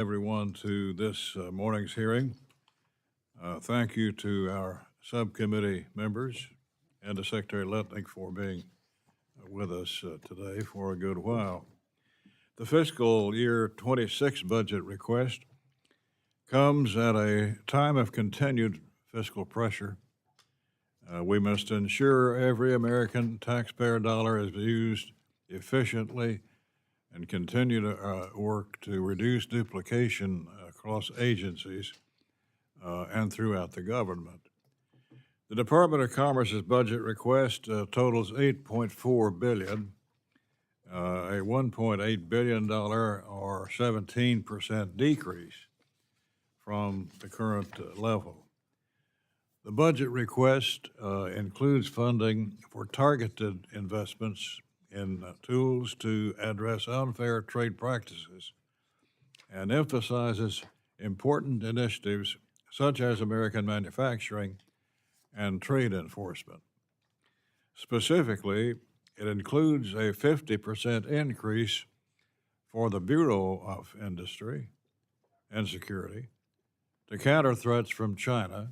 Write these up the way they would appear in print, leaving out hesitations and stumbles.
Everyone to this morning's hearing. Thank you to our subcommittee members and to Secretary Letnick for being with us today for a good while. The fiscal year 26 budget request comes at a time of continued fiscal pressure. We must ensure every American taxpayer dollar is used efficiently and continue to work to reduce duplication across agencies and throughout the government. The Department of Commerce's budget request totals $8.4 billion, a $1.8 billion or 17% decrease from the current level. The budget request includes funding for targeted investments in tools to address unfair trade practices and emphasizes important initiatives such as American manufacturing and trade enforcement. Specifically, it includes a 50% increase for the Bureau of Industry and Security to counter threats from China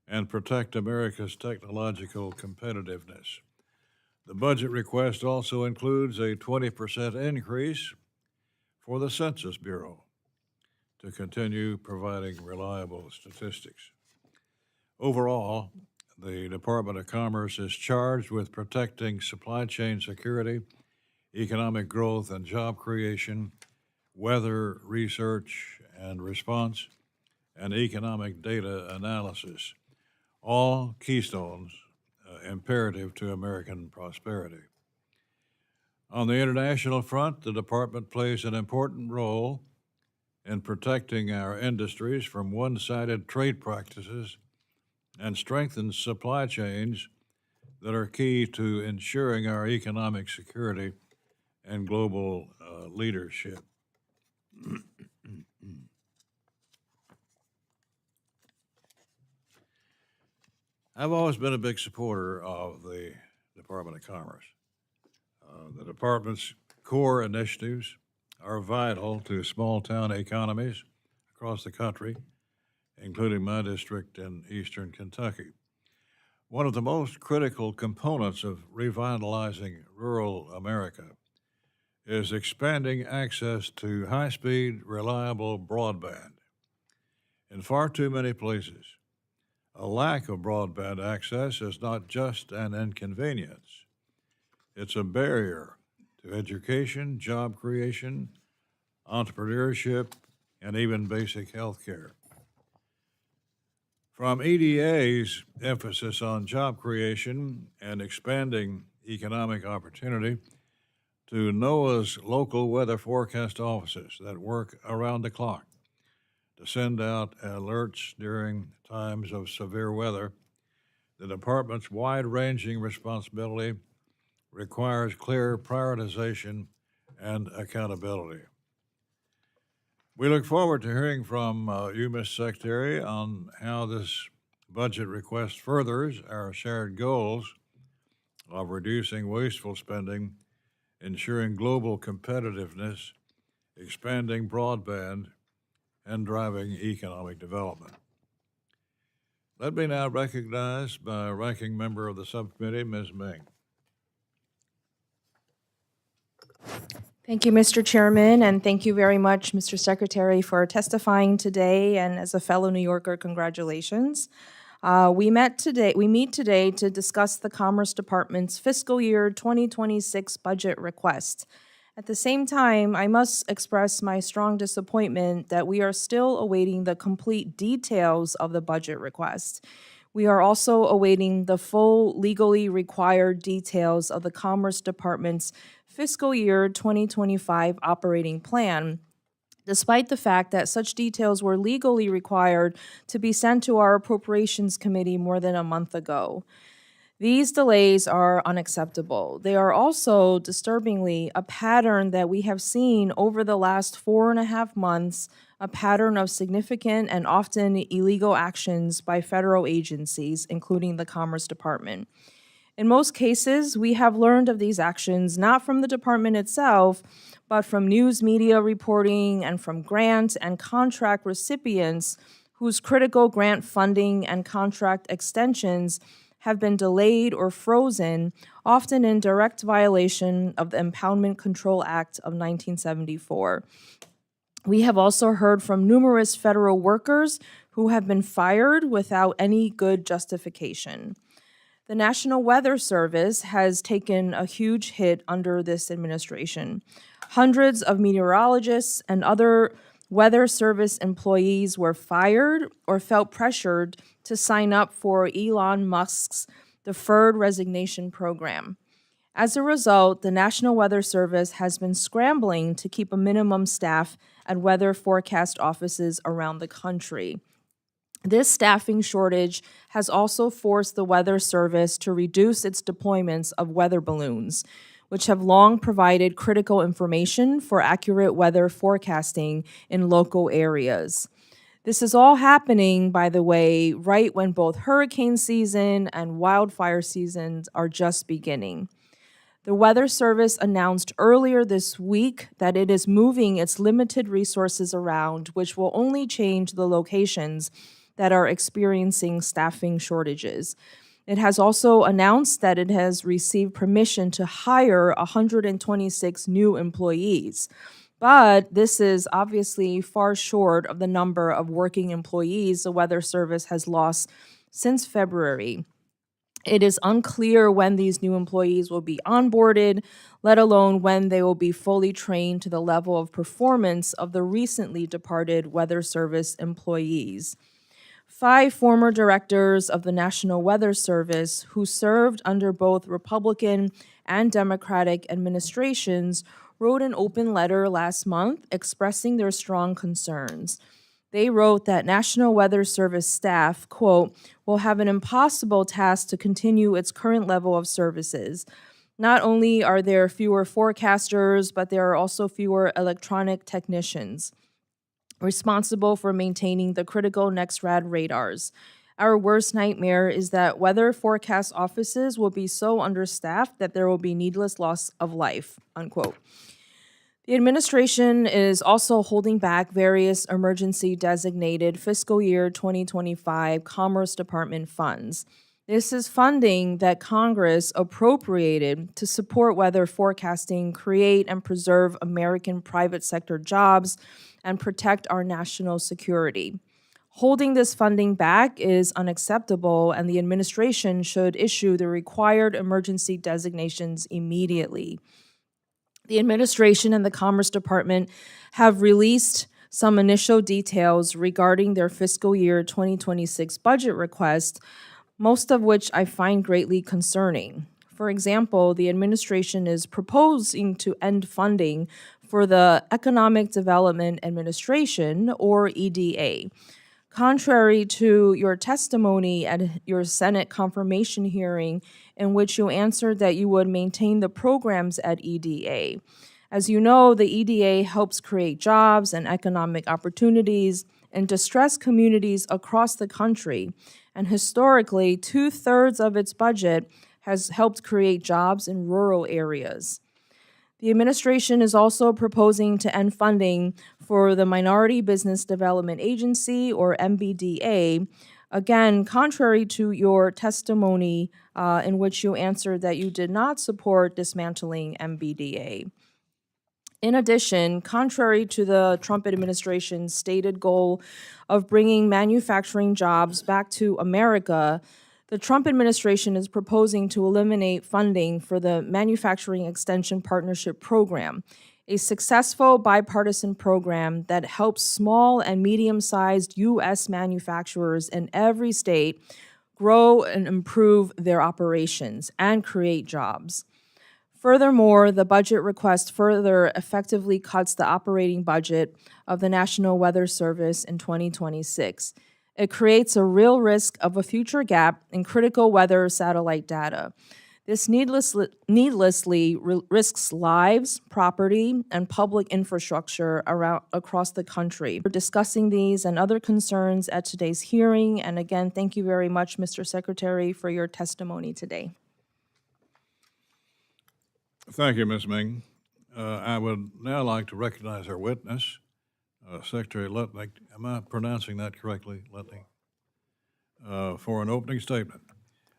and protect America's technological competitiveness. The budget request also includes a 20% increase for the Census Bureau to continue providing reliable statistics. Overall, the Department of Commerce is charged with protecting supply chain security, economic growth and job creation, weather research and response, and economic data analysis, all keystones imperative to American prosperity. On the international front, the department plays an important role in protecting our industries from one-sided trade practices and strengthens supply chains that are key to ensuring our economic security and global leadership. I've always been a big supporter of the Department of Commerce. The department's core initiatives are vital to small town economies across the country, including my district in eastern Kentucky. One of the most critical components of revitalizing rural America is expanding access to high-speed, reliable broadband. In far too many places, a lack of broadband access is not just an inconvenience. It's a barrier to education, job creation, entrepreneurship, and even basic health care. From EDA's emphasis on job creation and expanding economic opportunity to NOAA's local weather forecast offices that work around the clock to send out alerts during times of severe weather, the department's wide-ranging responsibility requires clear prioritization and accountability. We look forward to hearing from you, Ms. Secretary, on how this budget request furthers our shared goals of reducing wasteful spending, ensuring global competitiveness, expanding broadband, and driving economic development. Let me now recognize my ranking member of the subcommittee, Ms. Ming. Thank you, Mr. Chairman, and thank you very much, Mr. Secretary, for testifying today. And as a fellow New Yorker, congratulations. We meet today to discuss the Commerce Department's fiscal year 2026 budget request. At the same time, I must express my strong disappointment that we are still awaiting the complete details of the budget request. We are also awaiting the full legally required details of the Commerce Department's fiscal year 2025 operating plan, despite the fact that such details were legally required to be sent to our Appropriations Committee more than a month ago. These delays are unacceptable. They are also, disturbingly, a pattern that we have seen over the last 4.5 months, a pattern of significant and often illegal actions by federal agencies, including the Commerce Department. In most cases, we have learned of these actions not from the department itself, but from news media reporting and from grant and contract recipients whose critical grant funding and contract extensions have been delayed or frozen, often in direct violation of the Impoundment Control Act of 1974. We have also heard from numerous federal workers who have been fired without any good justification. The National Weather Service has taken a huge hit under this administration. Hundreds of meteorologists and other weather service employees were fired or felt pressured to sign up for Elon Musk's deferred resignation program. As a result, the National Weather Service has been scrambling to keep a minimum staff at weather forecast offices around the country. This staffing shortage has also forced the Weather Service to reduce its deployments of weather balloons, which have long provided critical information for accurate weather forecasting in local areas. This is all happening, by the way, right when both hurricane season and wildfire seasons are just beginning. The Weather Service announced earlier this week that it is moving its limited resources around, which will only change the locations that are experiencing staffing shortages. It has also announced that it has received permission to hire 126 new employees. But this is obviously far short of the number of working employees the Weather Service has lost since February. It is unclear when these new employees will be onboarded, let alone when they will be fully trained to the level of performance of the recently departed Weather Service employees. 5 former directors of the National Weather Service who served under both Republican and Democratic administrations wrote an open letter last month expressing their strong concerns. They wrote that National Weather Service staff, quote, will have an impossible task to continue its current level of services. Not only are there fewer forecasters, but there are also fewer electronic technicians responsible for maintaining the critical NEXRAD radars. Our worst nightmare is that weather forecast offices will be so understaffed that there will be needless loss of life, unquote. The administration is also holding back various emergency designated fiscal year 2025 Commerce Department funds. This is funding that Congress appropriated to support weather forecasting, create and preserve American private sector jobs, and protect our national security. Holding this funding back is unacceptable, and the administration should issue the required emergency designations immediately. The administration and the Commerce Department have released some initial details regarding their fiscal year 2026 budget request, most of which I find greatly concerning. For example, the administration is proposing to end funding for the Economic Development Administration, or EDA. Contrary to your testimony at your Senate confirmation hearing, in which you answered that you would maintain the programs at EDA. As you know, the EDA helps create jobs and economic opportunities in distressed communities across the country, and historically, 2/3 of its budget has helped create jobs in rural areas. The administration is also proposing to end funding for the Minority Business Development Agency, or MBDA, again, contrary to your testimony in which you answered that you did not support dismantling MBDA. In addition, contrary to the Trump administration's stated goal of bringing manufacturing jobs back to America, the Trump administration is proposing to eliminate funding for the Manufacturing Extension Partnership Program, a successful bipartisan program that helps small and medium-sized U.S. manufacturers in every state grow and improve their operations and create jobs. Furthermore, the budget request further effectively cuts the operating budget of the National Weather Service in 2026. It creates a real risk of a future gap in critical weather satellite data. This needlessly risks lives, property, and public infrastructure across the country. We're discussing these and other concerns at today's hearing, and again, thank you very much, Mr. Secretary, for your testimony today. Thank you, Ms. Ming. I would now like to recognize our witness, Secretary Lutnick. Am I pronouncing that correctly, Lutnick? For an opening statement.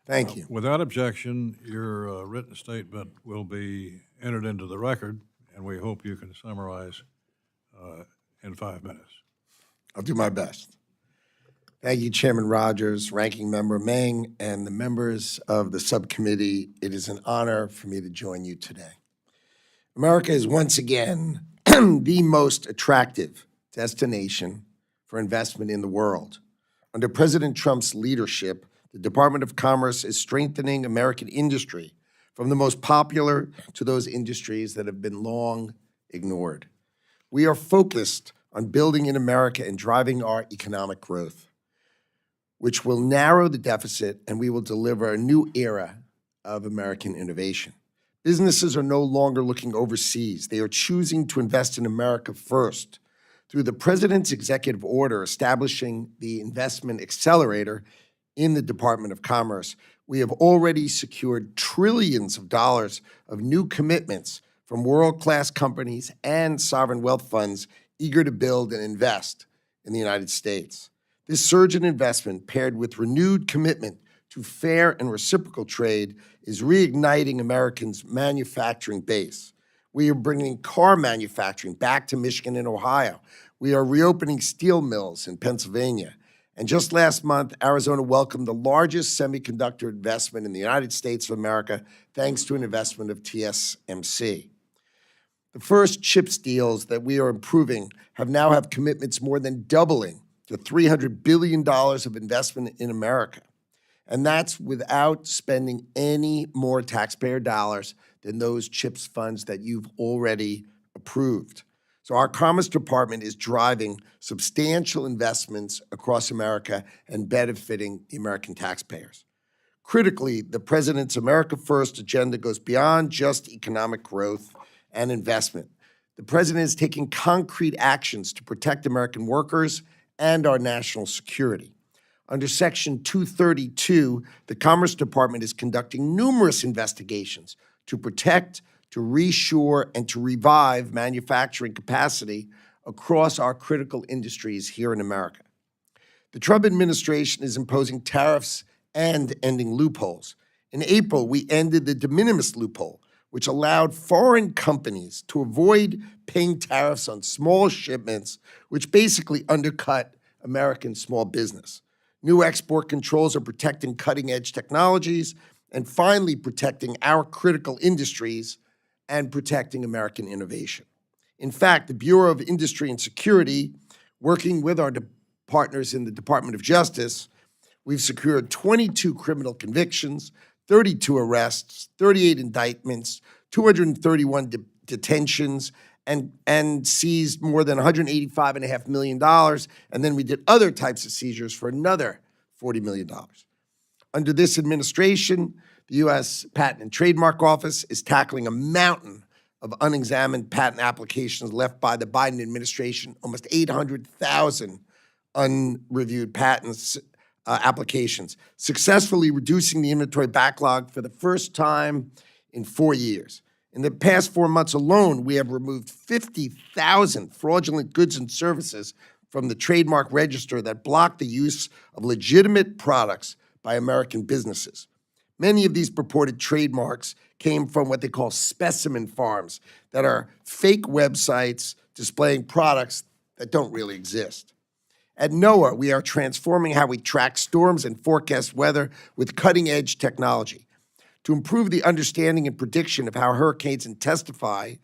Thank you. Without objection, your written statement will be entered into the record, and we hope you can summarize in 5 minutes. I'll do my best. Thank you, Chairman Rogers, Ranking Member Meng, and the members of the subcommittee. It is an honor for me to join you today. America is once again the most attractive destination for investment in the world. Under President Trump's leadership, the Department of Commerce is strengthening American industry, from the most popular to those industries that have been long ignored. We are focused on building in America and driving our economic growth, which will narrow the deficit, and we will deliver a new era of American innovation. Businesses are no longer looking overseas. They are choosing to invest in America first. Through the President's executive order establishing the Investment Accelerator in the Department of Commerce, we have already secured trillions of dollars of new commitments from world-class companies and sovereign wealth funds eager to build and invest in the United States. This surge in investment, paired with renewed commitment to fair and reciprocal trade, is reigniting Americans' manufacturing base. We are bringing car manufacturing back to Michigan and Ohio. We are reopening steel mills in Pennsylvania. And just last month, Arizona welcomed the largest semiconductor investment in the United States of America, thanks to an investment of TSMC. The first CHIPS deals that we are improving now have commitments more than doubling to $300 billion of investment in America. And that's without spending any more taxpayer dollars than those CHIPS funds that you've already approved. So our Commerce Department is driving substantial investments across America and benefiting the American taxpayers. Critically, the President's America First agenda goes beyond just economic growth and investment. The President is taking concrete actions to protect American workers and our national security. Under Section 232, the Commerce Department is conducting numerous investigations to protect, to reshore, and to revive manufacturing capacity across our critical industries here in America. The Trump administration is imposing tariffs and ending loopholes. In April, we ended the de minimis loophole, which allowed foreign companies to avoid paying tariffs on small shipments, which basically undercut American small business. New export controls are protecting cutting-edge technologies and finally protecting our critical industries and protecting American innovation. In fact, the Bureau of Industry and Security, working with our partners in the Department of Justice, we've secured 22 criminal convictions, 32 arrests, 38 indictments, 231 detentions, and seized more than $185.5 million. And then we did other types of seizures for another $40 million. Under this administration, the U.S. Patent and Trademark Office is tackling a mountain of unexamined patent applications left by the Biden administration, almost 800,000 unreviewed patents applications, successfully reducing the inventory backlog for the first time in 4 years. In the past 4 months alone, we have removed 50,000 fraudulent goods and services from the trademark register that block the use of legitimate products by American businesses. Many of these purported trademarks came from what they call specimen farms, that are fake websites displaying products that don't really exist. At NOAA, we are transforming how we track storms and forecast weather with cutting-edge technology. To improve the understanding and prediction of how hurricanes intensify,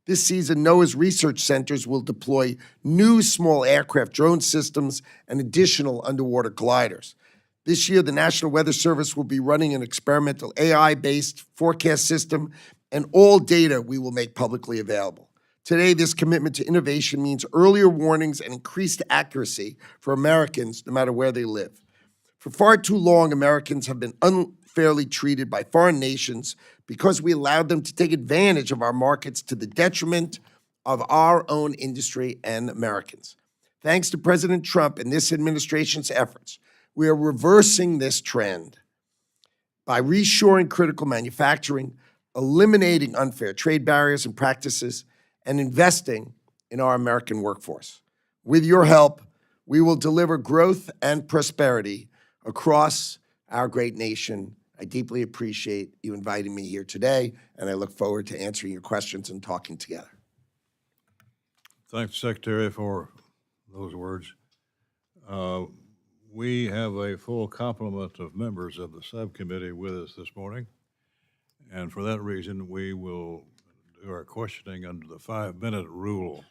this season NOAA's research centers will deploy new small aircraft drone systems and additional underwater gliders. This year, the National Weather Service will be running an experimental AI-based forecast system, and all data we will make publicly available. Today, this commitment to innovation means earlier warnings and increased accuracy for Americans, no matter where they live. For far too long, Americans have been unfairly treated by foreign nations because we allowed them to take advantage of our markets to the detriment of our own industry and Americans. Thanks to President Trump and this administration's efforts, we are reversing this trend by reshoring critical manufacturing, eliminating unfair trade barriers and practices, and investing in our American workforce. With your help, we will deliver growth and prosperity across our great nation. I deeply appreciate you inviting me here today, and I look forward to answering your questions and talking together. Thanks, Secretary, for those words. We have a full complement of members of the subcommittee with us this morning, and for that reason, we will do our questioning under the 5-minute rule.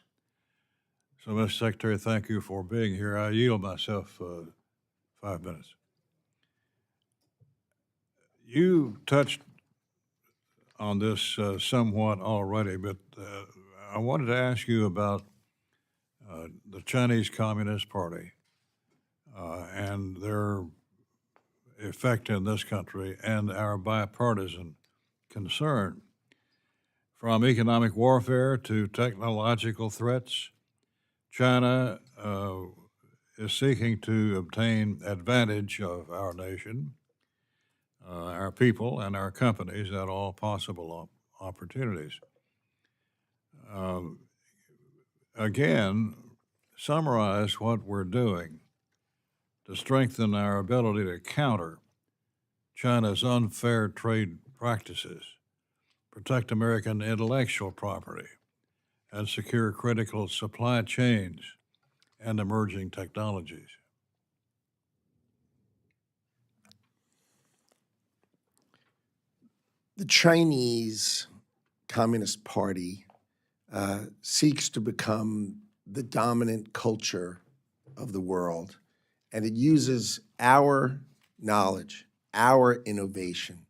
So, Mr. Secretary, thank you for being here. I yield myself 5 minutes. You touched on this somewhat already, but I wanted to ask you about the Chinese Communist Party and their effect in this country and our bipartisan concern. From economic warfare to technological threats, China is seeking to obtain advantage of our nation, our people, and our companies at all possible opportunities. Again, summarize what we're doing to strengthen our ability to counter China's unfair trade practices, protect American intellectual property, and secure critical supply chains and emerging technologies. The Chinese Communist Party seeks to become the dominant culture of the world, and it uses our knowledge, our innovation,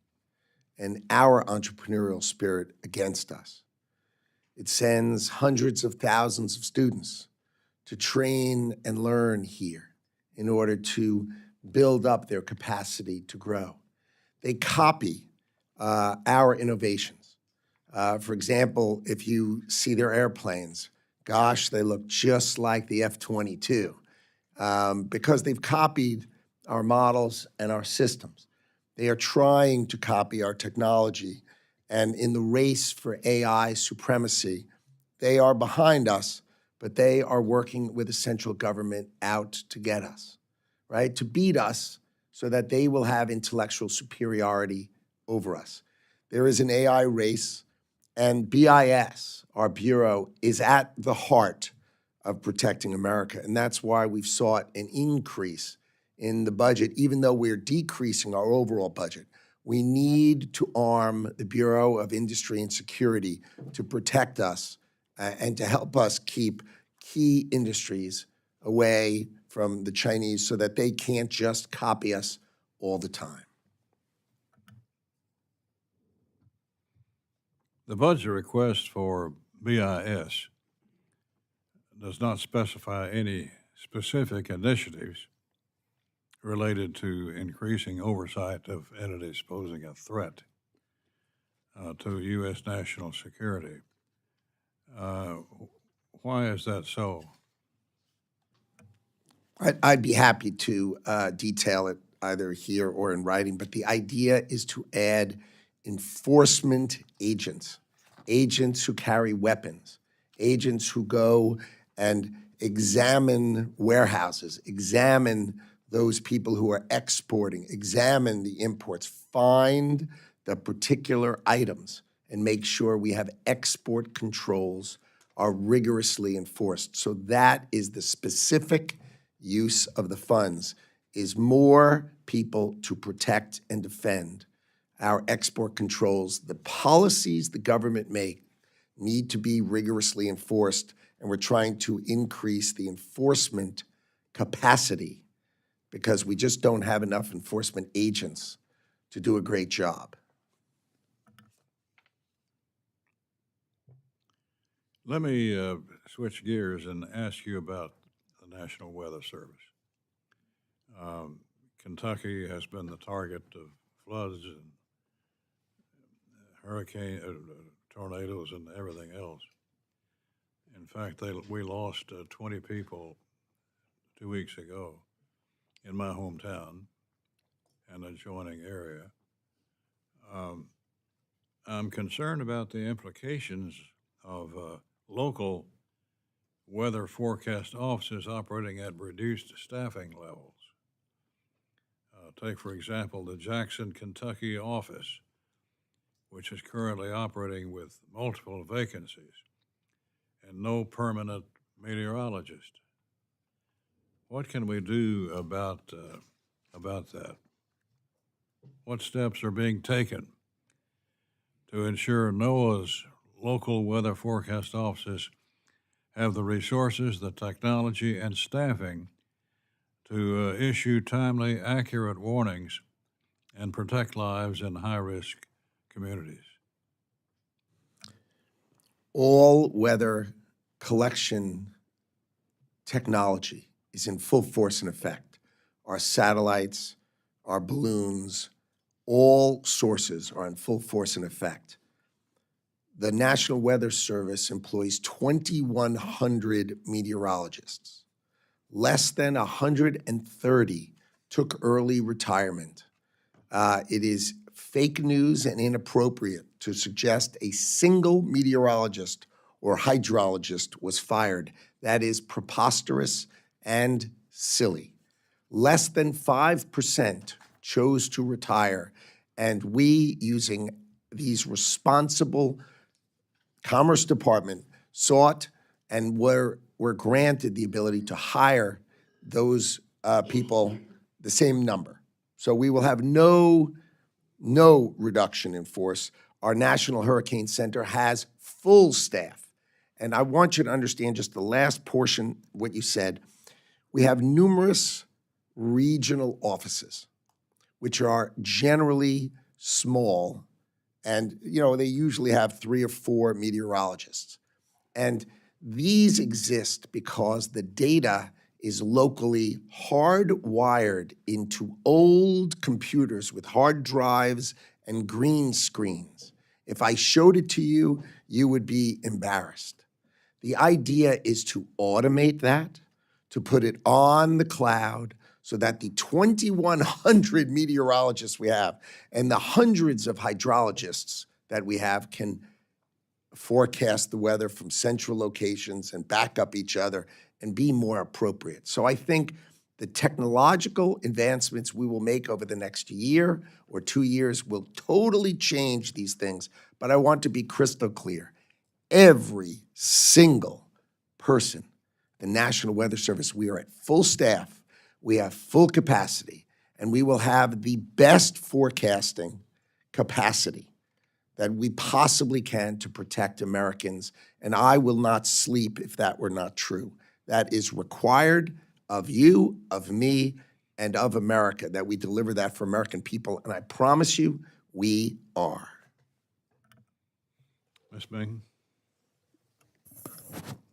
and our entrepreneurial spirit against us. It sends hundreds of thousands of students to train and learn here in order to build up their capacity to grow. They copy our innovations. For example, if you see their airplanes, gosh, they look just like the F-22 because they've copied our models and our systems. They are trying to copy our technology, and in the race for AI supremacy, they are behind us, but they are working with the central government out to get us, right? To beat us so that they will have intellectual superiority over us. There is an AI race, and BIS, our bureau, is at the heart of protecting America, and that's why we've sought an increase in the budget, even though we're decreasing our overall budget. We need to arm the Bureau of Industry and Security to protect us and to help us keep key industries away from the Chinese so that they can't just copy us all the time. The budget request for BIS does not specify any specific initiatives related to increasing oversight of entities posing a threat to U.S. national security. Why is that so? I'd be happy to detail it either here or in writing, but the idea is to add enforcement agents, agents who carry weapons, agents who go and examine warehouses, examine those people who are exporting, examine the imports, find the particular items, and make sure we have export controls are rigorously enforced. So that is the specific use of the funds, is more people to protect and defend our export controls. The policies the government make need to be rigorously enforced, and we're trying to increase the enforcement capacity because we just don't have enough enforcement agents to do a great job. Let me switch gears and ask you about the National Weather Service. Kentucky has been the target of floods and hurricane, tornadoes, and everything else. In fact, we lost 20 people 2 weeks ago in my hometown and adjoining area. I'm concerned about the implications of local weather forecast offices operating at reduced staffing levels. Take, for example, the Jackson, Kentucky office, which is currently operating with multiple vacancies and no permanent meteorologist. What can we do about that? What steps are being taken to ensure NOAA's local weather forecast offices have the resources, the technology, and staffing to issue timely, accurate warnings and protect lives in high-risk communities? All weather collection technology is in full force and effect. Our satellites, our balloons, all sources are in full force and effect. The National Weather Service employs 2,100 meteorologists. Less than 130 took early retirement. It is fake news and inappropriate to suggest a single meteorologist or hydrologist was fired. That is preposterous and silly. Less than 5% chose to retire, and we, using these responsible Commerce Department, sought and were granted the ability to hire those people, the same number. So we will have no reduction in force. Our National Hurricane Center has full staff. And I want you to understand just the last portion, what you said. We have numerous regional offices, which are generally small, and they usually have 3 or 4 meteorologists. And these exist because the data is locally hardwired into old computers with hard drives and green screens. If I showed it to you, you would be embarrassed. The idea is to automate that, to put it on the cloud so that the 2,100 meteorologists we have and the hundreds of hydrologists that we have can forecast the weather from central locations and back up each other and be more appropriate. So I think the technological advancements we will make over the next year or 2 years will totally change these things. But I want to be crystal clear. Every single person, the National Weather Service, we are at full staff, we have full capacity, and we will have the best forecasting capacity that we possibly can to protect Americans, and I will not sleep if that were not true. That is required of you, of me, and of America, that we deliver that for American people, and I promise you, we are. Ms. Bing?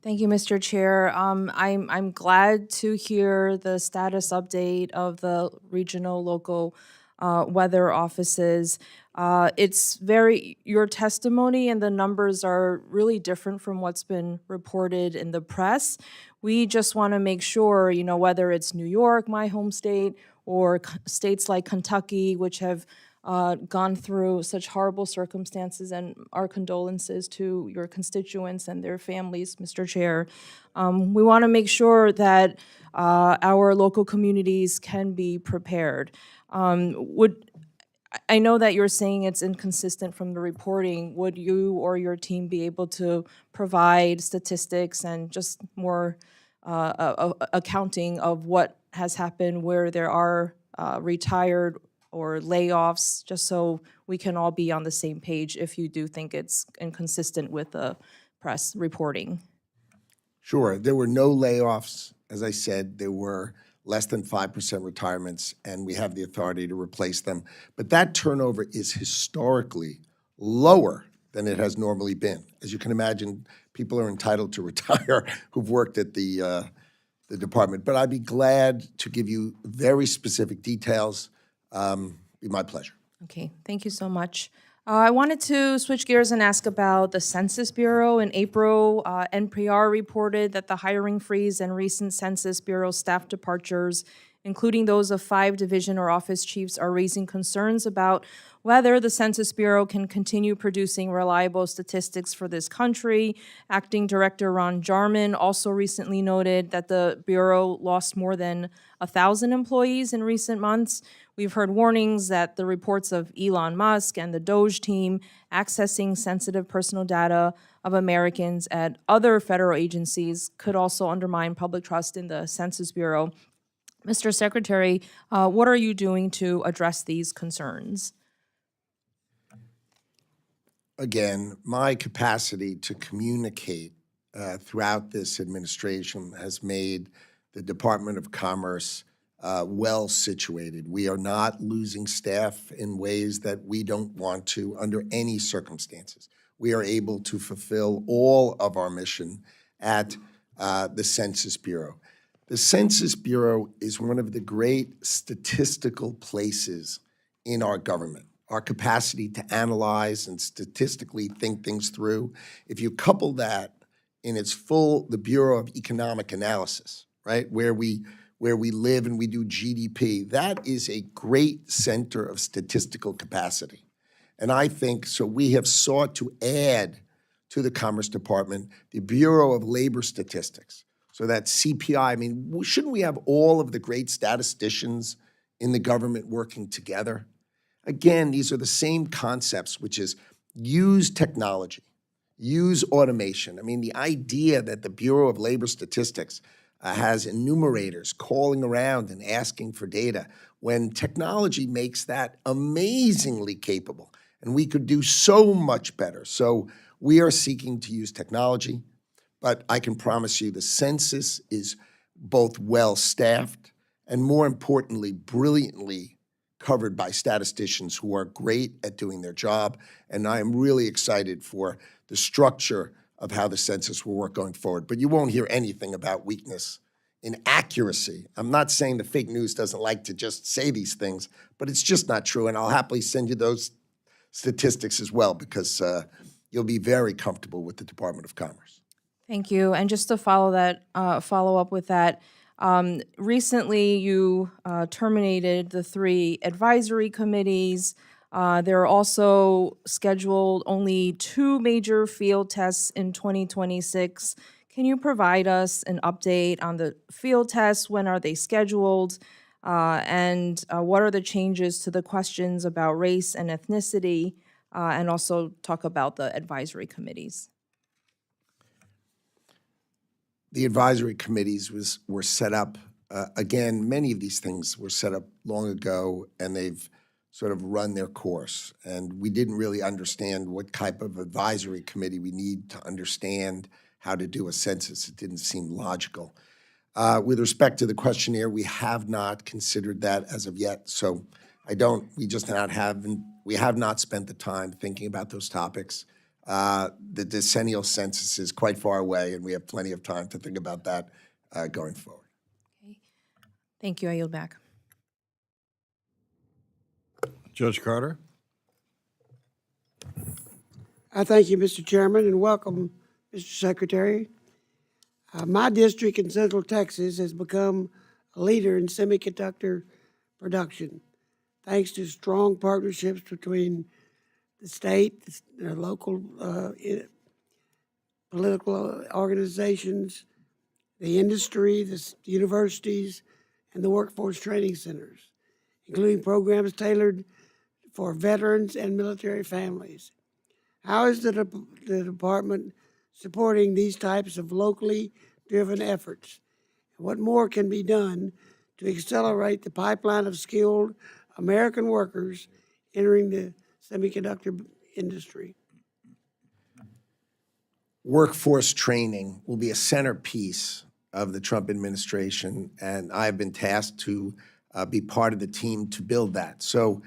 Thank you, Mr. Chair. I'm glad to hear the status update of the regional local weather offices. Your testimony and the numbers are really different from what's been reported in the press. We just want to make sure, whether it's New York, my home state, or states like Kentucky, which have gone through such horrible circumstances, and our condolences to your constituents and their families, Mr. Chair. We want to make sure that our local communities can be prepared. I know that you're saying it's inconsistent from the reporting. Would you or your team be able to provide statistics and just more accounting of what has happened where there are retired or layoffs, just so we can all be on the same page if you do think it's inconsistent with the press reporting? Sure. There were no layoffs. As I said, there were less than 5% retirements, and we have the authority to replace them. But that turnover is historically lower than it has normally been. As you can imagine, people are entitled to retire who've worked at the department. But I'd be glad to give you very specific details. Be my pleasure. Okay, thank you so much. I wanted to switch gears and ask about the Census Bureau. In April, NPR reported that the hiring freeze and recent Census Bureau staff departures including those of 5 division or office chiefs, are raising concerns about whether the Census Bureau can continue producing reliable statistics for this country. Acting Director Ron Jarman also recently noted that the Bureau lost more than 1,000 employees in recent months. We've heard warnings that the reports of Elon Musk and the Doge team accessing sensitive personal data of Americans at other federal agencies could also undermine public trust in the Census Bureau. Mr. Secretary, what are you doing to address these concerns? Again, my capacity to communicate throughout this administration has made the Department of Commerce well situated. We are not losing staff in ways that we don't want to under any circumstances. We are able to fulfill all of our mission at the Census Bureau. The Census Bureau is one of the great statistical places in our government. Our capacity to analyze and statistically think things through. If you couple that in its full, the Bureau of Economic Analysis, right, where we live and we do GDP, that is a great center of statistical capacity. And I think, so we have sought to add to the Commerce Department the Bureau of Labor Statistics. So that CPI, I mean, shouldn't we have all of the great statisticians in the government working together? Again, these are the same concepts, which is use technology, use automation. I mean, the idea that the Bureau of Labor Statistics has enumerators calling around and asking for data when technology makes that amazingly capable, and we could do so much better. So we are seeking to use technology, but I can promise you the census is both well-staffed and, more importantly, brilliantly covered by statisticians who are great at doing their job, and I am really excited for the structure of how the census will work going forward. But you won't hear anything about weakness in accuracy. I'm not saying the fake news doesn't like to just say these things, but it's just not true, and I'll happily send you those statistics as well because you'll be very comfortable with the Department of Commerce. Thank you. And just to follow up with that, recently you terminated the 3 advisory committees. There are also scheduled only 2 major field tests in 2026. Can you provide us an update on the field tests? When are they scheduled? And what are the changes to the questions about race and ethnicity? And also talk about the advisory committees. The advisory committees were set up, again, many of these things were set up long ago, and they've sort of run their course. And we didn't really understand what type of advisory committee we need to understand how to do a census. It didn't seem logical. With respect to the questionnaire, we have not considered that as of yet. So we have not spent the time thinking about those topics. The decennial census is quite far away, and we have plenty of time to think about that going forward. Okay. Thank you. I yield back. Judge Carter? I thank you, Mr. Chairman, and welcome, Mr. Secretary. My district in Central Texas has become a leader in semiconductor production, thanks to strong partnerships between the state, the local political organizations, the industry, the universities, and the workforce training centers, including programs tailored for veterans and military families. How is the department supporting these types of locally driven efforts? And what more can be done to accelerate the pipeline of skilled American workers entering the semiconductor industry? Workforce training will be a centerpiece of the Trump administration, and I've been tasked to be part of the team to build that. So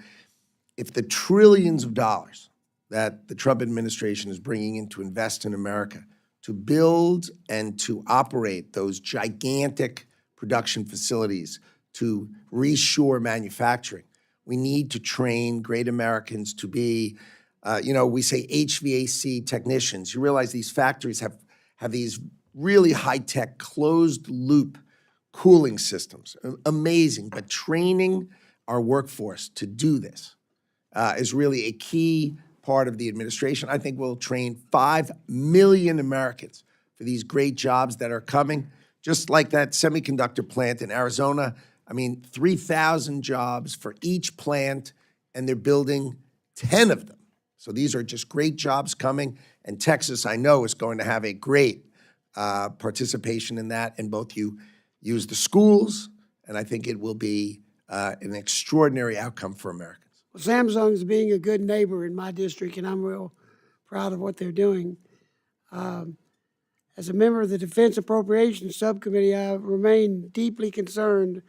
if the trillions of dollars that the Trump administration is bringing in to invest in America, to build and to operate those gigantic production facilities, to reshore manufacturing, we need to train great Americans to be, we say HVAC technicians. You realize these factories have these really high-tech closed-loop cooling systems, amazing. But training our workforce to do this is really a key part of the administration. I think we'll train 5 million Americans for these great jobs that are coming, just like that semiconductor plant in Arizona. I mean, 3,000 jobs for each plant, and they're building 10 of them. So these are just great jobs coming, and Texas, I know, is going to have a great participation in that, and both you use the schools, and I think it will be an extraordinary outcome for Americans. Well, Samsung's being a good neighbor in my district, and I'm real proud of what they're doing. As a member of the Defense Appropriations Subcommittee, I remain deeply concerned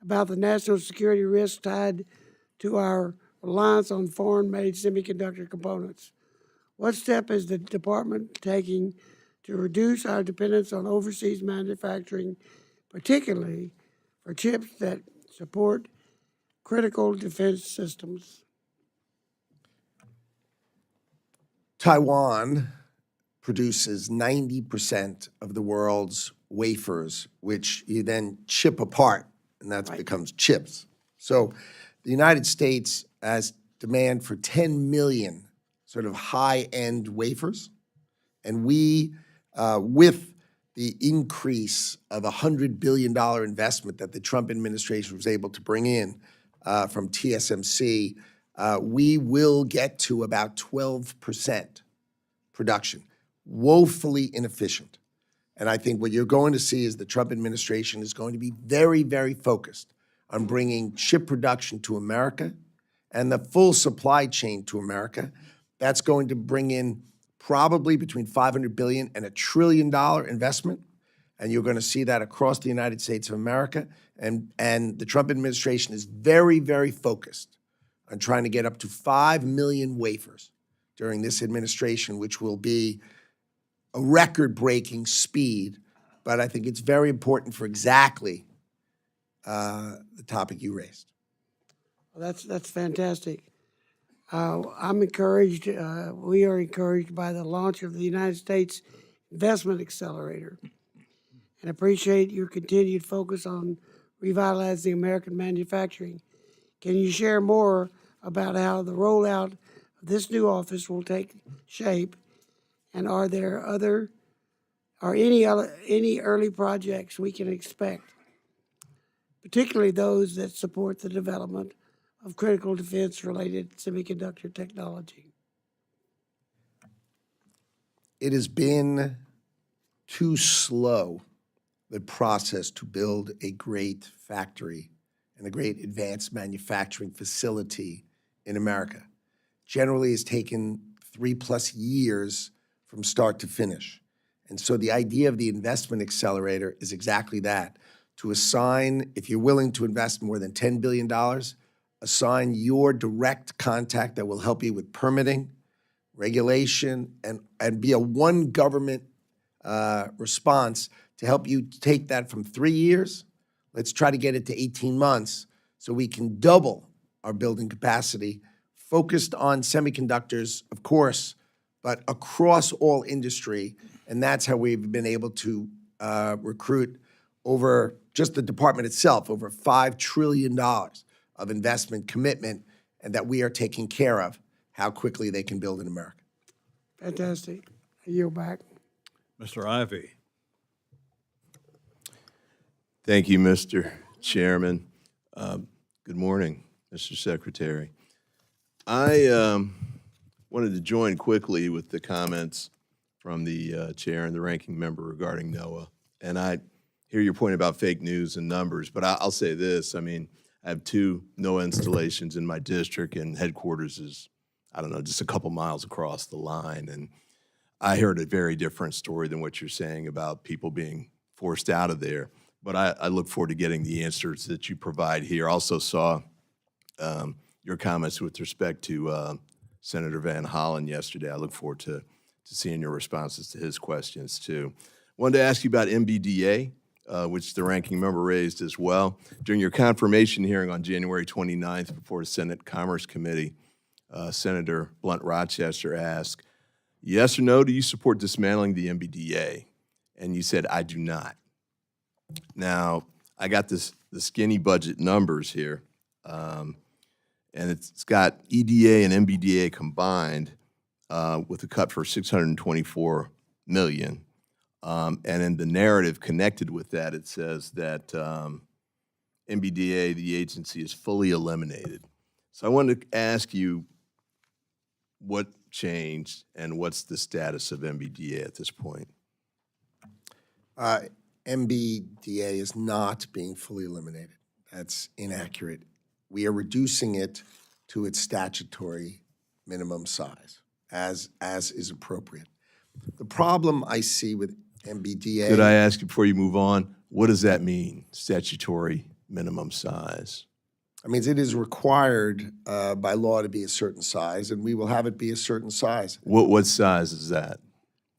about the national security risks tied to our reliance on foreign-made semiconductor components. What step is the department taking to reduce our dependence on overseas manufacturing, particularly for chips that support critical defense systems? Taiwan produces 90% of the world's wafers, which you then chip apart, and that becomes chips. So the United States has demand for 10 million sort of high-end wafers, and we, with the increase of $100 billion investment that the Trump administration was able to bring in from TSMC, we will get to about 12% production, woefully inefficient. And I think what you're going to see is the Trump administration is going to be very, very focused on bringing chip production to America and the full supply chain to America. That's going to bring in probably between $500 billion and $1 trillion investment. And you're going to see that across the United States of America. And the Trump administration is very, very focused on trying to get up to 5 million wafers during this administration, which will be a record-breaking speed. But I think it's very important for exactly the topic you raised. Well, that's fantastic. I'm encouraged, we are encouraged by the launch of the United States Investment Accelerator and appreciate your continued focus on revitalizing American manufacturing. Can you share more about how the rollout of this new office will take shape, and are there any early projects we can expect, particularly those that support the development of critical defense-related semiconductor technology? It has been too slow, the process to build a great factory and a great advanced manufacturing facility in America. Generally, it's taken 3+ years from start to finish. And so the idea of the investment accelerator is exactly that, to assign, if you're willing to invest more than $10 billion, assign your direct contact that will help you with permitting, regulation, and be a one government response to help you take that from 3 years. Let's try to get it to 18 months so we can double our building capacity, focused on semiconductors, of course, but across all industry. And that's how we've been able to recruit over, just the department itself, over $5 trillion of investment commitment, and that we are taking care of how quickly they can build in America. Fantastic. I yield back. Mr. Ivey. Thank you, Mr. Chairman. Good morning, Mr. Secretary. I wanted to join quickly with the comments from the chair and the ranking member regarding NOAA. And I hear your point about fake news and numbers, but I'll say this. I mean, I have 2 NOAA installations in my district, and headquarters is, I don't know, just a couple miles across the line. And I heard a very different story than what you're saying about people being forced out of there. But I look forward to getting the answers that you provide here. I also saw your comments with respect to Senator Van Hollen yesterday. I look forward to seeing your responses to his questions, too. Wanted to ask you about MBDA, which the ranking member raised as well. During your confirmation hearing on January 29th before the Senate Commerce Committee, Senator Blunt Rochester asked, yes or no, do you support dismantling the MBDA? And you said, I do not. Now, I got the skinny budget numbers here, and it's got EDA and MBDA combined with a cut for $624 million. And in the narrative connected with that, it says that MBDA, the agency, is fully eliminated. So I wanted to ask you what changed and what's the status of MBDA at this point? MBDA is not being fully eliminated. That's inaccurate. We are reducing it to its statutory minimum size, as is appropriate. The problem I see with MBDA. Could I ask you before you move on, what does that mean, statutory minimum size? I mean, it is required by law to be a certain size, and we will have it be a certain size. What size is that?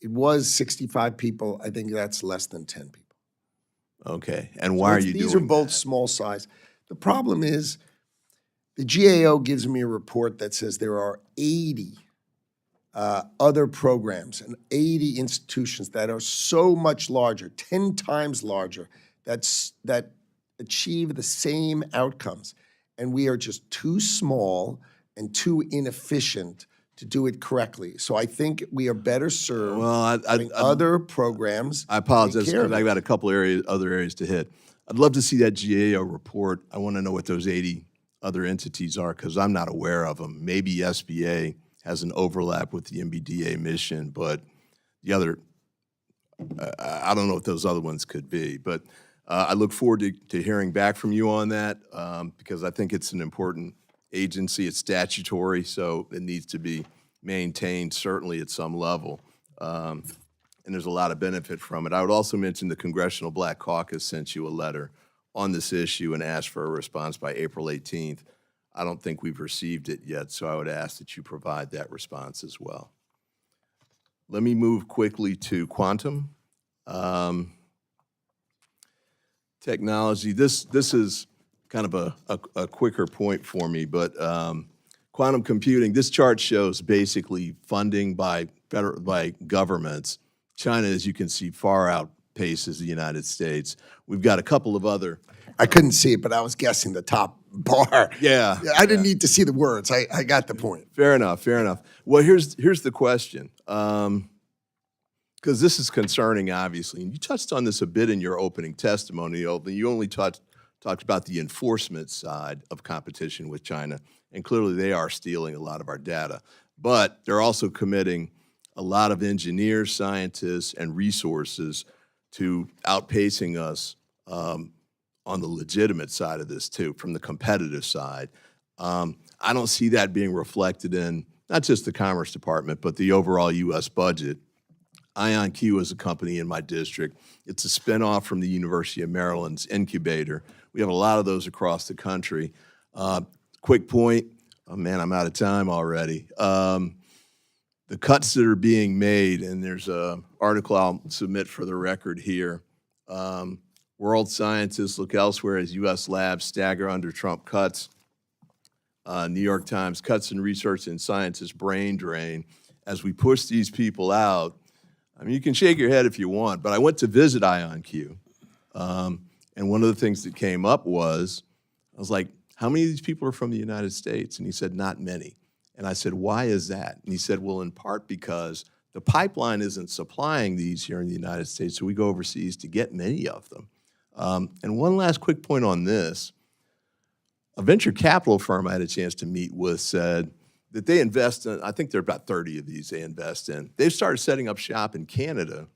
It was 65 people. I think that's less than 10 people. Okay, and why are you doing These are both that? small size. The problem is the GAO gives me a report that says there are 80 other programs and 80 institutions that are so much larger, 10 times larger, that achieve the same outcomes. And we are just too small and too inefficient to do it correctly. So I think we are better served having other programs. I apologize, take care of because I've got a couple other areas to hit. I'd love to see that GAO report. I want to know what those 80 other entities are, because I'm not aware of them. Maybe SBA has an overlap with the MBDA mission, but the other, I don't know what those other ones could be. But I look forward to hearing back from you on that, because I think it's an important agency. It's statutory, so it needs to be maintained certainly at some level. And there's a lot of benefit from it. I would also mention the Congressional Black Caucus sent you a letter on this issue and asked for a response by April 18th. I don't think we've received it yet, so I would ask that you provide that response as well. Let me move quickly to quantum technology. This is kind of a quicker point for me, but quantum computing, this chart shows basically funding by governments. China, as you can see, far outpaces the United States. We've got a couple of other. I couldn't see it, but I was guessing the top bar. Yeah. I didn't need to see the words. I got the point. Fair enough, fair enough. Well, here's the question, because this is concerning, obviously, and you touched on this a bit in your opening testimony. You only talked about the enforcement side of competition with China, and clearly they are stealing a lot of our data. But they're also committing a lot of engineers, scientists, and resources to outpacing us on the legitimate side of this too, from the competitive side. I don't see that being reflected in not just the Commerce Department, but the overall U.S. budget. IonQ is a company in my district. It's a spinoff from the University of Maryland's incubator. We have a lot of those across the country. Quick point, oh man, I'm out of time already. The cuts that are being made, and there's an article I'll submit for the record here. World scientists look elsewhere as U.S. labs stagger under Trump cuts. New York Times, cuts in research and scientists brain drain. As we push these people out, I mean, you can shake your head if you want, but I went to visit IonQ. And one of the things that came up was, I was like, how many of these people are from the United States? And he said, not many. And I said, why is that? And he said, well, in part because the pipeline isn't supplying these here in the United States, so we go overseas to get many of them. And one last quick point on this. A venture capital firm I had a chance to meet with said that they invest in, I think there are about 30 of these they invest in. They've started setting up shop in Canada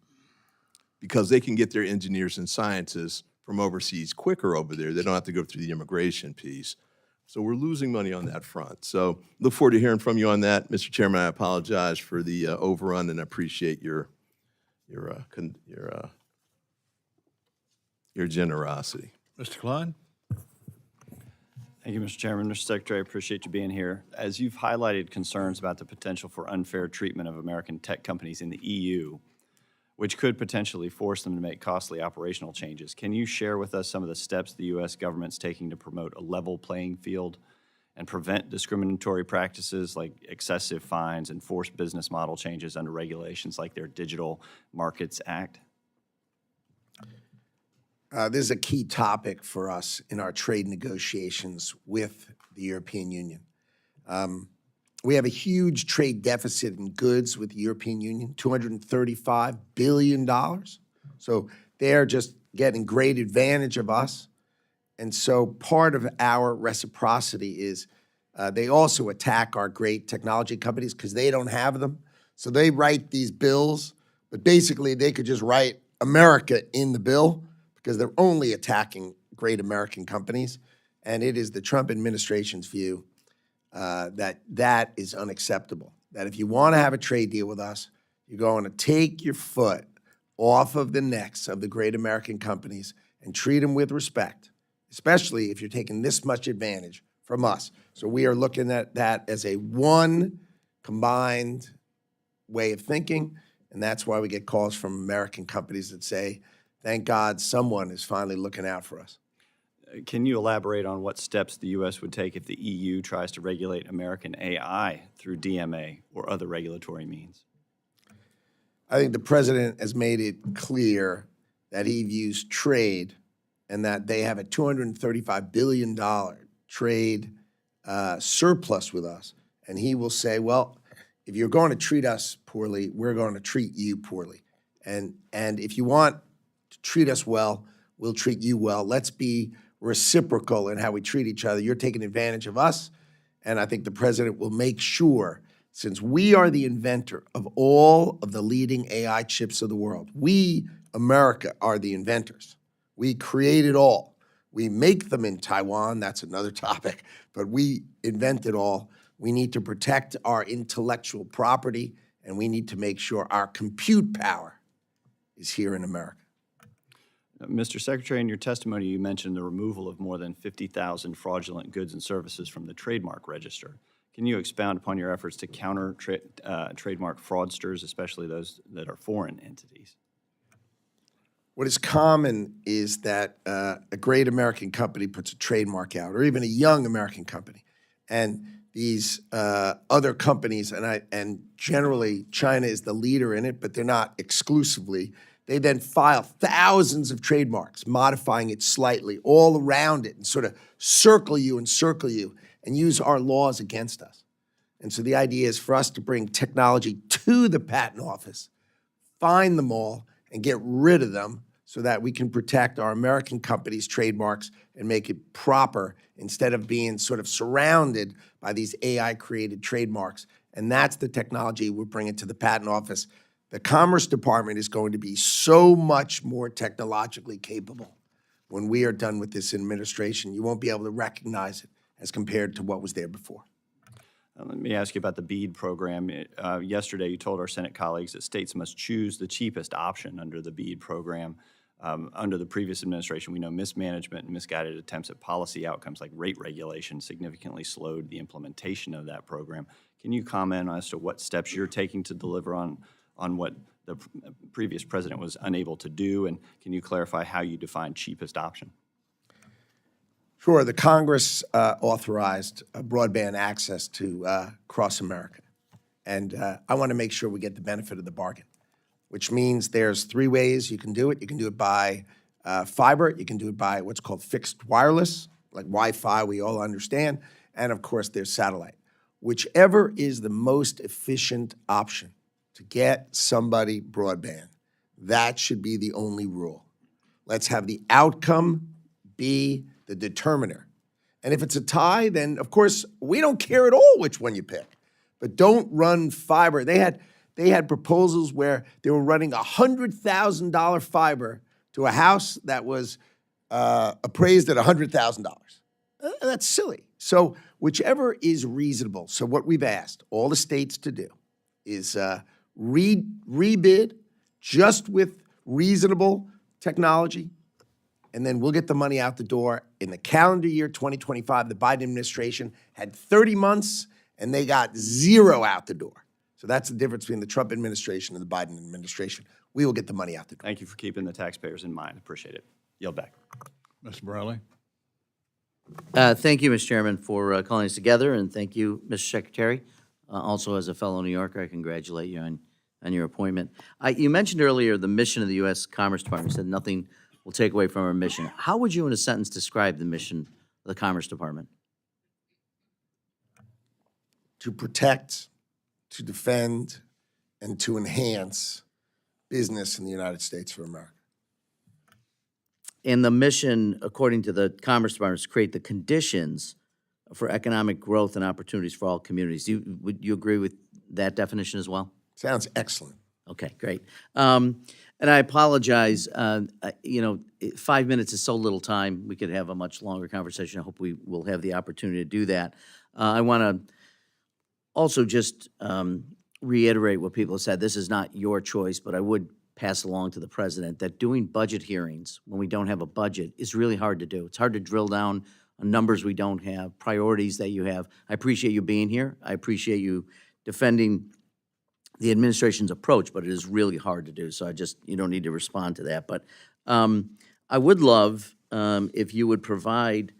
because they can get their engineers and scientists from overseas quicker over there. They don't have to go through the immigration piece. So we're losing money on that front. So look forward to hearing from you on that. Mr. Chairman, I apologize for the overrun and appreciate your generosity. Mr. Klein? Thank you, Mr. Chairman. Mr. Secretary, I appreciate you being here. As you've highlighted concerns about the potential for unfair treatment of American tech companies in the EU, which could potentially force them to make costly operational changes, can you share with us some of the steps the U.S. government's taking to promote a level playing field and prevent discriminatory practices like excessive fines and forced business model changes under regulations like their Digital Markets Act? This is a key topic for us in our trade negotiations with the European Union. We have a huge trade deficit in goods with the European Union, $235 billion. So they're just getting great advantage of us. And so part of our reciprocity is they also attack our great technology companies because they don't have them. So they write these bills, but basically they could just write America in the bill because they're only attacking great American companies. And it is the Trump administration's view that that is unacceptable. That if you want to have a trade deal with us, you're going to take your foot off of the necks of the great American companies and treat them with respect, especially if you're taking this much advantage from us. So we are looking at that as a one combined way of thinking, and that's why we get calls from American companies that say, thank God someone is finally looking out for us. Can you elaborate on what steps the U.S. would take if the EU tries to regulate American AI through DMA or other regulatory means? I think the president has made it clear that he views trade and that they have a $235 billion trade surplus with us. And he will say, well, if you're going to treat us poorly, we're going to treat you poorly. And if you want to treat us well, we'll treat you well. Let's be reciprocal in how we treat each other. You're taking advantage of us, and I think the president will make sure, since we are the inventor of all of the leading AI chips of the world, we, America, are the inventors. We create it all. We make them in Taiwan, that's another topic, but we invent it all. We need to protect our intellectual property, and we need to make sure our compute power is here in America. Mr. Secretary, in your testimony, you mentioned the removal of more than 50,000 fraudulent goods and services from the trademark register. Can you expound upon your efforts to counter trademark fraudsters, especially those that are foreign entities? What is common is that a great American company puts a trademark out, or even a young American company, and these other companies, and generally China is the leader in it, but they're not exclusively. They then file thousands of trademarks, modifying it slightly all around it and sort of circle you and use our laws against us. And so the idea is for us to bring technology to the patent office, find them all, and get rid of them so that we can protect our American companies' trademarks and make it proper instead of being sort of surrounded by these AI-created trademarks. And that's the technology we're bringing to the patent office. The Commerce Department is going to be so much more technologically capable when we are done with this administration. You won't be able to recognize it as compared to what was there before. Let me ask you about the BEAD program. Yesterday, you told our Senate colleagues that states must choose the cheapest option under the BEAD program. Under the previous administration, we know mismanagement and misguided attempts at policy outcomes like rate regulation significantly slowed the implementation of that program. Can you comment as to what steps you're taking to deliver on what the previous president was unable to do, and can you clarify how you define cheapest option? Sure. The Congress authorized broadband access to across America, and I want to make sure we get the benefit of the bargain, which means there's three ways you can do it. You can do it by fiber, you can do it by what's called fixed wireless, like Wi-Fi we all understand, and of course there's satellite. Whichever is the most efficient option to get somebody broadband, that should be the only rule. Let's have the outcome be the determiner. And if it's a tie, then of course we don't care at all which one you pick. But don't run fiber. They had proposals where they were running $100,000 fiber to a house that was appraised at $100,000. That's silly. So whichever is reasonable. So what we've asked all the states to do is rebid just with reasonable technology, and then we'll get the money out the door. In the calendar year 2025, the Biden administration had 30 months, and they got zero out the door. So that's the difference between the Trump administration and the Biden administration. We will get the money out the door. Thank you for keeping the taxpayers in mind. Appreciate it. Yield back. Mr. Briley? Thank you, Mr. Chairman, for calling us together, and thank you, Mr. Secretary. Also, as a fellow New Yorker, I congratulate you on your appointment. You mentioned earlier the mission of the U.S. Commerce Department. You said nothing will take away from our mission. How would you, in a sentence, describe the mission of the Commerce Department? To protect, to defend, and to enhance business in the United States of America. And the mission, according to the Commerce Department, is to create the conditions for economic growth and opportunities for all communities. Would you agree with that definition as well? Sounds excellent. Okay, great. And I apologize, 5 minutes is so little time. We could have a much longer conversation. I hope we will have the opportunity to do that. I want to also just reiterate what people have said. This is not your choice, but I would pass along to the president that doing budget hearings when we don't have a budget is really hard to do. It's hard to drill down on numbers we don't have, priorities that you have. I appreciate you being here. I appreciate you defending the administration's approach, but it is really hard to do. So you don't need to respond to that. But I would love if you would provide,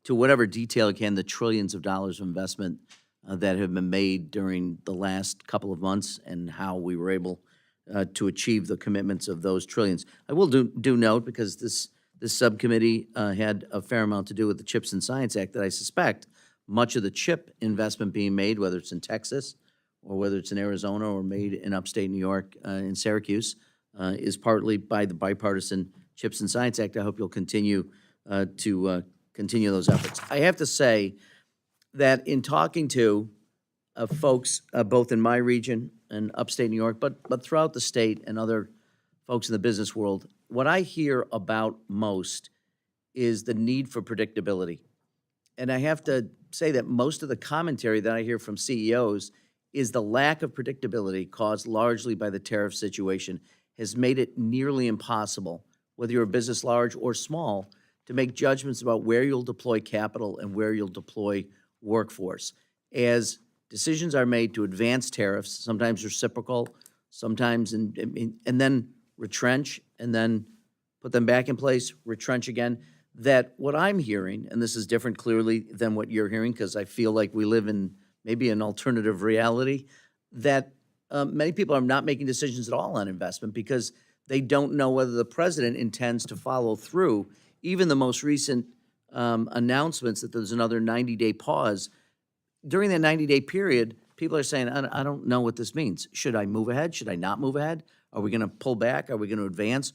to whatever detail you can, the trillions of dollars of investment that have been made during the last couple of months and how we were able to achieve the commitments of those trillions. I will do note, because this subcommittee had a fair amount to do with the CHIPS and Science Act, that I suspect much of the chip investment being made, whether it's in Texas or whether it's in Arizona or made in upstate New York, in Syracuse, is partly by the bipartisan CHIPS and Science Act. I hope you'll continue to continue those efforts. I have to say that in talking to folks both in my region and upstate New York, but throughout the state and other folks in the business world, what I hear about most is the need for predictability. And I have to say that most of the commentary that I hear from CEOs is the lack of predictability caused largely by the tariff situation has made it nearly impossible, whether you're a business large or small, to make judgments about where you'll deploy capital and where you'll deploy workforce. As decisions are made to advance tariffs, sometimes reciprocal, sometimes and then retrench, and then put them back in place, retrench again, that what I'm hearing, and this is different clearly than what you're hearing, because I feel like we live in maybe an alternative reality, that many people are not making decisions at all on investment because they don't know whether the president intends to follow through. Even the most recent announcements that there's another 90-day pause, during that 90-day period, people are saying, I don't know what this means. Should I move ahead? Should I not move ahead? Are we going to pull back? Are we going to advance?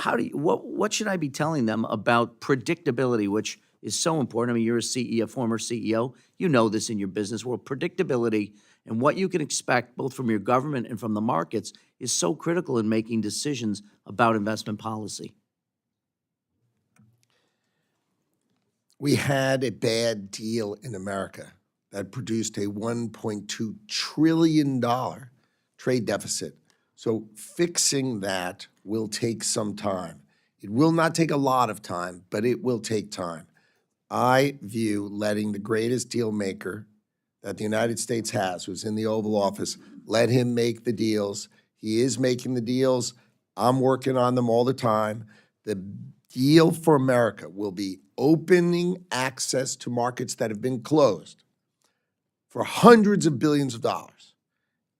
What should I be telling them about predictability, which is so important? I mean, you're a CEO, former CEO. You know this in your business world. Predictability and what you can expect both from your government and from the markets is so critical in making decisions about investment policy. We had a bad deal in America that produced a $1.2 trillion trade deficit. So fixing that will take some time. It will not take a lot of time, but it will take time. I view letting the greatest deal maker that the United States has, who's in the Oval Office, let him make the deals. He is making the deals. I'm working on them all the time. The deal for America will be opening access to markets that have been closed for hundreds of billions of dollars,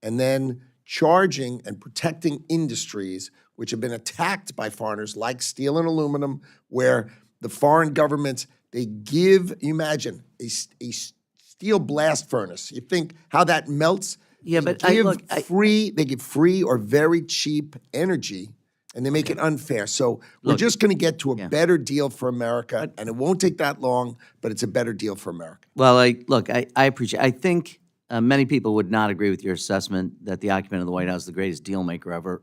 and then charging and protecting industries which have been attacked by foreigners like steel and aluminum, where the foreign governments, they give, you imagine, a steel blast furnace. You think how that melts? Yeah, They but give free or very cheap energy, and they make it unfair. So we're just going to get to a better deal for America, and it won't take that long, but it's a better deal for America. Well, I appreciate. I think many people would not agree with your assessment that the occupant of the White House is the greatest deal maker ever.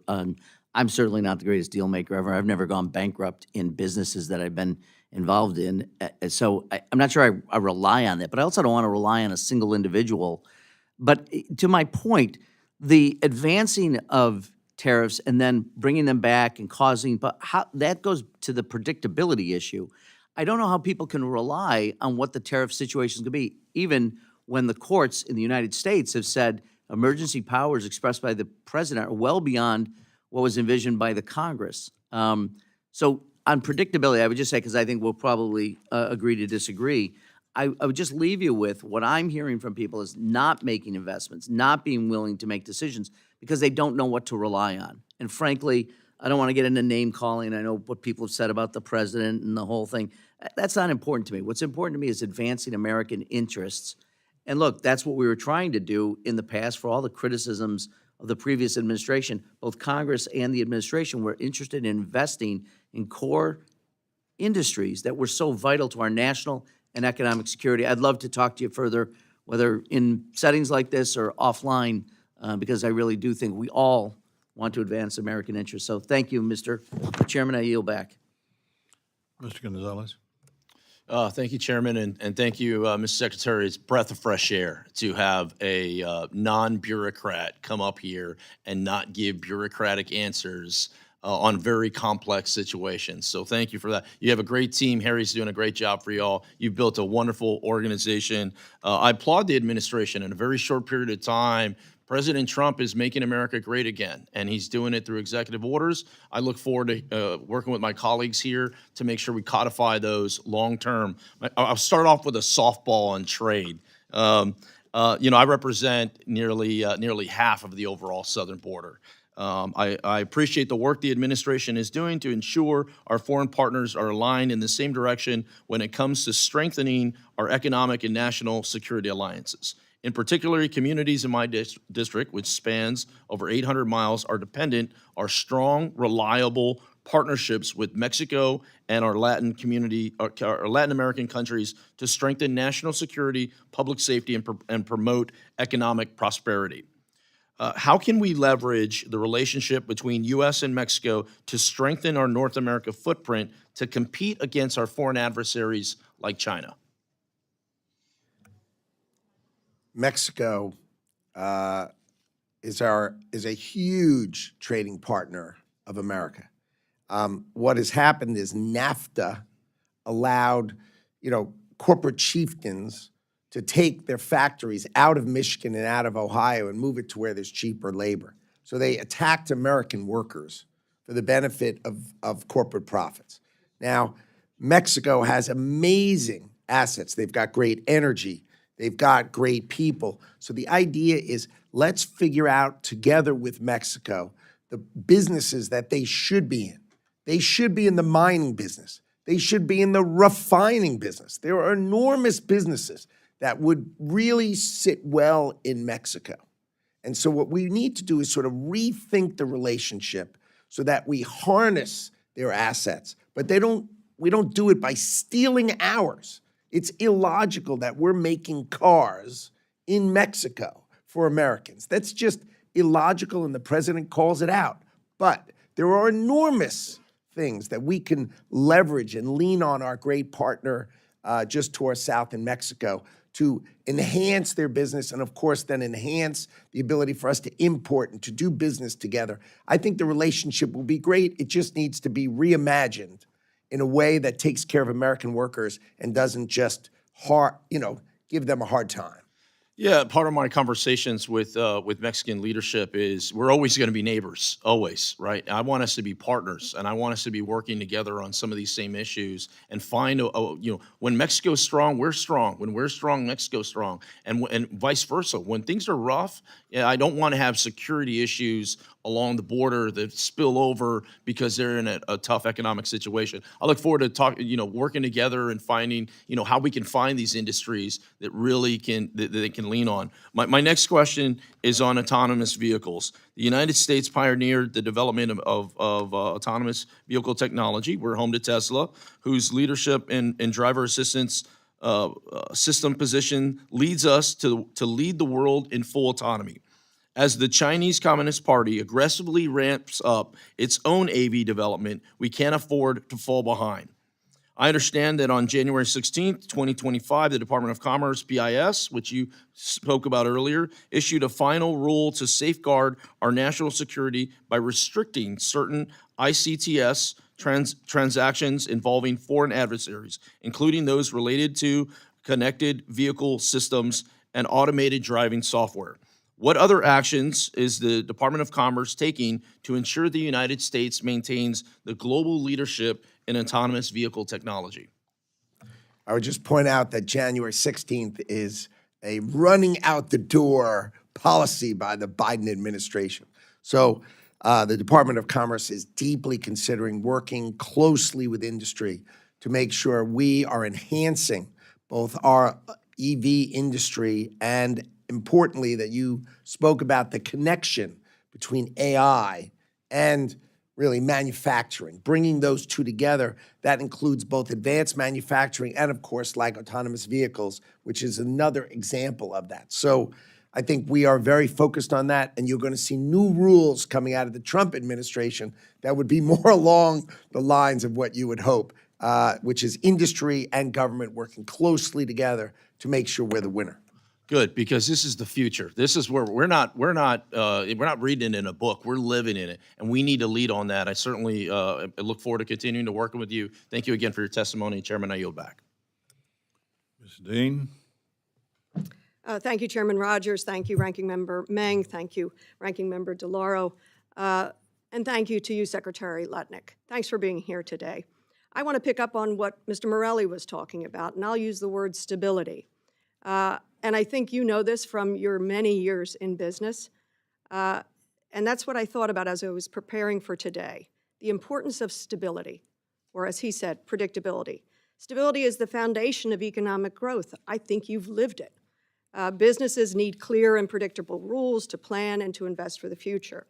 I'm certainly not the greatest deal maker ever. I've never gone bankrupt in businesses that I've been involved in. So I'm not sure I rely on that, but I also don't want to rely on a single individual. But to my point, the advancing of tariffs and then bringing them back and causing, but how that goes to the predictability issue. I don't know how people can rely on what the tariff situation is going to be, even when the courts in the United States have said emergency powers expressed by the president are well beyond what was envisioned by the Congress. So on predictability, I would just say, because I think we'll probably agree to disagree, I would just leave you with what I'm hearing from people is not making investments, not being willing to make decisions because they don't know what to rely on. And frankly, I don't want to get into name calling. I know what people have said about the president and the whole thing. That's not important to me. What's important to me is advancing American interests. And look, that's what we were trying to do in the past for all the criticisms of the previous administration. Both Congress and the administration were interested in investing in core industries that were so vital to our national and economic security. I'd love to talk to you further, whether in settings like this or offline, because I really do think we all want to advance American interests. So thank you, Mr. Chairman. I yield back. Mr. Gonzalez? Thank you, Chairman, and thank you, Mr. Secretary. It's a breath of fresh air to have a non-bureaucrat come up here and not give bureaucratic answers on very complex situations. So thank you for that. You have a great team. Harry's doing a great job for y'all. You've built a wonderful organization. I applaud the administration. In a very short period of time, President Trump is making America great again, and he's doing it through executive orders. I look forward to working with my colleagues here to make sure we codify those long-term. I'll start off with a softball on trade. I represent nearly half of the overall southern border. I appreciate the work the administration is doing to ensure our foreign partners are aligned in the same direction when it comes to strengthening our economic and national security alliances. In particular, communities in my district, which spans over 800 miles, are dependent on strong, reliable partnerships with Mexico and our Latin American countries to strengthen national security, public safety, and promote economic prosperity. How can we leverage the relationship between U.S. and Mexico to strengthen our North America footprint to compete against our foreign adversaries like China? Mexico is a huge trading partner of America. What has happened is NAFTA allowed, corporate chieftains to take their factories out of Michigan and out of Ohio and move it to where there's cheaper labor. So they attacked American workers for the benefit of corporate profits. Now, Mexico has amazing assets. They've got great energy. They've got great people. So the idea is let's figure out together with Mexico the businesses that they should be in. They should be in the mining business. They should be in the refining business. There are enormous businesses that would really sit well in Mexico. And so what we need to do is sort of rethink the relationship so that we harness their assets, but we don't do it by stealing ours. It's illogical that we're making cars in Mexico for Americans. That's just illogical, and the president calls it out. But there are enormous things that we can leverage and lean on our great partner just to our south in Mexico to enhance their business and, of course, then enhance the ability for us to import and to do business together. I think the relationship will be great. It just needs to be reimagined in a way that takes care of American workers and doesn't just give them a hard time. Yeah, part of my conversations with Mexican leadership is we're always going to be neighbors, always, right? I want us to be partners, and I want us to be working together on some of these same issues and find, when Mexico's strong, we're strong. When we're strong, Mexico's strong, and vice versa. When things are rough, I don't want to have security issues along the border that spill over because they're in a tough economic situation. I look forward to working together and finding, how we can find these industries that really that they can lean on. My next question is on autonomous vehicles. The United States pioneered the development of autonomous vehicle technology. We're home to Tesla, whose leadership in driver assistance system position leads us to lead the world in full autonomy. As the Chinese Communist Party aggressively ramps up its own AV development, we can't afford to fall behind. I understand that on January 16th, 2025, the Department of Commerce, BIS, which you spoke about earlier, issued a final rule to safeguard our national security by restricting certain ICTS transactions involving foreign adversaries, including those related to connected vehicle systems and automated driving software. What other actions is the Department of Commerce taking to ensure the United States maintains the global leadership in autonomous vehicle technology? I would just point out that January 16th is a running out the door policy by the Biden administration. So The Department of Commerce is deeply considering working closely with industry to make sure we are enhancing both our EV industry and, importantly, that you spoke about the connection between AI and really manufacturing, bringing those two together. That includes both advanced manufacturing and, of course, like autonomous vehicles, which is another example of that. So I think we are very focused on that, and you're going to see new rules coming out of the Trump administration that would be more along the lines of what you would hope, which is industry and government working closely together to make sure we're the winner. Good, because this is the future. This is where we're not reading it in a book. We're living in it, and we need to lead on that. I certainly look forward to continuing to working with you. Thank you again for your testimony, Chairman. I yield back. Ms. Dean? Thank you, Chairman Rogers. Thank you, Ranking Member Meng. Thank you, Ranking Member DeLauro. And thank you to you, Secretary Lutnick. Thanks for being here today. I want to pick up on what Mr. Morelli was talking about, and I'll use the word stability. And I think you know this from your many years in business. And that's what I thought about as I was preparing for today. The importance of stability, or as he said, predictability. Stability is the foundation of economic growth. I think you've lived it. Businesses need clear and predictable rules to plan and to invest for the future.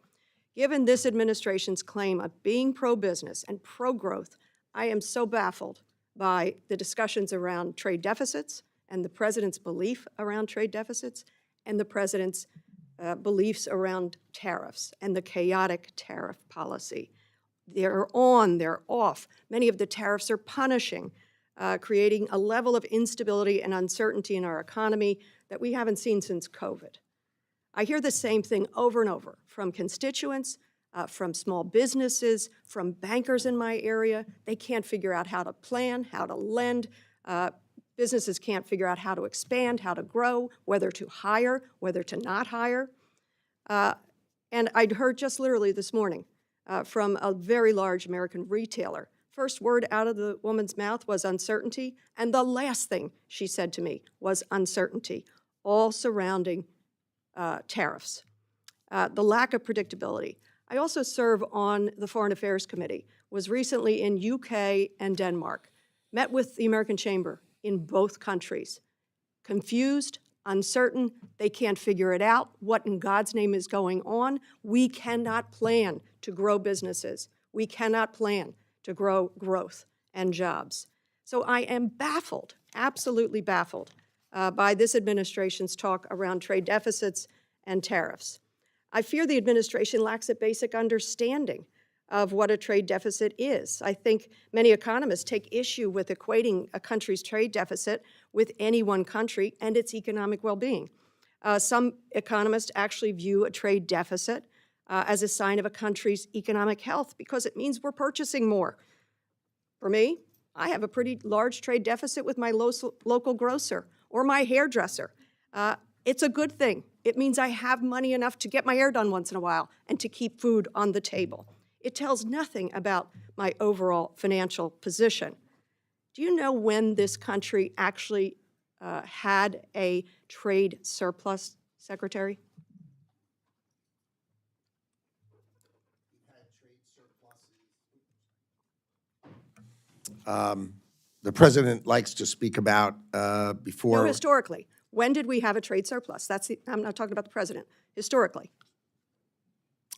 Given this administration's claim of being pro-business and pro-growth, I am so baffled by the discussions around trade deficits and the president's belief around trade deficits and the president's beliefs around tariffs and the chaotic tariff policy. They're on, they're off. Many of the tariffs are punishing, creating a level of instability and uncertainty in our economy that we haven't seen since COVID. I hear the same thing over and over from constituents, from small businesses, from bankers in my area. They can't figure out how to plan, how to lend. Businesses can't figure out how to expand, how to grow, whether to hire, whether to not hire. And I'd heard just literally this morning from a very large American retailer. First word out of the woman's mouth was uncertainty, and the last thing she said to me was uncertainty, all surrounding tariffs. The lack of predictability. I also serve on the Foreign Affairs Committee, was recently in UK and Denmark, met with the American Chamber in both countries. Confused, uncertain, they can't figure it out. What in God's name is going on? We cannot plan to grow businesses. We cannot plan to grow growth and jobs. So I am baffled, absolutely baffled, by this administration's talk around trade deficits and tariffs. I fear the administration lacks a basic understanding of what a trade deficit is. I think many economists take issue with equating a country's trade deficit with any one country and its economic well-being. Some economists actually view a trade deficit as a sign of a country's economic health because it means we're purchasing more. For me, I have a pretty large trade deficit with my local grocer or my hairdresser. It's a good thing. It means I have money enough to get my hair done once in a while and to keep food on the table. It tells nothing about my overall financial position. Do you know when this country actually had a trade surplus, Secretary? The president likes to speak about before. No, historically. When did we have a trade surplus? I'm not talking about the president. Historically.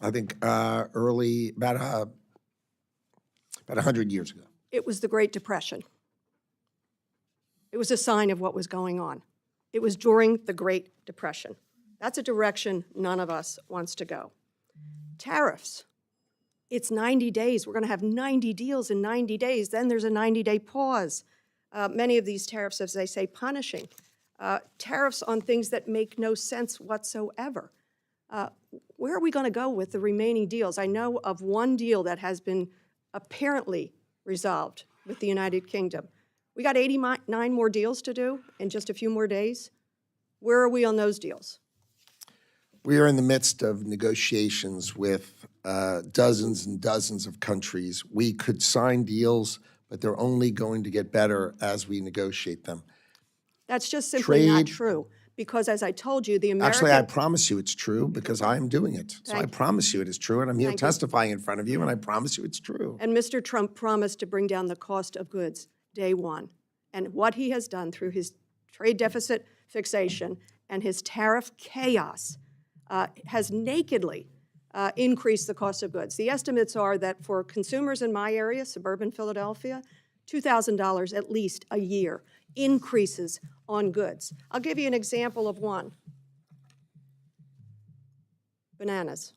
I think early, about 100 years ago. It was the Great Depression. It was a sign of what was going on. It was during the Great Depression. That's a direction none of us wants to go. Tariffs. It's 90 days. We're going to have 90 deals in 90 days. Then there's a 90-day pause. Many of these tariffs, as they say, punishing. Tariffs on things that make no sense whatsoever. Where are we going to go with the remaining deals? I know of one deal that has been apparently resolved with the United Kingdom. We got 89 more deals to do in just a few more days. Where are we on those deals? We are in the midst of negotiations with dozens and dozens of countries. We could sign deals, but they're only going to get better as we negotiate them. That's just simply not Trade- true. because as I told you, the American... Actually, I promise you it's true because I'm doing it. So I Thank you. promise you it is true, and I'm here Thank you. testifying in front of you, and I promise you it's true. And Mr. Trump promised to bring down the cost of goods day one. And what he has done through his trade deficit fixation and his tariff chaos has nakedly increased the cost of goods. The estimates are that for consumers in my area, suburban Philadelphia, $2,000 at least a year increases on goods. I'll give you an example of one. Bananas.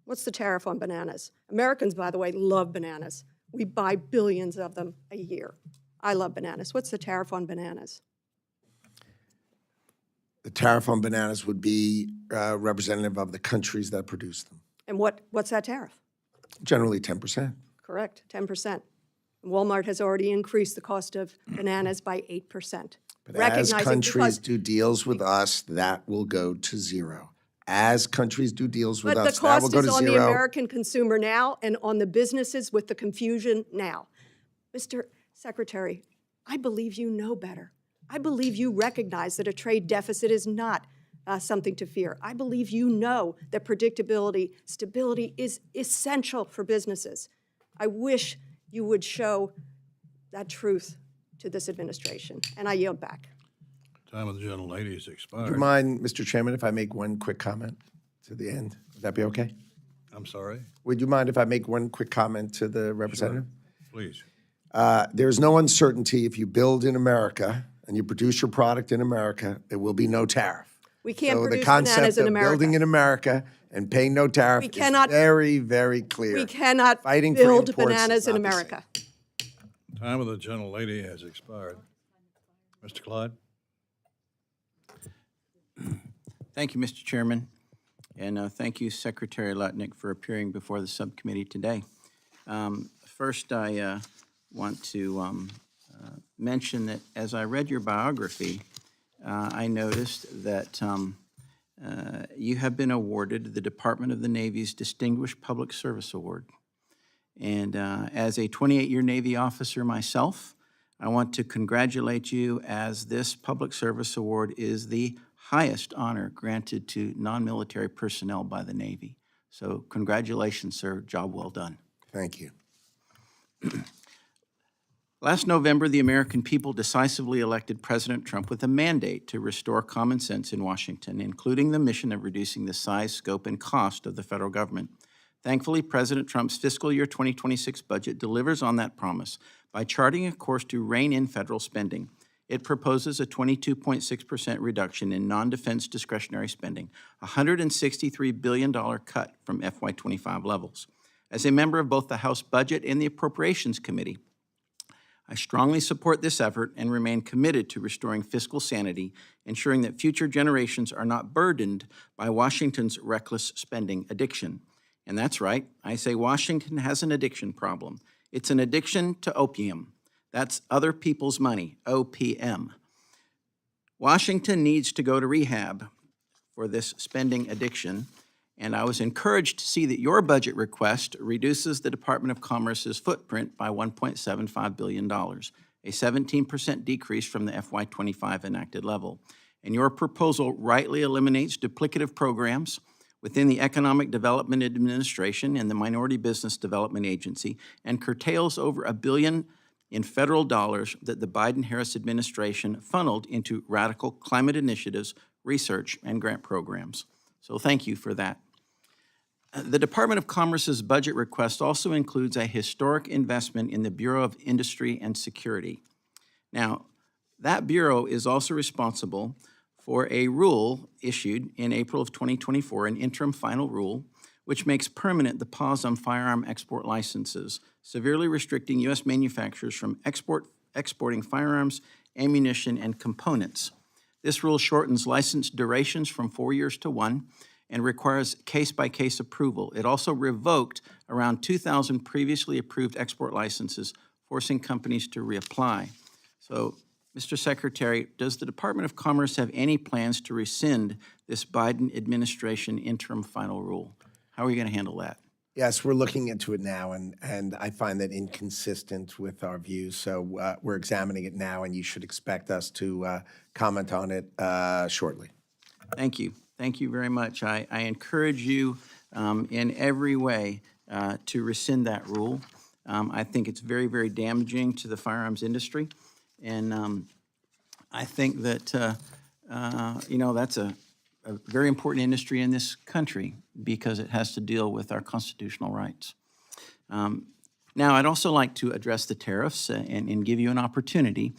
What's the tariff on bananas? Americans, by the way, love bananas. We buy billions of them a year. I love bananas. What's the tariff on bananas? The tariff on bananas would be representative of the countries that produce them. And what's that tariff? Generally 10%. Correct, 10%. Walmart has already increased the cost of bananas by 8%. But as countries do deals with us, that will go to zero. As countries do deals with But us, the that will cost go is to on the zero. American consumer now and on the businesses with the confusion now. Mr. Secretary, I believe you know better. I believe you recognize that a trade deficit is not something to fear. I believe you know that predictability, stability is essential for businesses. I wish you would show that truth to this administration, and I yield back. Time of the gentlelady has Do expired. you mind, Mr. Chairman, if I make one quick comment to the end? Would that be okay? I'm sorry, Would you mind if I make one quick comment to the representative? please. There's no uncertainty if you build in America and you produce your product in America, there will be no tariff. We can't So the produce concept bananas in of America. building in America and paying no tariff We is cannot- very, very clear. We cannot Fighting for build imports is bananas in not the same. America. Time of the gentlelady has expired. Mr. Clyde? Thank you, Mr. Chairman, and thank you, Secretary Lutnick, for appearing before the subcommittee today. First, I want to mention that as I read your biography, I noticed that you have been awarded the Department of the Navy's Distinguished Public Service Award. And as a 28-year Navy officer myself, I want to congratulate you, as this Public Service Award is the highest honor granted to non-military personnel by the Navy. So congratulations, sir. Job well done. Thank you. Last November, the American people decisively elected President Trump with a mandate to restore common sense in Washington, including the mission of reducing the size, scope, and cost of the federal government. Thankfully, President Trump's fiscal year 2026 budget delivers on that promise by charting a course to rein in federal spending. It proposes a 22.6% reduction in non-defense discretionary spending, a $163 billion cut from FY25 levels. As a member of both the House Budget and the Appropriations Committee, I strongly support this effort and remain committed to restoring fiscal sanity, ensuring that future generations are not burdened by Washington's reckless spending addiction. And that's right, I say Washington has an addiction problem. It's an addiction to opium. That's other people's money, OPM. Washington needs to go to rehab for this spending addiction, and I was encouraged to see that your budget request reduces the Department of Commerce's footprint by $1.75 billion, a 17% decrease from the FY25 enacted level. And your proposal rightly eliminates duplicative programs within the Economic Development Administration and the Minority Business Development Agency, and curtails over $1 billion in federal dollars that the Biden-Harris administration funneled into radical climate initiatives, research, and grant programs. So thank you for that. The Department of Commerce's budget request also includes a historic investment in the Bureau of Industry and Security. Now, that bureau is also responsible for a rule issued in April of 2024, an interim final rule, which makes permanent the pause on firearm export licenses, severely restricting U.S. manufacturers from exporting firearms, ammunition, and components. This rule shortens license durations from 4 years to 1 and requires case-by-case approval. It also revoked around 2,000 previously approved export licenses, forcing companies to reapply. So, Mr. Secretary, does the Department of Commerce have any plans to rescind this Biden administration interim final rule? How are you going to handle that? Yes, we're looking into it now, and I find that inconsistent with our views. So we're examining it now, and you should expect us to comment on it shortly. Thank you. Thank you very much. I encourage you in every way to rescind that rule. I think it's very, very damaging to the firearms industry. And I think that, that's a very important industry in this country because it has to deal with our constitutional rights. Now, I'd also like to address the tariffs and give you an opportunity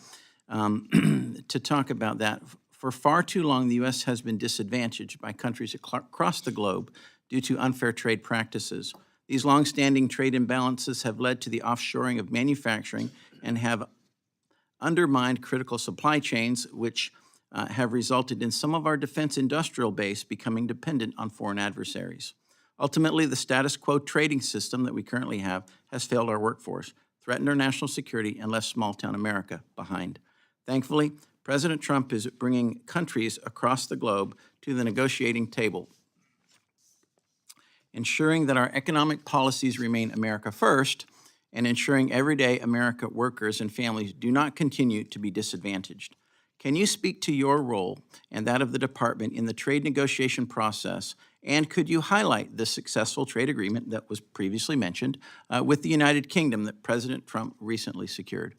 to talk about that. For far too long, the U.S. has been disadvantaged by countries across the globe due to unfair trade practices. These longstanding trade imbalances have led to the offshoring of manufacturing and have undermined critical supply chains, which have resulted in some of our defense industrial base becoming dependent on foreign adversaries. Ultimately, the status quo trading system that we currently have has failed our workforce, threatened our national security, and left small-town America behind. Thankfully, President Trump is bringing countries across the globe to the negotiating table, ensuring that our economic policies remain America first and ensuring everyday America workers and families do not continue to be disadvantaged. Can you speak to your role and that of the department in the trade negotiation process, and could you highlight the successful trade agreement that was previously mentioned with the United Kingdom that President Trump recently secured?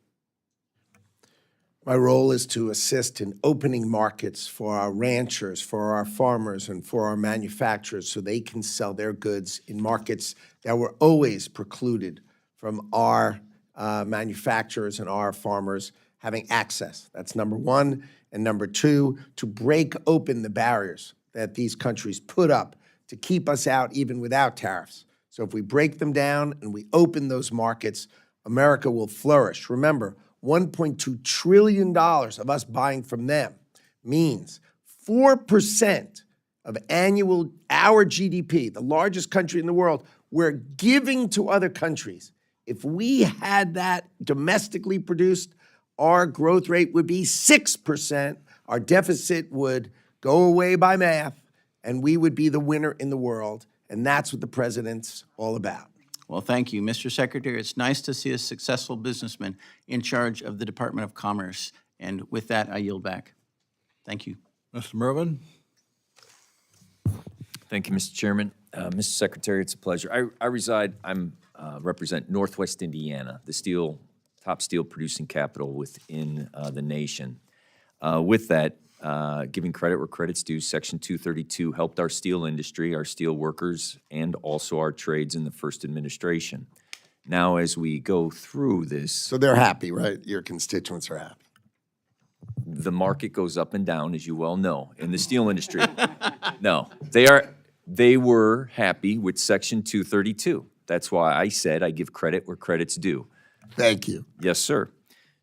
My role is to assist in opening markets for our ranchers, for our farmers, and for our manufacturers so they can sell their goods in markets that were always precluded from our manufacturers and our farmers having access. That's number one. And number two, to break open the barriers that these countries put up to keep us out even without tariffs. So if we break them down and we open those markets, America will flourish. Remember, $1.2 trillion of us buying from them means 4% of our GDP, the largest country in the world, we're giving to other countries. If we had that domestically produced, our growth rate would be 6%. Our deficit would go away by math, and we would be the winner in the world. And that's what the president's all about. Well, thank you, Mr. Secretary. It's nice to see a successful businessman in charge of the Department of Commerce. And with that, I yield back. Thank you. Mr. Mervin? Thank you, Mr. Chairman. Mr. Secretary, it's a pleasure. I represent Northwest Indiana, the top steel producing capital within the nation. With that, giving credit where credit's due, Section 232 helped our steel industry, our steel workers, and also our trades in the first administration. Now, as we go through this... So they're happy, right? Your constituents are happy. The market goes up and down, as you well know, in the steel industry. No, they were happy with Section 232. That's why I said I give credit where credit's due. Thank you. Yes, sir.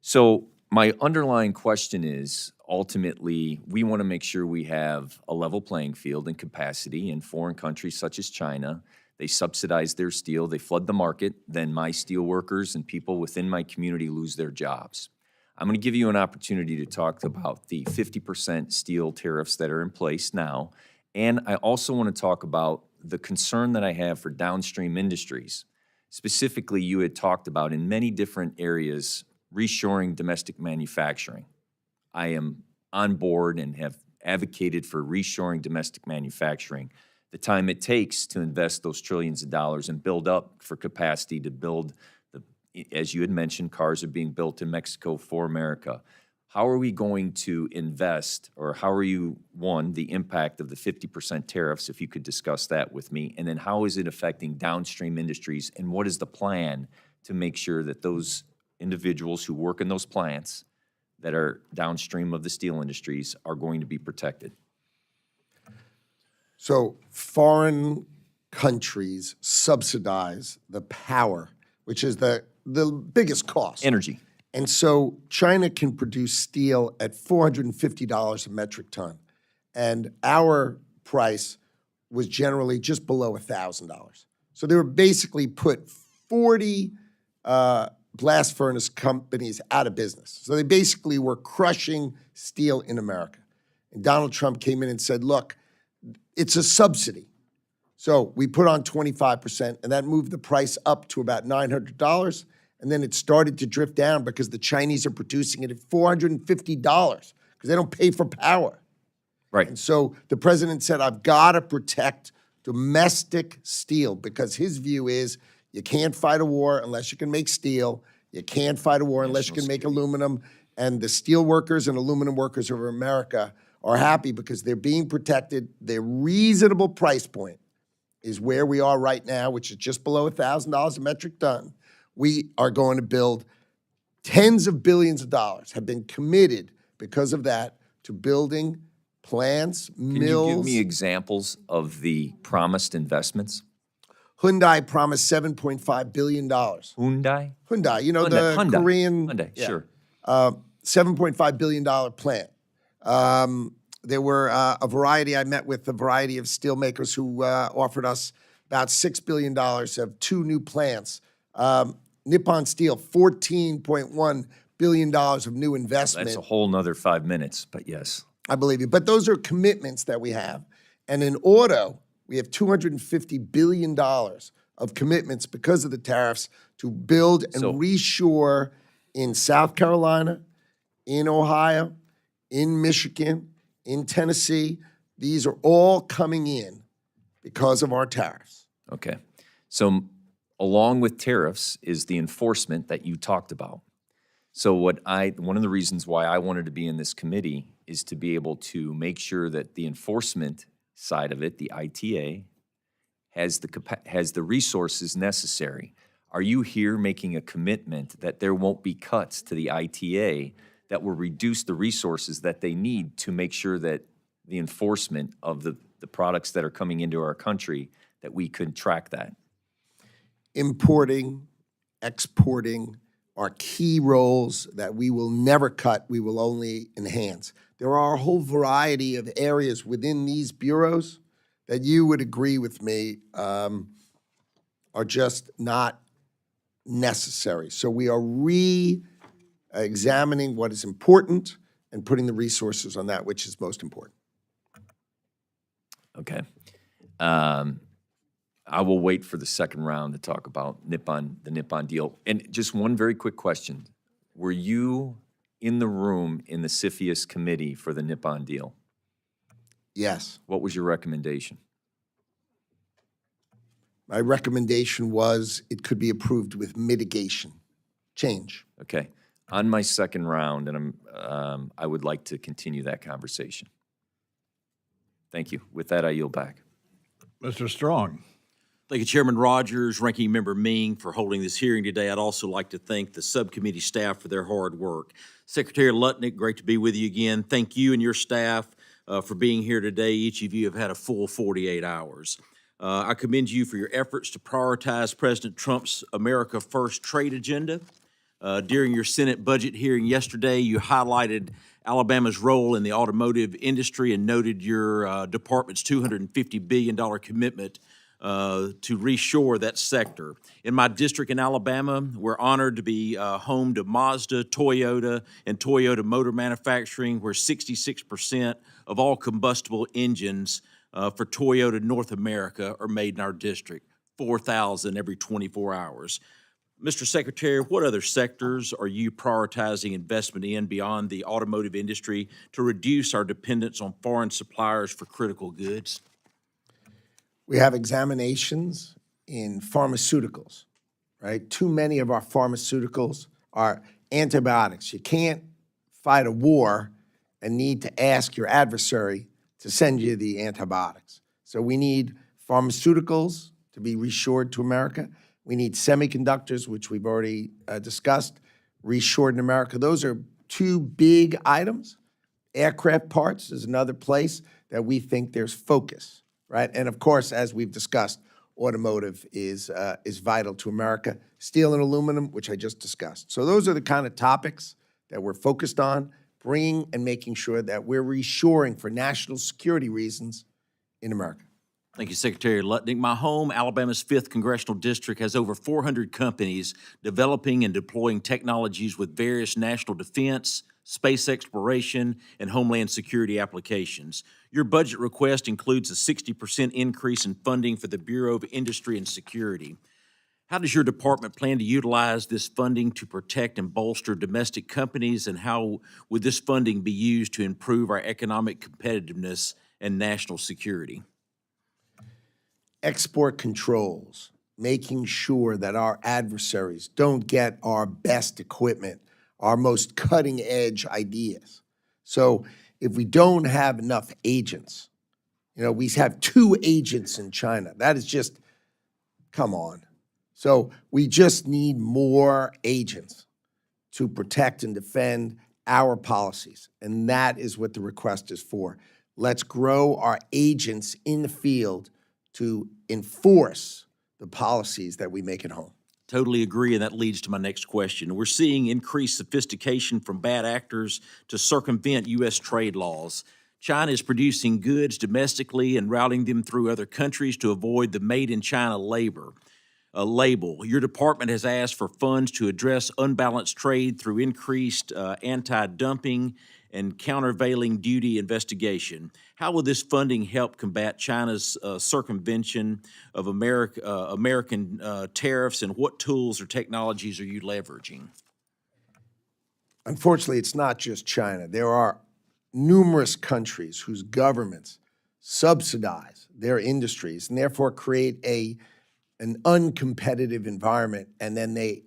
So my underlying question is, ultimately, we want to make sure we have a level playing field and capacity in foreign countries such as China. They subsidize their steel, they flood the market, then my steel workers and people within my community lose their jobs. I'm going to give you an opportunity to talk about the 50% steel tariffs that are in place now, and I also want to talk about the concern that I have for downstream industries. Specifically, you had talked about in many different areas reshoring domestic manufacturing. I am on board and have advocated for reshoring domestic manufacturing. The time it takes to invest those trillions of dollars and build up for capacity to build, as you had mentioned, cars are being built in Mexico for America. How are we going to invest, or how are you, one, the impact of the 50% tariffs, if you could discuss that with me, and then how is it affecting downstream industries, and what is the plan to make sure that those individuals who work in those plants that are downstream of the steel industries are going to be protected? So foreign countries subsidize the power, which is the biggest cost. Energy. And so China can produce steel at $450 a metric ton. And our price was generally just below $1,000. So they were basically put 40 blast furnace companies out of business. So they basically were crushing steel in America. And Donald Trump came in and said, look, it's a subsidy. So we put on 25%, and that moved the price up to about $900. And then it started to drift down because the Chinese are producing it at $450 because they don't pay for power. Right. And so the president said, I've got to protect domestic steel because his view is you can't fight a war unless you can make steel. You can't fight a war unless you can make aluminum. And the steel workers and aluminum workers of America are happy because they're being protected. Their reasonable price point is where we are right now, which is just below $1,000 a metric ton. We are going to build tens of billions of dollars have been committed because of that to building plants, Can mills. you give me examples of the promised investments? Hyundai promised $7.5 billion. Hyundai? Hyundai, you know, the Hyundai. Korean. Hyundai, yeah. sure. $7.5 billion plant. There were a variety, I met with a variety of steelmakers who offered us about $6 billion of 2 new plants. Nippon Steel, $14.1 billion of new investment. That's a whole nother 5 minutes, but yes. I believe you. But those are commitments that we have. And in auto, we have $250 billion of commitments because of the tariffs to build and reshore in South Carolina, in Ohio, in Michigan, in Tennessee. These are all coming in because of our tariffs. Okay. So along with tariffs is the enforcement that you talked about. So one of the reasons why I wanted to be in this committee is to be able to make sure that the enforcement side of it, the ITA, has the resources necessary. Are you here making a commitment that there won't be cuts to the ITA that will reduce the resources that they need to make sure that the enforcement of the products that are coming into our country, that we could track that? Importing, exporting are key roles that we will never cut, we will only enhance. There are a whole variety of areas within these bureaus that you would agree with me are just not necessary. So we are re-examining what is important and putting the resources on that which is most important. Okay. I will wait for the second round to talk about the Nippon deal. And just one very quick question. Were you in the room in the CFIUS committee for the Nippon deal? Yes. What was your recommendation? My recommendation was it could be approved with mitigation, change. Okay. On my second round, and I would like to continue that conversation. Thank you. With that, I yield back. Mr. Strong. Thank you, Chairman Rogers, Ranking Member Ming, for holding this hearing today. I'd also like to thank the subcommittee staff for their hard work. Secretary Lutnick, great to be with you again. Thank you and your staff for being here today. Each of you have had a full 48 hours. I commend you for your efforts to prioritize President Trump's America First trade agenda. During your Senate budget hearing yesterday, you highlighted Alabama's role in the automotive industry and noted your department's $250 billion commitment to reshore that sector. In my district in Alabama, we're honored to be home to Mazda, Toyota, and Toyota Motor Manufacturing, where 66% of all combustible engines for Toyota North America are made in our district, 4,000 every 24 hours. Mr. Secretary, what other sectors are you prioritizing investment in beyond the automotive industry to reduce our dependence on foreign suppliers for critical goods? We have examinations in pharmaceuticals, right? Too many of our pharmaceuticals are antibiotics. You can't fight a war and need to ask your adversary to send you the antibiotics. So we need pharmaceuticals to be reshored to America. We need semiconductors, which we've already discussed, reshored in America. Those are two big items. Aircraft parts is another place that we think there's focus, right? And of course, as we've discussed, automotive is vital to America. Steel and aluminum, which I just discussed. So those are the kind of topics that we're focused on, bringing and making sure that we're reshoring for national security reasons in America. Thank you, Secretary Lutnick. My home, Alabama's 5th Congressional District, has over 400 companies developing and deploying technologies with various national defense, space exploration, and homeland security applications. Your budget request includes a 60% increase in funding for the Bureau of Industry and Security. How does your department plan to utilize this funding to protect and bolster domestic companies, and how would this funding be used to improve our economic competitiveness and national security? Export controls, making sure that our adversaries don't get our best equipment, our most cutting-edge ideas. So if we don't have enough agents, we have 2 agents in China. That is just, come on. So we just need more agents to protect and defend our policies, and that is what the request is for. Let's grow our agents in the field to enforce the policies that we make at home. Totally agree, and that leads to my next question. We're seeing increased sophistication from bad actors to circumvent U.S. trade laws. China is producing goods domestically and routing them through other countries to avoid the Made in China label. Your department has asked for funds to address unbalanced trade through increased anti-dumping and countervailing duty investigation. How will this funding help combat China's circumvention of American tariffs, and what tools or technologies are you leveraging? Unfortunately, it's not just China. There are numerous countries whose governments subsidize their industries and therefore create an uncompetitive environment, and then they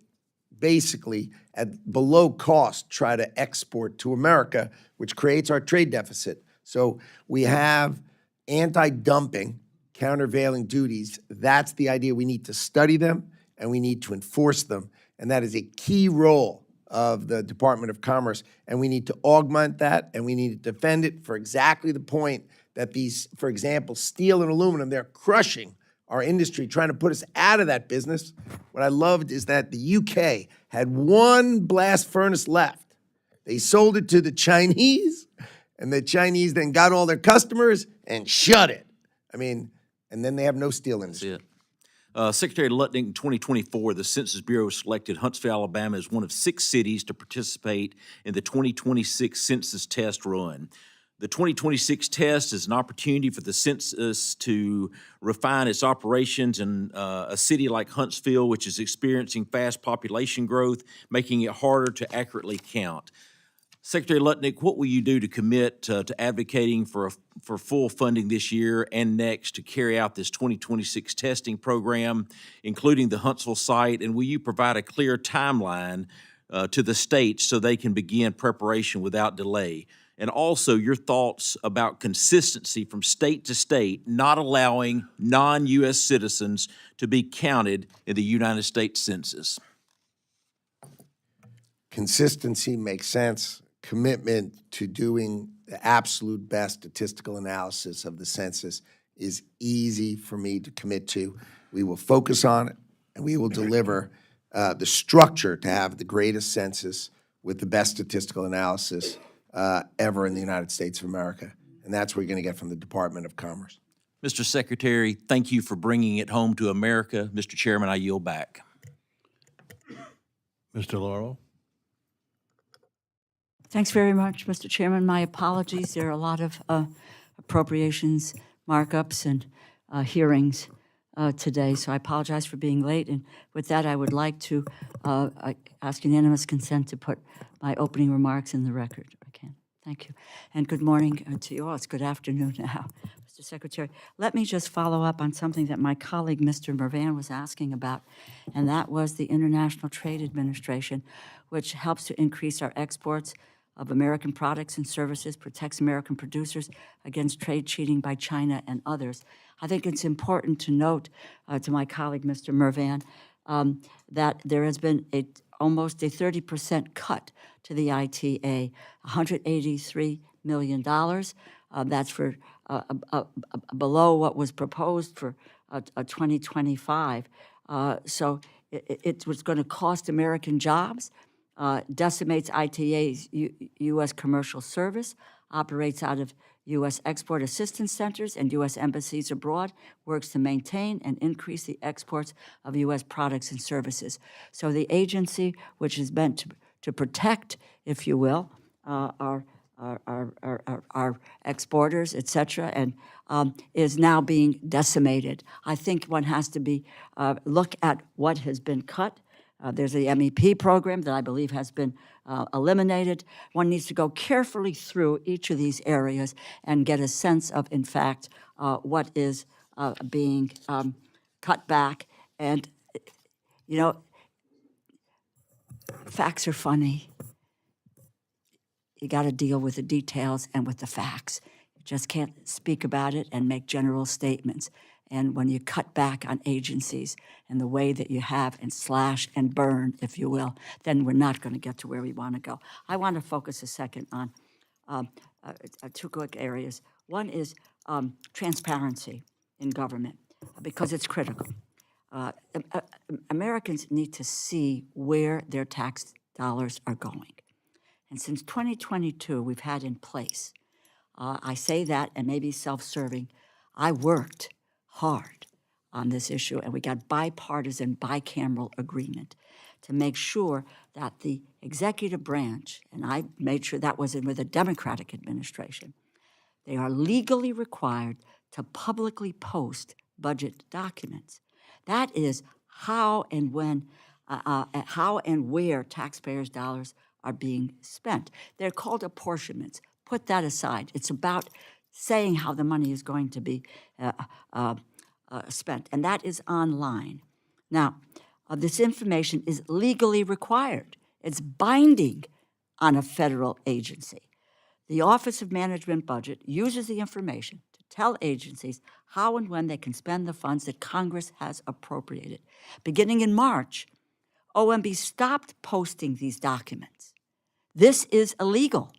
basically, at below cost, try to export to America, which creates our trade deficit. So we have anti-dumping, countervailing duties. That's the idea. We need to study them, and we need to enforce them, and that is a key role of the Department of Commerce, and we need to augment that, and we need to defend it for exactly the point that these, for example, steel and aluminum, they're crushing our industry, trying to put us out of that business. What I loved is that the UK had 1 blast furnace left. They sold it to the Chinese, and the Chinese then got all their customers and shut it. And then they have no steel industry. That's it. Secretary Lutnick, in 2024, the Census Bureau selected Huntsville, Alabama as one of 6 cities to participate in the 2026 census test run. The 2026 test is an opportunity for the census to refine its operations in a city like Huntsville, which is experiencing fast population growth, making it harder to accurately count. Secretary Lutnick, what will you do to commit to advocating for full funding this year and next to carry out this 2026 testing program, including the Huntsville site? And will you provide a clear timeline to the states so they can begin preparation without delay? And also your thoughts about consistency from state to state, not allowing non-U.S. citizens to be counted in the United States Census. Consistency makes sense. Commitment to doing the absolute best statistical analysis of the census is easy for me to commit to. We will focus on it, and we will deliver the structure to have the greatest census with the best statistical analysis ever in the United States of America. And that's what you're going to get from the Department of Commerce. Mr. Secretary, thank you for bringing it home to America. Mr. Chairman, I yield back. Mr. Laurel? Thanks very much, Mr. Chairman. My apologies. There are a lot of appropriations markups and hearings today, so I apologize for being late. And with that, I would like to ask unanimous consent to put my opening remarks in the record. I can. Thank you. And good morning to you all. It's good afternoon now, Mr. Secretary. Let me just follow up on something that my colleague, Mr. Mervan, was asking about, and that was the International Trade Administration, which helps to increase our exports of American products and services, protects American producers against trade cheating by China and others. I think it's important to note to my colleague, Mr. Mervan, that there has been almost a 30% cut to the ITA, $183 million. That's for below what was proposed for 2025. So it was going to cost American jobs, decimates ITA's U.S. commercial service, operates out of U.S. export assistance centers and U.S. embassies abroad, works to maintain and increase the exports of U.S. products and services. So the agency, which is meant to protect, if you will, our exporters, et cetera, and is now being decimated. I think one has to be look at what has been cut. There's the MEP program that I believe has been eliminated. One needs to go carefully through each of these areas and get a sense of, in fact, what is being cut back. And, you know, facts are funny. You got to deal with the details and with the facts. You just can't speak about it and make general statements. And when you cut back on agencies and the way that you have and slash and burn, if you will, then we're not going to get to where we want to go. I want to focus a second on two quick areas. One is transparency in government, because it's critical. Americans need to see where their tax dollars are going. And since 2022, we've had in place, I say that and maybe self-serving, I worked hard on this issue, and we got bipartisan, bicameral agreement to make sure that the executive branch, and I made sure that was in with a Democratic administration, they are legally required to publicly post budget documents. That is how and when, how and where taxpayers' dollars are being spent. They're called apportionments. Put that aside. It's about saying how the money is going to be spent, and that is online. Now, this information is legally required. It's binding on a federal agency. The Office of Management Budget uses the information to tell agencies how and when they can spend the funds that Congress has appropriated. Beginning in March, OMB stopped posting these documents. This is illegal,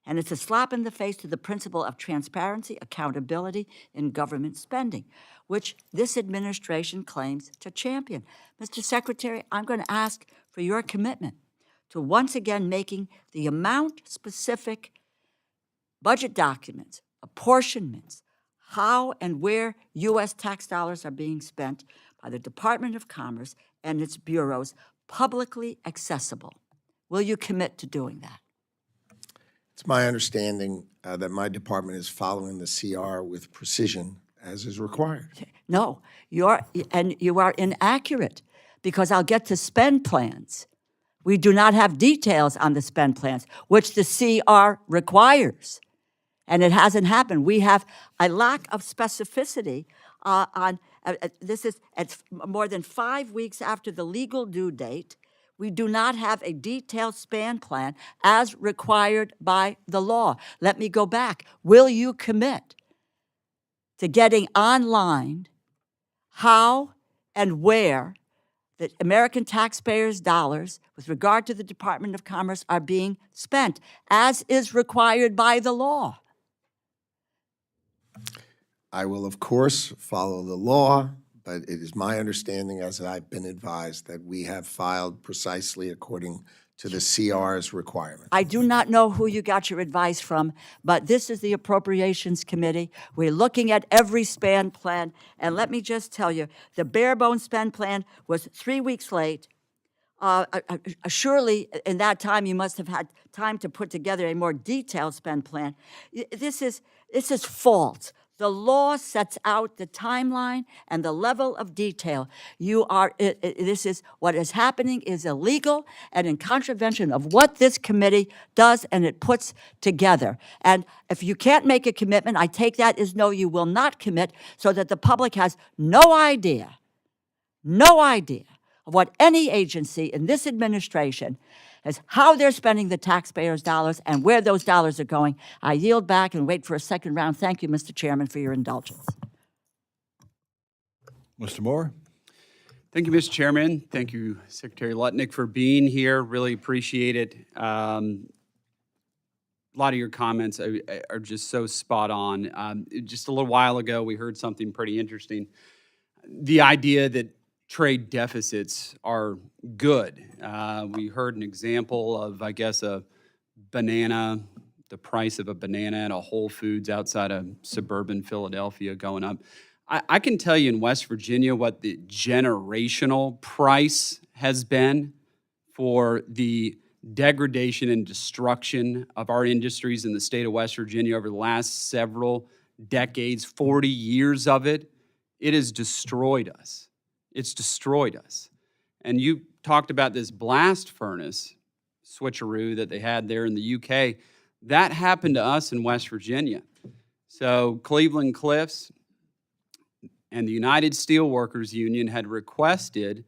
and it's a slap in the face to the principle of transparency, accountability in government spending, which this administration claims to champion. Mr. Secretary, I'm going to ask for your commitment to once again making the amount-specific budget documents, apportionments, how and where U.S. tax dollars are being spent by the Department of Commerce and its bureaus publicly accessible. Will you commit to doing that? It's my understanding that my department is following the CR with precision, as is required. No, you are inaccurate, because I'll get to spend plans. We do not have details on the spend plans, which the CR requires, and it hasn't happened. We have a lack of specificity on this. It's more than 5 weeks after the legal due date. We do not have a detailed spend plan as required by the law. Let me go back. Will you commit to getting online how and where the American taxpayers' dollars with regard to the Department of Commerce are being spent, as is required by the law? I will, of course, follow the law, but it is my understanding, as I've been advised, that we have filed precisely according to the CR's requirement. I do not know who you got your advice from, but this is the Appropriations Committee. We're looking at every spend plan, and let me just tell you, the bare bones spend plan was 3 weeks late. Surely, in that time, you must have had time to put together a more detailed spend plan. This is false. The law sets out the timeline and the level of detail. This is what is happening is illegal and in contravention of what this committee does and it puts together. And if you can't make a commitment, I take that as no, you will not commit, so that the public has no idea of what any agency in this administration is, how they're spending the taxpayers' dollars and where those dollars are going. I yield back and wait for a second round. Thank you, Mr. Chairman, for your indulgence. Mr. Moore? Thank you, Mr. Chairman. Thank you, Secretary Lutnick, for being here. Really appreciate it. A lot of your comments are just so spot on. Just a little while ago, we heard something pretty interesting. The idea that trade deficits are good. We heard an example of, I guess, a banana, the price of a banana at a Whole Foods outside of suburban Philadelphia going up. I can tell you in West Virginia what the generational price has been for the degradation and destruction of our industries in the state of West Virginia over the last several decades, 40 years of it, it has destroyed us. It's destroyed us. And you talked about this blast furnace switcheroo that they had there in the UK. That happened to us in West Virginia. So Cleveland Cliffs and the United Steelworkers Union had requested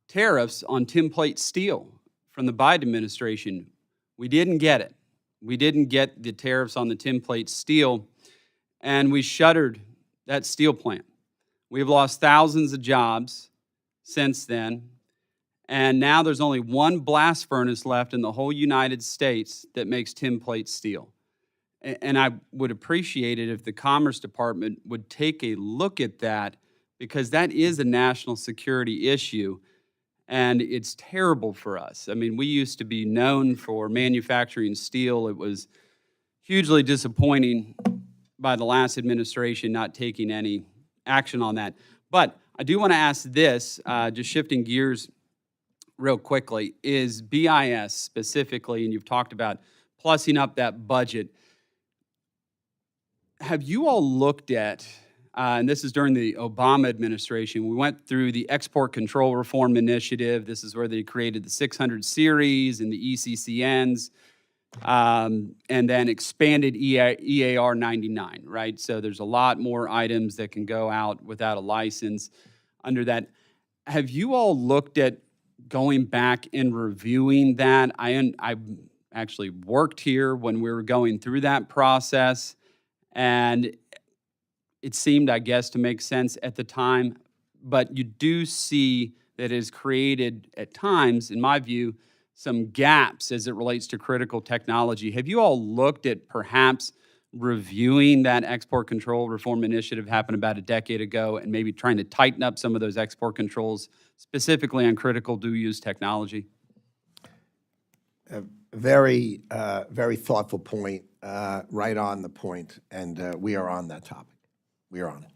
tariffs on tinplate steel from the Biden administration. We didn't get it. We didn't get the tariffs on the tinplate steel, and we shuttered that steel plant. We've lost thousands of jobs since then, and now there's only one blast furnace left in the whole United States that makes tinplate steel. And I would appreciate it if the Commerce Department would take a look at that, because that is a national security issue, and it's terrible for us. I mean, we used to be known for manufacturing steel. It was hugely disappointing by the last administration not taking any action on that. But I do want to ask this, just shifting gears real quickly, is BIS specifically, and you've talked about plussing up that budget. Have you all looked at, and this is during the Obama administration, we went through the Export Control Reform Initiative. This is where they created the 600 series and the ECCNs, and then expanded EAR 99, right? So there's a lot more items that can go out without a license under that. Have you all looked at going back and reviewing that? I actually worked here when we were going through that process, and it seemed, I guess, to make sense at the time. But you do see that it has created, at times, in my view, some gaps as it relates to critical technology. Have you all looked at perhaps reviewing that Export Control Reform Initiative happened about a decade ago and maybe trying to tighten up some of those export controls, specifically on critical dual-use technology? Very thoughtful point, right on the point, and we are on that topic. We are on it.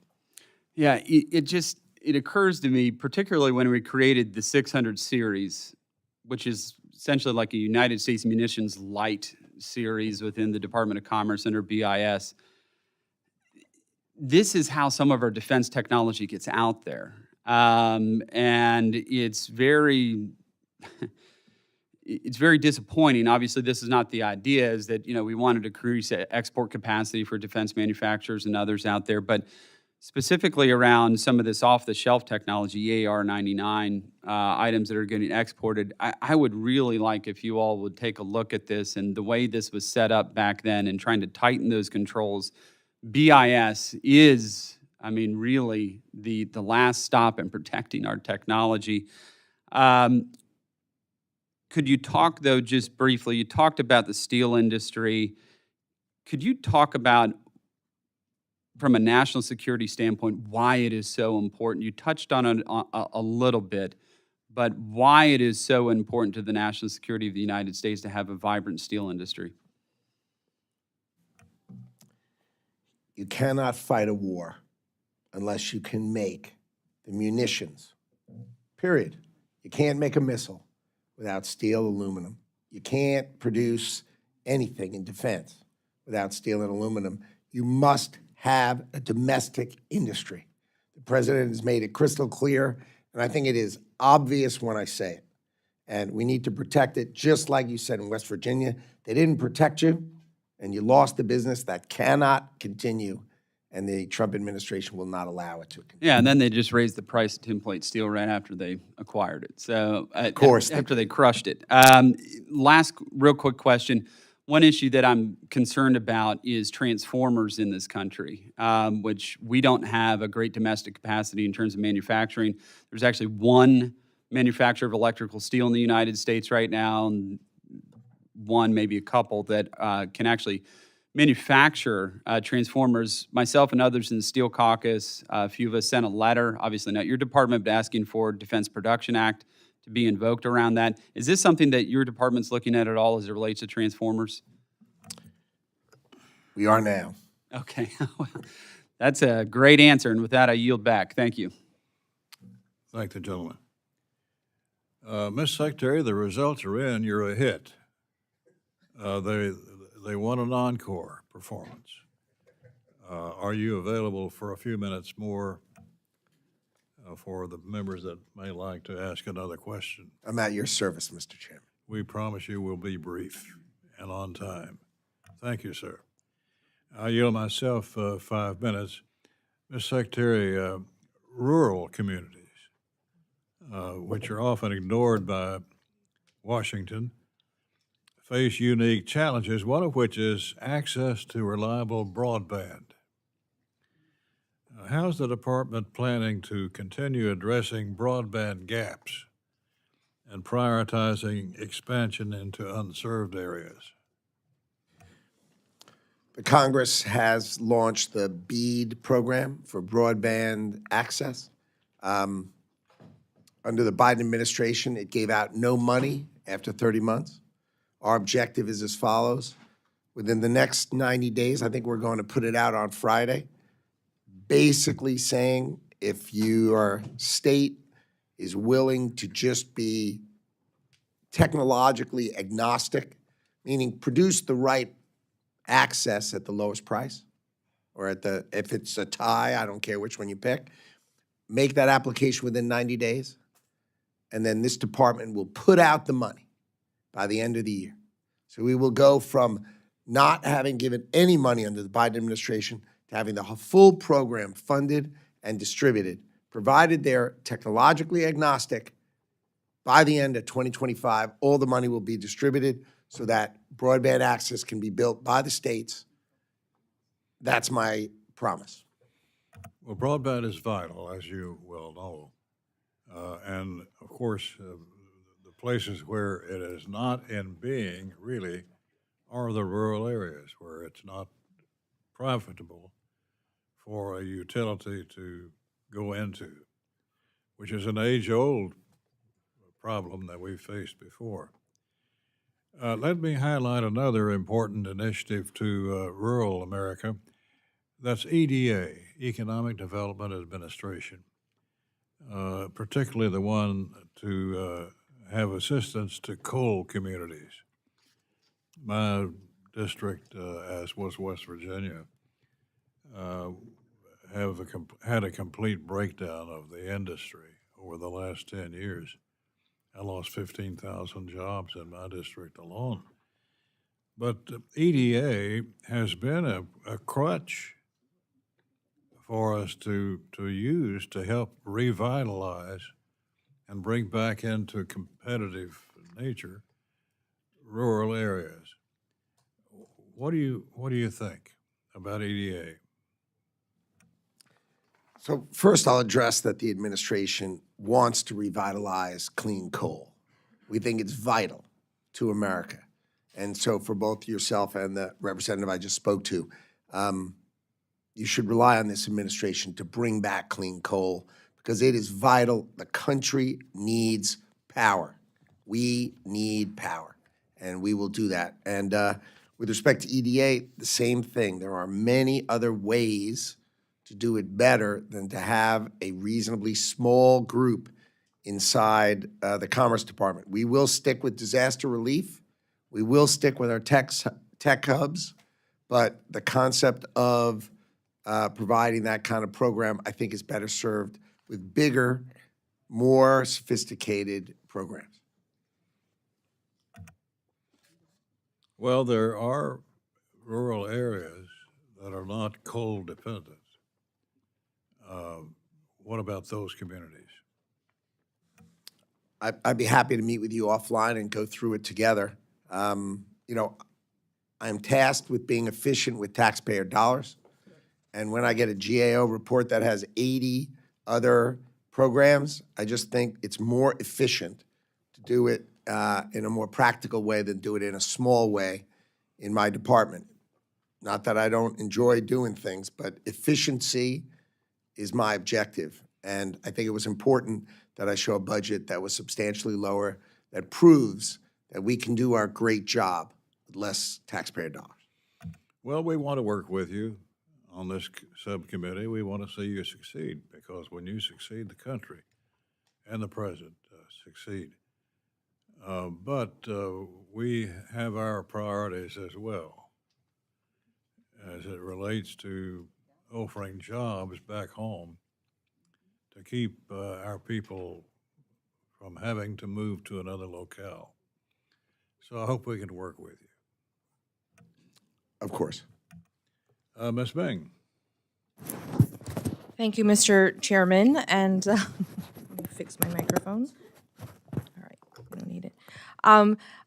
Yeah, it occurs to me, particularly when we created the 600 series, which is essentially like a United States Munitions Light series within the Department of Commerce under BIS. This is how some of our defense technology gets out there. And it's very, it's very disappointing. Obviously, this is not the idea, is that, we wanted to increase export capacity for defense manufacturers and others out there, but specifically around some of this off-the-shelf technology, EAR 99 items that are getting exported, I would really like if you all would take a look at this and the way this was set up back then and trying to tighten those controls. BIS is, really the last stop in protecting our technology. Could you talk, though, just briefly, you talked about the steel industry. Could you talk about, from a national security standpoint, why it is so important? You touched on it a little bit, but why it is so important to the national security of the United States to have a vibrant steel industry? You cannot fight a war unless you can make the munitions, period. You can't make a missile without steel, aluminum. You can't produce anything in defense without steel and aluminum. You must have a domestic industry. The president has made it crystal clear, and I think it is obvious when I say it. And we need to protect it, just like you said in West Virginia. They didn't protect you, and you lost the business. That cannot continue, and the Trump administration will not allow it to continue. Yeah, and then they just raised the price of tinplate steel right after they acquired it. So, of course, after they crushed it. Last real quick question. One issue that I'm concerned about is transformers in this country, which we don't have a great domestic capacity in terms of manufacturing. There's actually one manufacturer of electrical steel in the United States right now, and one, maybe a couple, that can actually manufacture transformers. Myself and others in the Steel Caucus, a few of us sent a letter, obviously not your department, but asking for Defense Production Act to be invoked around that. Is this something that your department's looking at all as it relates to transformers? We are now. Okay, well, that's a great answer, and with that, I yield back. Thank you. Thank the gentleman. Ms. Secretary, the results are in. You're a hit. They won an encore performance. Are you available for a few minutes more for the members that may like to ask another question? I'm at your service, Mr. Chairman. We promise you will be brief and on time. Thank you, sir. I yield myself 5 minutes. Ms. Secretary, rural communities, which are often ignored by Washington, face unique challenges, one of which is access to reliable broadband. How's the department planning to continue addressing broadband gaps and prioritizing expansion into unserved areas? The Congress has launched the BEAD program for broadband access. Under the Biden administration, it gave out no money after 30 months. Our objective is as follows. Within the next 90 days, I think we're going to put it out on Friday, basically saying if your state is willing to just be technologically agnostic, meaning produce the right access at the lowest price, or if it's a tie, I don't care which one you pick, make that application within 90 days, and then this department will put out the money by the end of the year. So we will go from not having given any money under the Biden administration to having the full program funded and distributed, provided they're technologically agnostic. By the end of 2025, all the money will be distributed so that broadband access can be built by the states. That's my promise. Well, broadband is vital, as you well know. And of course, the places where it is not in being really are the rural areas where it's not profitable for a utility to go into, which is an age-old problem that we've faced before. Let me highlight another important initiative to rural America. That's EDA, Economic Development Administration, particularly the one to have assistance to coal communities. My district, as was West Virginia, had a complete breakdown of the industry over the last 10 years. I lost 15,000 jobs in my district alone. But EDA has been a crutch for us to use to help revitalize and bring back into competitive nature rural areas. What do you think about EDA? So first, I'll address that the administration wants to revitalize clean coal. We think it's vital to America. And so for both yourself and the representative I just spoke to, you should rely on this administration to bring back clean coal because it is vital. The country needs power. We need power, and we will do that. And with respect to EDA, the same thing. There are many other ways to do it better than to have a reasonably small group inside the Commerce Department. We will stick with disaster relief. We will stick with our tech hubs, but the concept of providing that kind of program, I think, is better served with bigger, more sophisticated programs. Well, there are rural areas that are not coal dependent. What about those communities? I'd be happy to meet with you offline and go through it together. You know, I'm tasked with being efficient with taxpayer dollars. And when I get a GAO report that has 80 other programs, I just think it's more efficient to do it in a more practical way than do it in a small way in my department. Not that I don't enjoy doing things, but efficiency is my objective. And I think it was important that I show a budget that was substantially lower, that proves that we can do our great job with less taxpayer dollars. Well, we want to work with you on this subcommittee. We want to see you succeed because when you succeed, the country and the president succeed. But we have our priorities as well as it relates to offering jobs back home to keep our people from having to move to another locale. So I hope we can work with you. Of course. Ms. Ming. Thank you, Mr. Chairman, and let me fix my microphone. All right, we don't need it.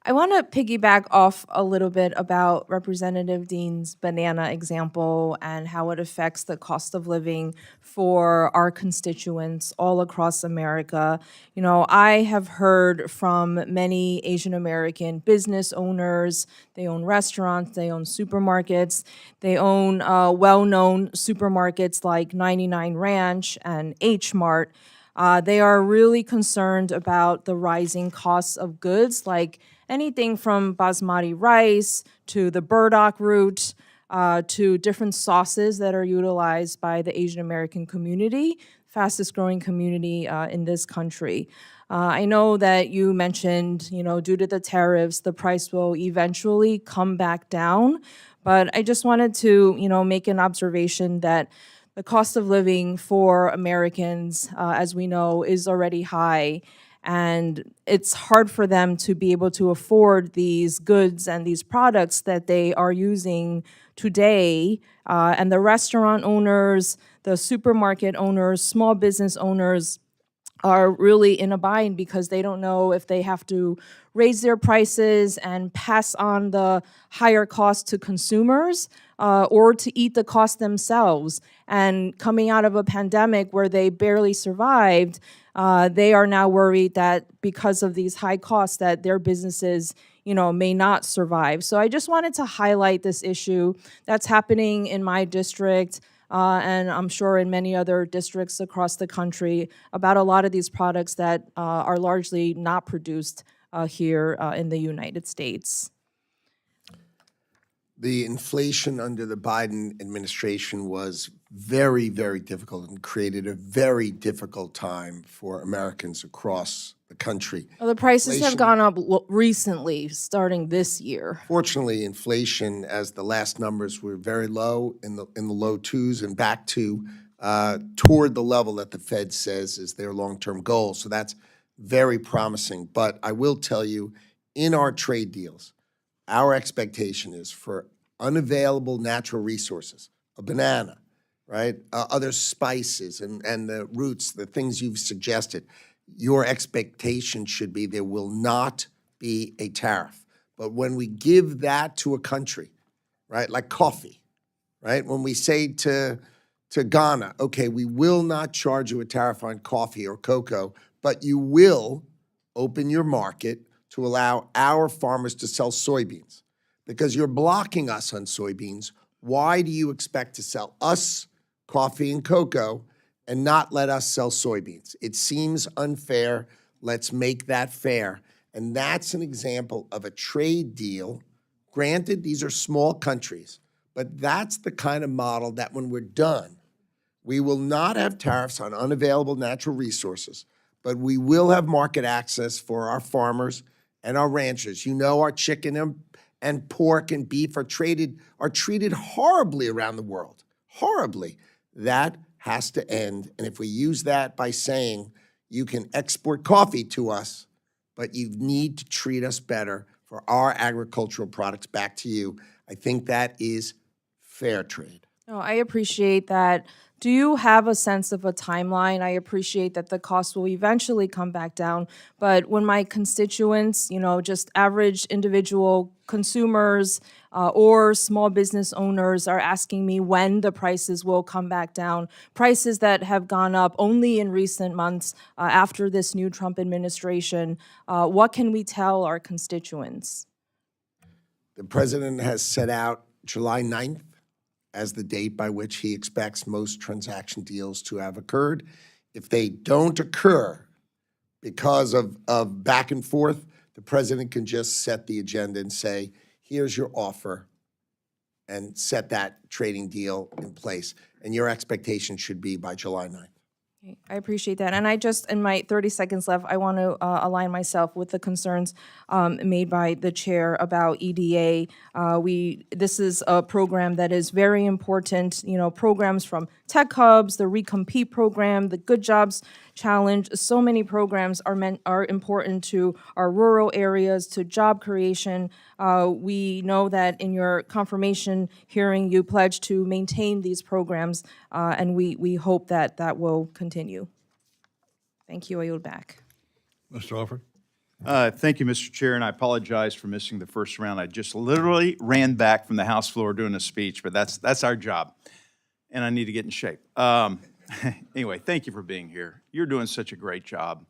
I want to piggyback off a little bit about Representative Dean's banana example and how it affects the cost of living for our constituents all across America. You know, I have heard from many Asian American business owners. They own restaurants, they own supermarkets, they own well-known supermarkets like 99 Ranch and H Mart. They are really concerned about the rising costs of goods, like anything from basmati rice to the burdock root to different sauces that are utilized by the Asian American community, fastest growing community in this country. I know that you mentioned, you know, due to the tariffs, the price will eventually come back down, but I just wanted to, you know, make an observation that the cost of living for Americans, as we know, is already high, and it's hard for them to be able to afford these goods and these products that they are using today. And the restaurant owners, the supermarket owners, small business owners are really in a bind because they don't know if they have to raise their prices and pass on the higher cost to consumers or to eat the cost themselves. And coming out of a pandemic where they barely survived, they are now worried that because of these high costs that their businesses, you know, may not survive. So I just wanted to highlight this issue that's happening in my district. And I'm sure in many other districts across the country about a lot of these products that are largely not produced here in the United States. The inflation under the Biden administration was very, very difficult and created a very difficult time for Americans across the country. Well, the prices have Inflation- gone up recently, starting this year. Fortunately, inflation, as the last numbers were very low, in the low twos, and back to toward the level that the Fed says is their long-term goal. So that's very promising. But I will tell you, in our trade deals, our expectation is for unavailable natural resources, a banana, right, other spices and the roots, the things you've suggested, your expectation should be there will not be a tariff. But when we give that to a country, right, like coffee, right, when we say to Ghana, okay, we will not charge you a tariff on coffee or cocoa, but you will open your market to allow our farmers to sell soybeans. Because you're blocking us on soybeans, why do you expect to sell us coffee and cocoa and not let us sell soybeans? It seems unfair. Let's make that fair. And that's an example of a trade deal. Granted, these are small countries, but that's the kind of model that when we're done, we will not have tariffs on unavailable natural resources, but we will have market access for our farmers and our ranchers. You know, our chicken and pork and beef are treated horribly around the world, horribly. That has to end. And if we use that by saying you can export coffee to us, but you need to treat us better for our agricultural products back to you, I think that is fair trade. No, I appreciate that. Do you have a sense of a timeline? I appreciate that the cost will eventually come back down, but when my constituents, you know, just average individual consumers or small business owners are asking me when the prices will come back down, prices that have gone up only in recent months after this new Trump administration, what can we tell our constituents? The president has set out July 9th as the date by which he expects most transaction deals to have occurred. If they don't occur because of back and forth, the president can just set the agenda and say, here's your offer, and set that trading deal in place. And your expectation should be by July 9th. I appreciate that. And I just, in my 30 seconds left, I want to align myself with the concerns made by the chair about EDA. This is a program that is very important, programs from Tech Hubs, the Recompete program, the Good Jobs Challenge. So many programs are important to our rural areas, to job creation. We know that in your confirmation hearing, you pledged to maintain these programs, and we hope that that will continue. Thank you. I yield back. Mr. Alford? Thank you, Mr. Chair, and I apologize for missing the first round. I just literally ran back from the House floor doing a speech, but that's our job, and I need to get in shape. Anyway, thank you for being here. You're doing such a great job,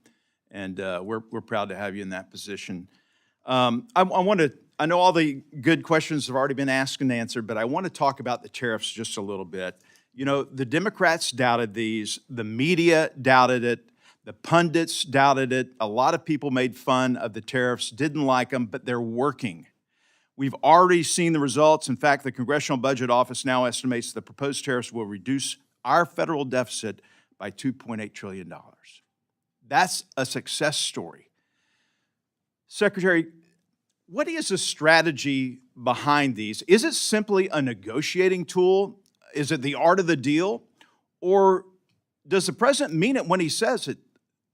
and we're proud to have you in that position. I know all the good questions have already been asked and answered, but I want to talk about the tariffs just a little bit. The Democrats doubted these, the media doubted it, the pundits doubted it. A lot of people made fun of the tariffs, didn't like them, but they're working. We've already seen the results. In fact, the Congressional Budget Office now estimates the proposed tariffs will reduce our federal deficit by $2.8 trillion. That's a success story. Secretary, what is the strategy behind these? Is it simply a negotiating tool? Is it the art of the deal? Or does the president mean it when he says it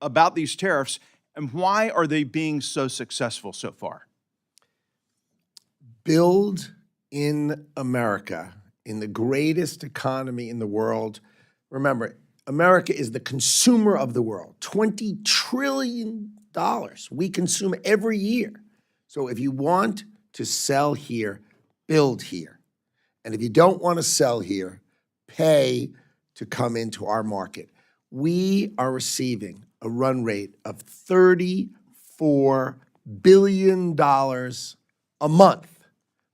about these tariffs, and why are they being so successful so far? Build in America, in the greatest economy in the world. Remember, America is the consumer of the world. $20 trillion we consume every year. So if you want to sell here, build here. And if you don't want to sell here, pay to come into our market. We are receiving a run rate of $34 billion a month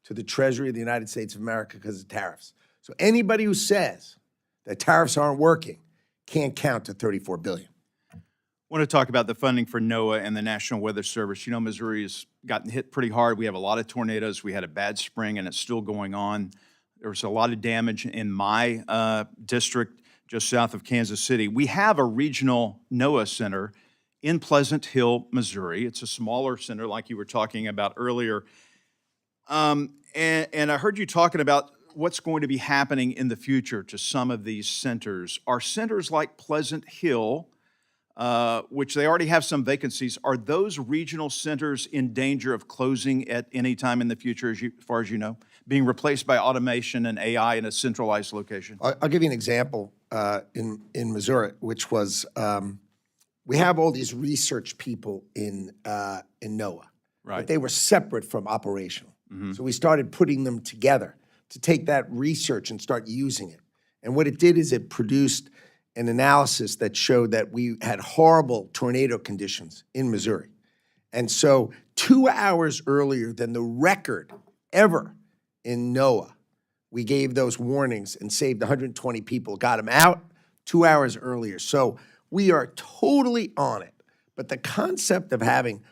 to the Treasury of the United States of America because of tariffs. So anybody who says that tariffs aren't working can't count to $34 billion. I want to talk about the funding for NOAA and the National Weather Service. Missouri has gotten hit pretty hard. We have a lot of tornadoes. We had a bad spring, and it's still going on. There was a lot of damage in my district just south of Kansas City. We have a regional NOAA center in Pleasant Hill, Missouri. It's a smaller center like you were talking about earlier. And I heard you talking about what's going to be happening in the future to some of these centers. Are centers like Pleasant Hill, which they already have some vacancies, are those regional centers in danger of closing at any time in the future, as far as you know, being replaced by automation and AI in a centralized location? I'll give you an example in Missouri, which was we have all these research people in NOAA, Right. but they were separate from operational. So we started putting them together to take that research and start using it. And what it did is it produced an analysis that showed that we had horrible tornado conditions in Missouri. And so 2 hours earlier than the record ever in NOAA, we gave those warnings and saved 120 people, got them out 2 hours earlier. So we are totally on it. But the concept of having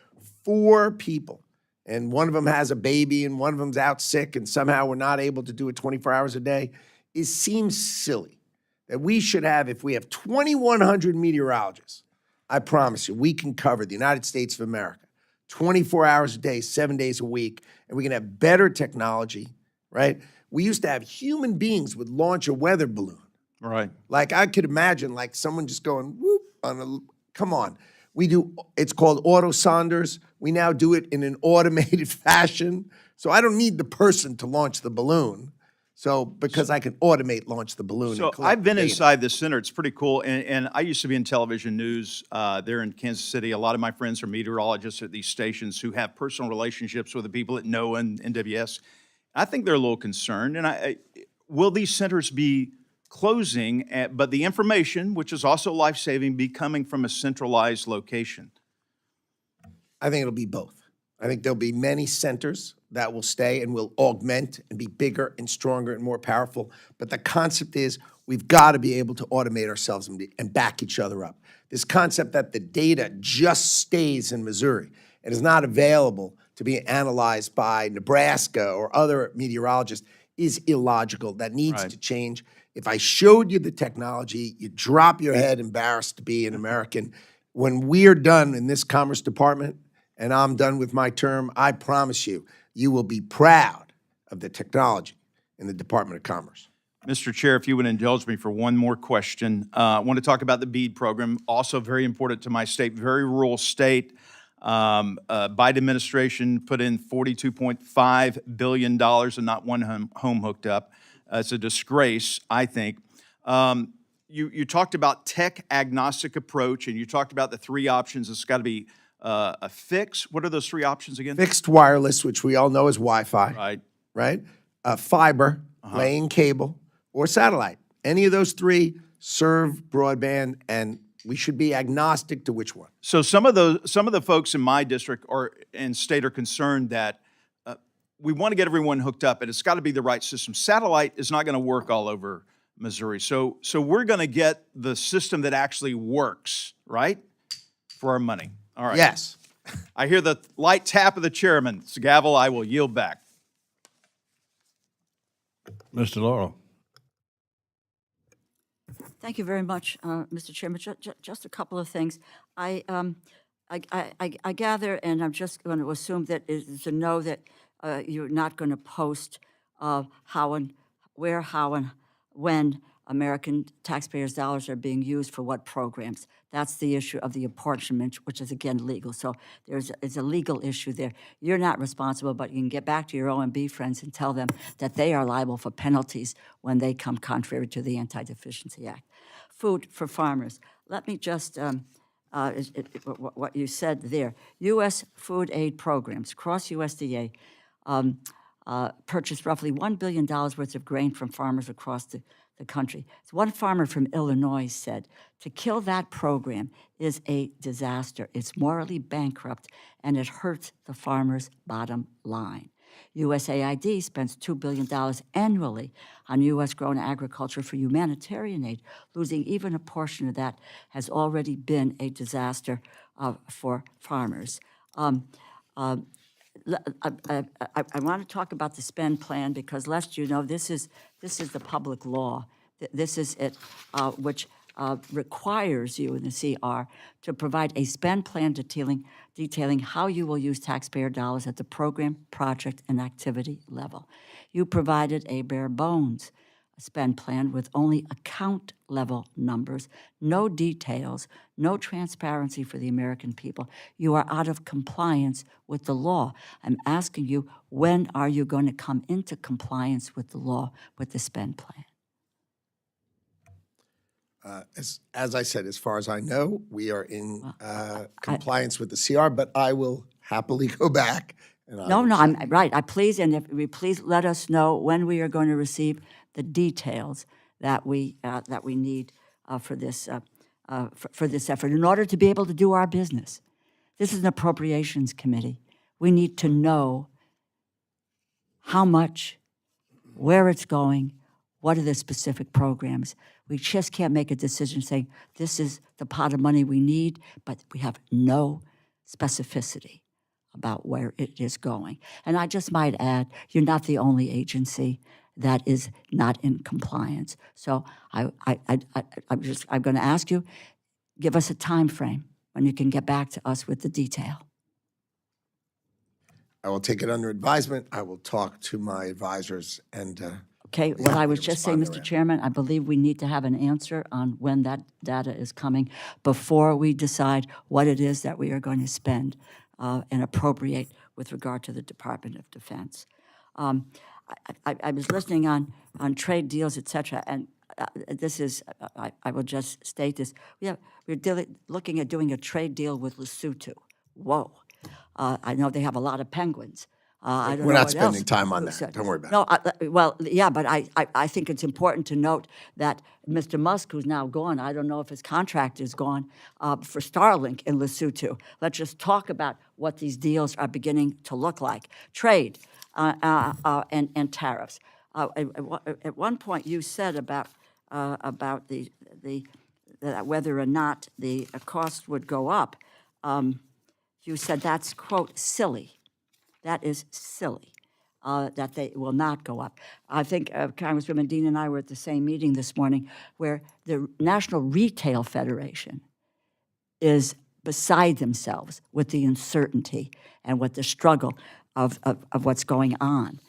4 people, and one of them has a baby and one of them's out sick and somehow we're not able to do it 24 hours a day, seems silly. That we should have, if we have 2,100 meteorologists, I promise you, we can cover the United States of America 24 hours a day, 7 days a week, and we can have better technology, right? We used to have human beings would launch a weather balloon. Right. Like I could imagine like someone just going, whoop, come on. It's called auto-sonders. We now do it in an automated fashion. So I don't need the person to launch the balloon. So because I can launch the balloon. So I've been inside the center. It's pretty cool. And I used to be in television news there in Kansas City. A lot of my friends are meteorologists at these stations who have personal relationships with the people at NOAA and NWS. I think they're a little concerned. And will these centers be closing, but the information, which is also life-saving, be coming from a centralized location? I think it'll be both. I think there'll be many centers that will stay and will augment and be bigger and stronger and more powerful. But the concept is we've got to be able to automate ourselves and back each other up. This concept that the data just stays in Missouri and is not available to be analyzed by Nebraska or other meteorologists is illogical, that needs Right. to change. If I showed you the technology, you'd drop your head embarrassed to be an American. When we're done in this Commerce Department, and I'm done with my term, I promise you, you will be proud of the technology in the Department of Commerce. Mr. Chair, if you would indulge me for one more question. I want to talk about the BEAD program, also very important to my state, very rural state. Biden administration put in $42.5 billion and not one home hooked up. It's a disgrace, I think. You talked about tech agnostic approach, and you talked about the three options. It's got to be a fix. What are those three options again? Fixed wireless, which we all know is Wi-Fi, Right. right? Fiber, laying cable, or satellite. Any of those three serve broadband, and we should be agnostic to which one. So some of the folks in my district and state are concerned that we want to get everyone hooked up, and it's got to be the right system. Satellite is not going to work all over Missouri. So we're going to get the system that actually works, right, for our money. All right. Yes. I hear the light tap of the chairman. It's a gavel. I will yield back. Mr. Laurel. Thank you very much, Mr. Chairman. Just a couple of things. I gather, and I'm just going to assume that is to know that you're not going to post how and when American taxpayers' dollars are being used for what programs. That's the issue of the apportionment, which is again legal. So it's a legal issue there. You're not responsible, but you can get back to your OMB friends and tell them that they are liable for penalties when they come contrary to the Anti-Deficiency Act. Food for farmers. Let me just, what you said there. U.S. food aid programs, cross USDA, purchased roughly $1 billion worth of grain from farmers across the country. So one farmer from Illinois said, to kill that program is a disaster. It's morally bankrupt, and it hurts the farmer's bottom line. USAID spends $2 billion annually on U.S.-grown agriculture for humanitarian aid. Losing even a portion of that has already been a disaster for farmers. I want to talk about the spend plan because, lest you know, this is the public law. This is it, which requires you in the CR to provide a spend plan detailing how you will use taxpayer dollars at the program, project, and activity level. You provided a bare bones spend plan with only account level numbers, no details, no transparency for the American people. You are out of compliance with the law. I'm asking you, when are you going to come into compliance with the law with the spend plan? As I said, as far as I know, we are in compliance with the CR, but I will happily go back. And I No, will no, check. I'm right. If we please let us know when we are going to receive the details that we need for this effort in order to be able to do our business. This is an Appropriations Committee. We need to know how much, where it's going, what are the specific programs. We just can't make a decision saying this is the pot of money we need, but we have no specificity about where it is going. And I just might add, you're not the only agency that is not in compliance. So I'm going to ask you, give us a time frame when you can get back to us with the detail. I will take it under advisement. I will talk to my advisors and. Okay, be what I happy was to just saying, respond Mr. thereafter. Chairman, I believe we need to have an answer on when that data is coming before we decide what it is that we are going to spend and appropriate with regard to the Department of Defense. I was listening on trade deals, et cetera, and this is, I will just state this. We're looking at doing a trade deal with Lesotho. Whoa. I know they have a lot of penguins. I don't We're know not what spending else. time on that. Don't worry about it. No, well, yeah, but I think it's important to note that Mr. Musk, who's now gone, I don't know if his contract is gone, for Starlink in Lesotho. Let's just talk about what these deals are beginning to look like. Trade and tariffs. At one point, you said about whether or not the cost would go up. You said that's, quote, silly. That is silly. that they will not go up. I think Congresswoman Dean and I were at the same meeting this morning where the National Retail Federation is beside themselves with the uncertainty and with the struggle of what's going on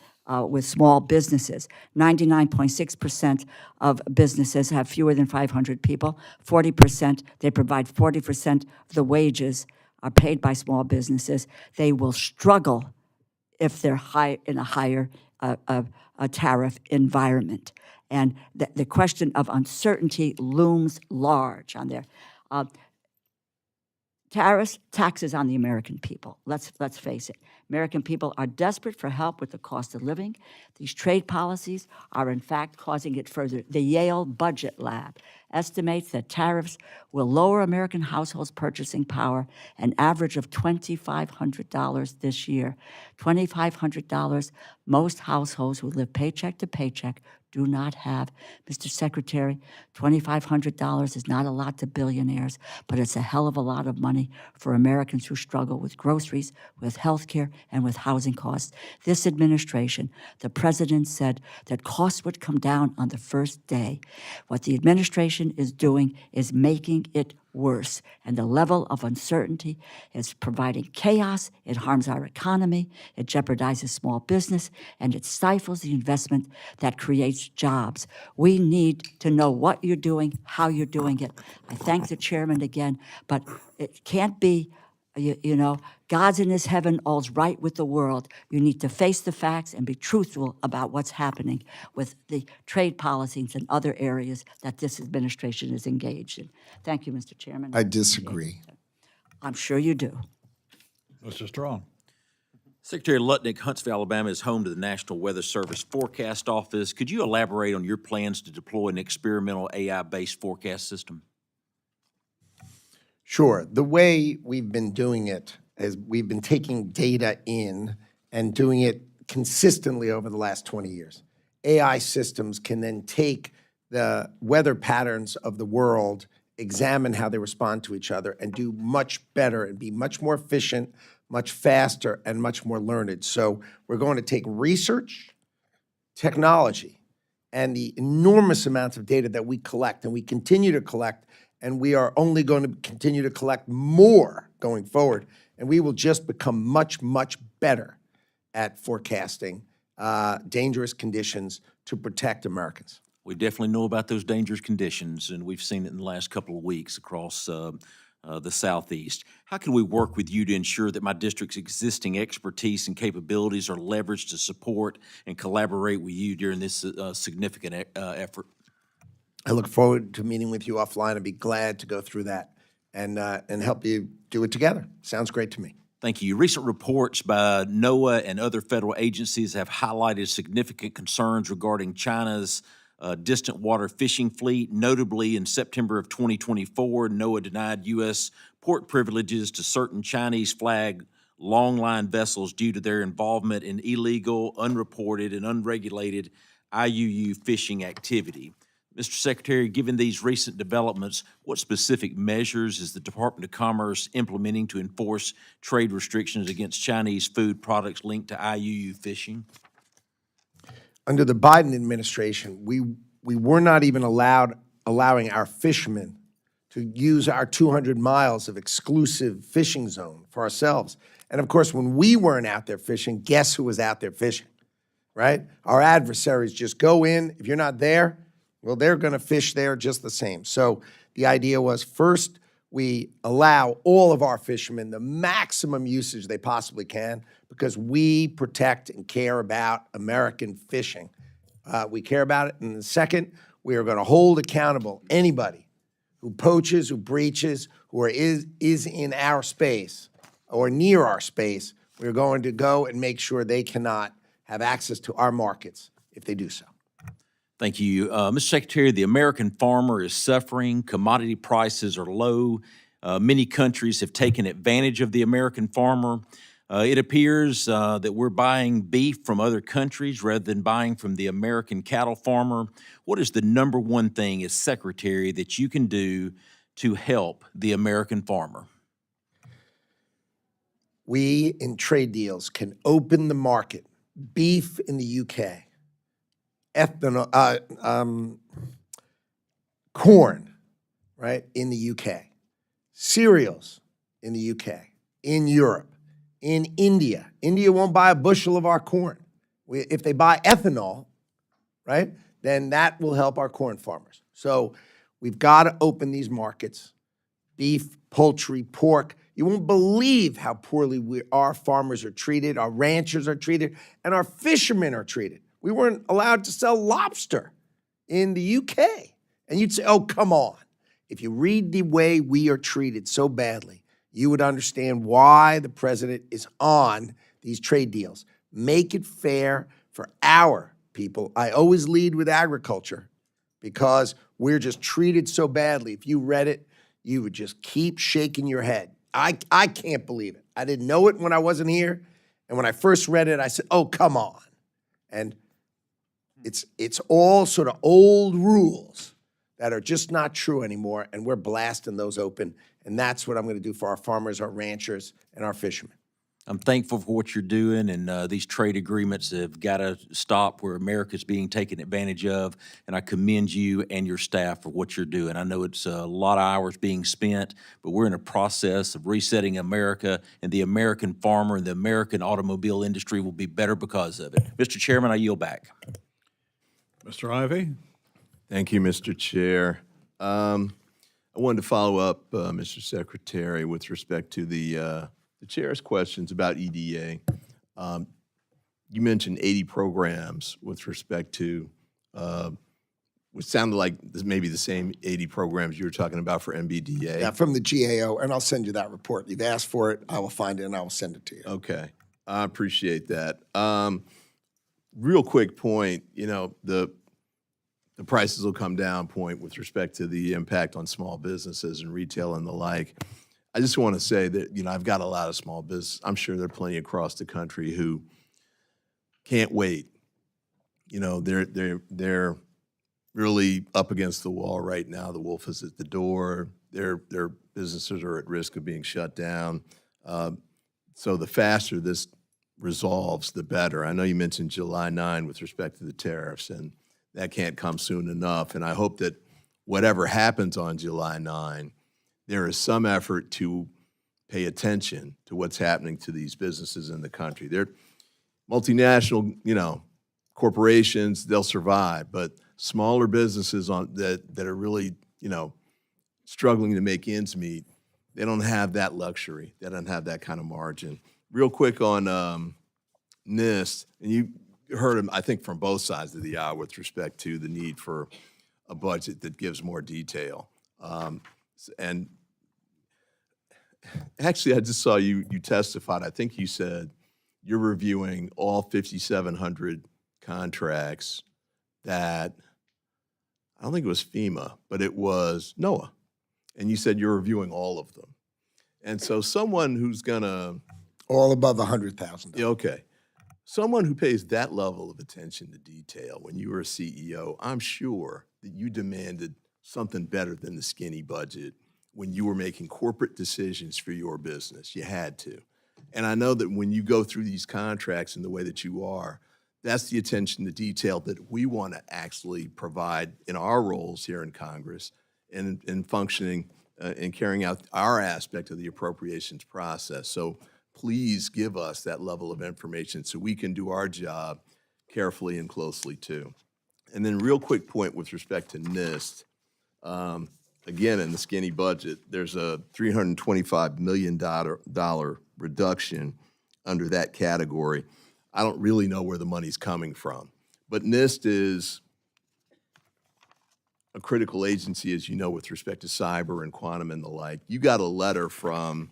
with small businesses. 99.6% of businesses have fewer than 500 people. 40%, they provide 40% of the wages are paid by small businesses. They will struggle if they're in a higher tariff environment. And the question of uncertainty looms large on there. Tariffs, taxes on the American people. Let's face it. American people are desperate for help with the cost of living. These trade policies are in fact causing it further. The Yale Budget Lab estimates that tariffs will lower American households' purchasing power an average of $2,500 this year. $2,500, most households who live paycheck to paycheck do not have. Mr. Secretary, $2,500 is not a lot to billionaires, but it's a hell of a lot of money for Americans who struggle with groceries, with health care, and with housing costs. This administration, the president said that costs would come down on the first day. What the administration is doing is making it worse, and the level of uncertainty is providing chaos. It harms our economy, it jeopardizes small business, and it stifles the investment that creates jobs. We need to know what you're doing, how you're doing it. I thank the chairman again, but it can't be, you know, God's in his heaven, all's right with the world. You need to face the facts and be truthful about what's happening with the trade policies and other areas that this administration is engaged in. Thank you, Mr. Chairman. I disagree. I'm sure you do. Mr. Strong. Secretary Lutnick, Huntsville, Alabama is home to the National Weather Service Forecast Office. Could you elaborate on your plans to deploy an experimental AI-based forecast system? Sure. The way we've been doing it is we've been taking data in and doing it consistently over the last 20 years. AI systems can then take the weather patterns of the world, examine how they respond to each other, and do much better and be much more efficient, much faster, and much more learned. So we're going to take research, technology, and the enormous amounts of data that we collect and we continue to collect, and we are only going to continue to collect more going forward, and we will just become much, much better at forecasting dangerous conditions to protect Americans. We definitely know about those dangerous conditions, and we've seen it in the last couple of weeks across the Southeast. How can we work with you to ensure that my district's existing expertise and capabilities are leveraged to support and collaborate with you during this significant effort? I look forward to meeting with you offline. I'd be glad to go through that and help you do it together. Sounds great to me. Thank you. Recent reports by NOAA and other federal agencies have highlighted significant concerns regarding China's distant water fishing fleet. Notably, in September of 2024, NOAA denied U.S. port privileges to certain Chinese flag longline vessels due to their involvement in illegal, unreported, and unregulated IUU fishing activity. Mr. Secretary, given these recent developments, what specific measures is the Department of Commerce implementing to enforce trade restrictions against Chinese food products linked to IUU fishing? Under the Biden administration, we were not even allowing our fishermen to use our 200 miles of exclusive fishing zone for ourselves. And of course, when we weren't out there fishing, guess who was out there fishing, right? Our adversaries just go in. If you're not there, well, they're going to fish there just the same. So the idea was, first, we allow all of our fishermen the maximum usage they possibly can because we protect and care about American fishing. We care about it. And the second, we are going to hold accountable anybody who poaches, who breaches, who is in our space or near our space. We're going to go and make sure they cannot have access to our markets if they do so. Thank you. Mr. Secretary, the American farmer is suffering. Commodity prices are low. Many countries have taken advantage of the American farmer. It appears that we're buying beef from other countries rather than buying from the American cattle farmer. What is the number one thing as Secretary that you can do to help the American farmer? We, in trade deals, can open the market beef in the UK, ethanol, corn, right, in the UK, cereals in the UK, in Europe, in India. India won't buy a bushel of our corn. If they buy ethanol, right, then that will help our corn farmers. So we've got to open these markets, beef, poultry, pork. You won't believe how poorly our farmers are treated, our ranchers are treated, and our fishermen are treated. We weren't allowed to sell lobster in the UK. And you'd say, oh, come on. If you read the way we are treated so badly, you would understand why the president is on these trade deals. Make it fair for our people. I always lead with agriculture because we're just treated so badly. If you read it, you would just keep shaking your head. I can't believe it. I didn't know it when I wasn't here. And when I first read it, I said, oh, come on. And it's all sort of old rules that are just not true anymore, and we're blasting those open. And that's what I'm going to do for our farmers, our ranchers, and our fishermen. I'm thankful for what you're doing, and these trade agreements have got to stop where America's being taken advantage of, and I commend you and your staff for what you're doing. I know it's a lot of hours being spent, but we're in a process of resetting America, and the American farmer and the American automobile industry will be better because of it. Mr. Chairman, I yield back. Mr. Ivey? Thank you, Mr. Chair. I wanted to follow up, Mr. Secretary, with respect to the chair's questions about EDA. You mentioned 80 programs with respect to, which sounded like maybe the same 80 programs you were talking about for MBDA. Yeah, from the GAO, and I'll send you that report. You've asked for it, I will find it, and I will send it to you. Okay, I appreciate that. Real quick point, you know, the prices will come down point with respect to the impact on small businesses and retail and the like. I just want to say that, you know, I've got a lot of small business. I'm sure there are plenty across the country who can't wait. You know, they're really up against the wall right now. The wolf is at the door. Their businesses are at risk of being shut down. So the faster this resolves, the better. I know you mentioned July 9 with respect to the tariffs, and that can't come soon enough. And I hope that whatever happens on July 9, there is some effort to pay attention to what's happening to these businesses in the country. They're multinational, you know, corporations, they'll survive, but smaller businesses that are really, you know, struggling to make ends meet, they don't have that luxury. They don't have that kind of margin. Real quick on NIST, and you heard them, I think, from both sides of the aisle with respect to the need for a budget that gives more detail. And actually, I just saw you testified. I think you said you're reviewing all 5,700 contracts that, I don't think it was FEMA, but it was NOAA. And you said you're reviewing all of them. And so someone who's gonna... All above $100,000. Yeah, okay. Someone who pays that level of attention to detail when you were a CEO, I'm sure that you demanded something better than the skinny budget when you were making corporate decisions for your business. You had to. And I know that when you go through these contracts in the way that you are, that's the attention to detail that we want to actually provide in our roles here in Congress and in functioning and carrying out our aspect of the appropriations process. So please give us that level of information so we can do our job carefully and closely too. And then real quick point with respect to NIST. Again, in the skinny budget, there's a $325 million reduction under that category. I don't really know where the money's coming from. But NIST is a critical agency, as you know, with respect to cyber and quantum and the like. You got a letter from,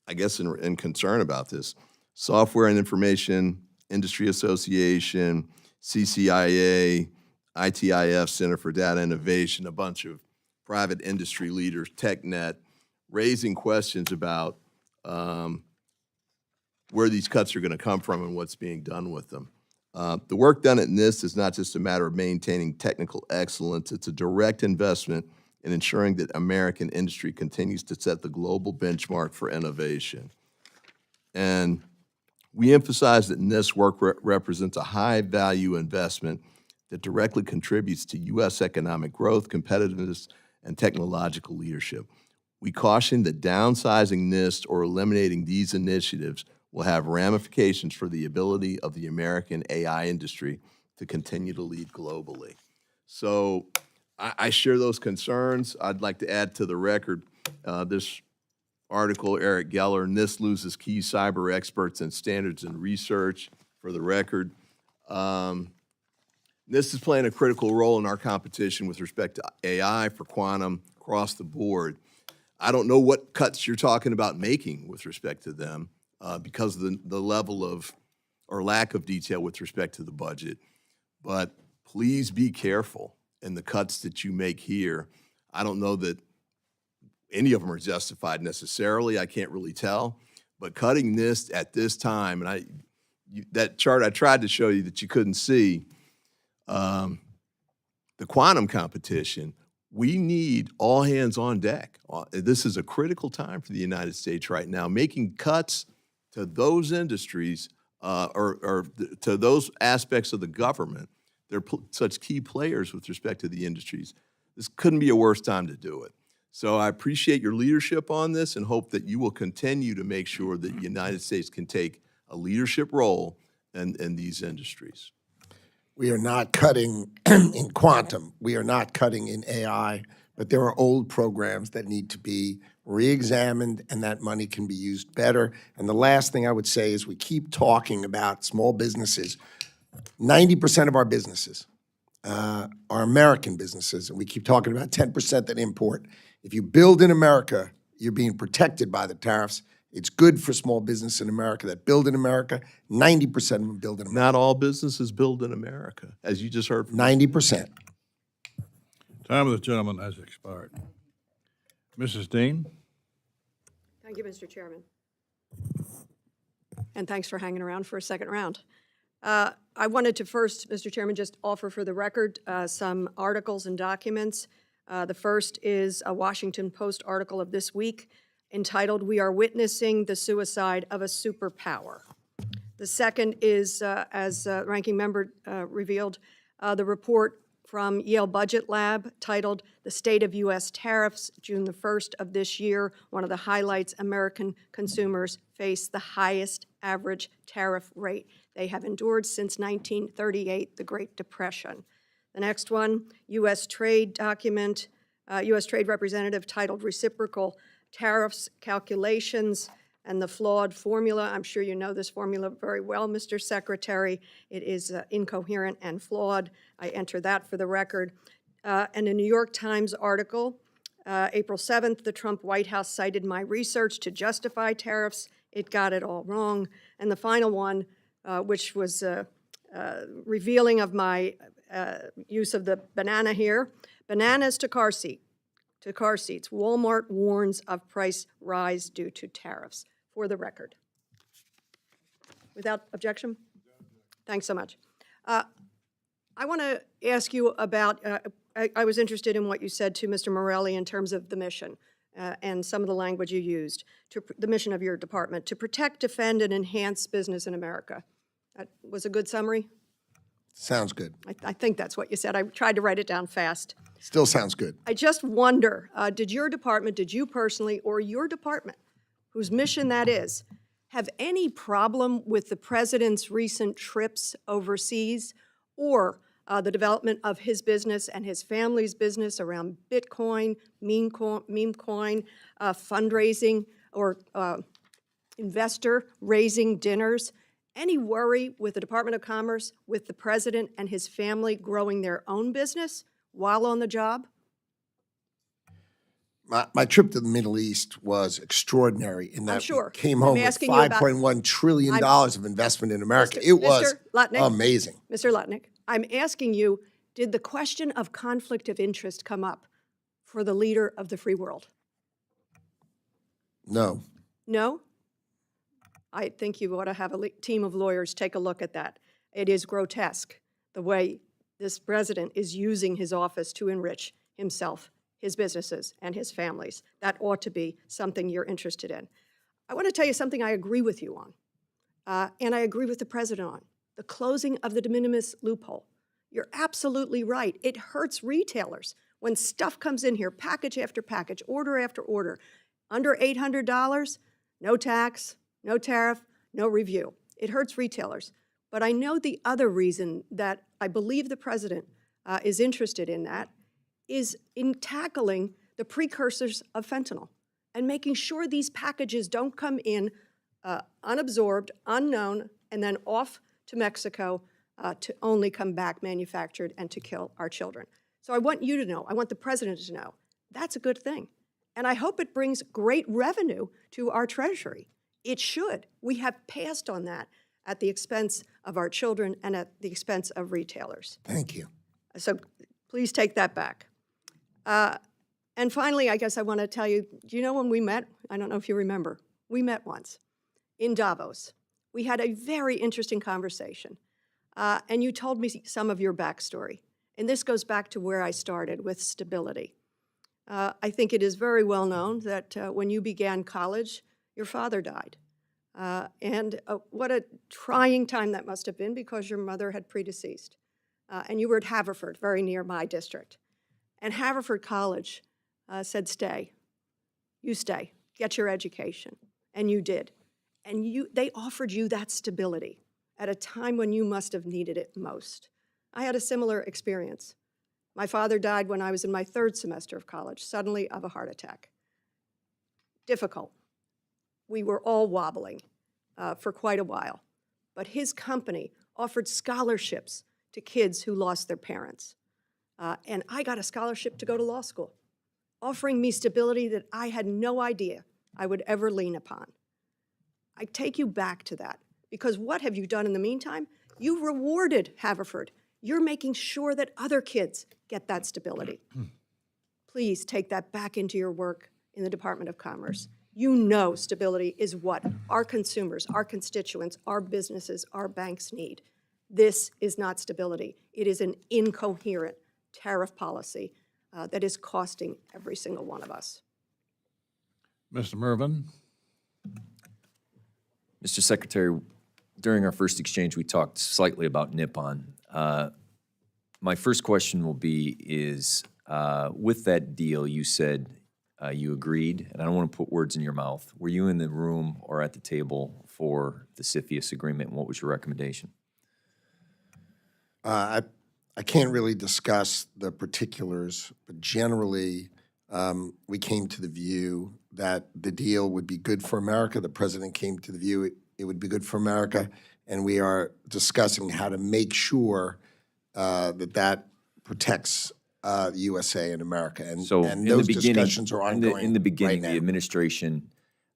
I guess, in concern about this, Software and Information Industry Association, CCIA, ITIF, Center for Data Innovation, a bunch of private industry leaders, TechNet, raising questions about where these cuts are going to come from and what's being done with them. The work done at NIST is not just a matter of maintaining technical excellence, it's a direct investment in ensuring that American industry continues to set the global benchmark for innovation. And We emphasize that NIST work represents a high-value investment that directly contributes to U.S. economic growth, competitiveness, and technological leadership. We caution that downsizing NIST or eliminating these initiatives will have ramifications for the ability of the American AI industry to continue to lead globally. So I share those concerns. I'd like to add to the record this article, Eric Geller, NIST loses key cyber experts and standards and research. For the record, NIST is playing a critical role in our competition with respect to AI for quantum across the board. I don't know what cuts you're talking about making with respect to them because of the level of or lack of detail with respect to the budget. But please be careful in the cuts that you make here. I don't know that any of them are justified necessarily. I can't really tell. But cutting this at this time, and that chart I tried to show you that you couldn't see, the quantum competition, we need all hands on deck. This is a critical time for the United States right now. Making cuts to those industries or to those aspects of the government, they're such key players with respect to the industries. This couldn't be a worse time to do it. So I appreciate your leadership on this and hope that you will continue to make sure that the United States can take a leadership role in these industries. We are not cutting in quantum. We are not cutting in AI, but there are old programs that need to be re-examined, and that money can be used better. And the last thing I would say is we keep talking about small businesses. 90% of our businesses are American businesses, and we keep talking about 10% that import. If you build in America, you're being protected by the tariffs. It's good for small business in America that build in America. 90% of them build in America. Not all businesses build in America, as you just heard from 90%. Time of the gentleman has expired. Mrs. Dean? Thank you, Mr. Chairman. And thanks for hanging around for a second round. I wanted to first, Mr. Chairman, just offer for the record some articles and documents. The first is a Washington Post article of this week entitled, "We Are Witnessing the Suicide of a Superpower." The second is, as Ranking Member revealed, the report from Yale Budget Lab titled, "The State of U.S. Tariffs, June the 1st of this year." One of the highlights, American consumers face the highest average tariff rate they have endured since 1938, the Great Depression. The next one, U.S. Trade document, U.S. Trade Representative titled, "Reciprocal Tariffs Calculations and the Flawed Formula." I'm sure you know this formula very well, Mr. Secretary. It is incoherent and flawed. I enter that for the record. And a New York Times article, April 7th, the Trump White House cited my research to justify tariffs. It got it all wrong. And the final one, which was revealing of my use of the banana here, "Bananas to car seats. Walmart warns of price rise due to tariffs." For the record. Without objection? Thanks so much. I want to ask you about, I was interested in what you said to Mr. Morelli in terms of the mission and some of the language you used, the mission of your department, to protect, defend, and enhance business in America. That was a good summary? Sounds good. I think that's what you said. I tried to write it down fast. Still sounds good. I just wonder, did you personally, or your department, whose mission that is, have any problem with the president's recent trips overseas or the development of his business and his family's business around Bitcoin, meme coin, fundraising, or investor raising dinners? Any worry with the Department of Commerce, with the president and his family growing their own business while on the job? My trip to the Middle East was extraordinary in that sure. we came home with asking you about- $5.1 trillion of investment in America. It was Lutnick, amazing. Mr. Lutnick, I'm asking you, did the question of conflict of interest come up for the leader of the free world? No. No? I think you ought to have a team of lawyers take a look at that. It is grotesque, the way this president is using his office to enrich himself, his businesses, and his families. That ought to be something you're interested in. I want to tell you something I agree with you on. and I agree with the president on the closing of the de minimis loophole. You're absolutely right. It hurts retailers when stuff comes in here, package after package, order after order, under $800, no tax, no tariff, no review. It hurts retailers. But I know the other reason that I believe the president is interested in that is in tackling the precursors of fentanyl and making sure these packages don't come in unabsorbed, unknown, and then off to Mexico to only come back manufactured and to kill our children. So I want you to know, I want the president to know, that's a good thing. And I hope it brings great revenue to our Treasury. It should. We have passed on that at the expense of our children and at the expense of retailers. Thank you. So please take that back. And finally, I guess I want to tell you, do you know when we met? I don't know if you remember. We met once in Davos. We had a very interesting conversation. And you told me some of your backstory. And this goes back to where I started with stability. I think it is very well known that when you began college, your father died. And what a trying time that must have been because your mother had predeceased. And you were at Haverford, very near my district. And Haverford College said, stay. You stay. Get your education. And you did. And they offered you that stability at a time when you must have needed it most. I had a similar experience. My father died when I was in my 3rd semester of college, suddenly of a heart attack. Difficult. We were all wobbling for quite a while. But his company offered scholarships to kids who lost their parents. And I got a scholarship to go to law school, offering me stability that I had no idea I would ever lean upon. I take you back to that, because what have you done in the meantime? You rewarded Haverford. You're making sure that other kids get that stability. Please take that back into your work in the Department of Commerce. You know stability is what our consumers, our constituents, our businesses, our banks need. This is not stability. It is an incoherent tariff policy that is costing every single one of us. Mr. Mervyn? Mr. Secretary, during our first exchange, we talked slightly about Nippon. My first question will be is, with that deal, you said you agreed, and I don't want to put words in your mouth. Were you in the room or at the table for the CFIUS agreement, and what was your recommendation? I can't really discuss the particulars, but generally, we came to the view that the deal would be good for America. The president came to the view it would be good for America, and we are discussing how to make sure that protects the USA and America. And, So and in those the beginning, discussions are ongoing in the beginning, right the now. administration,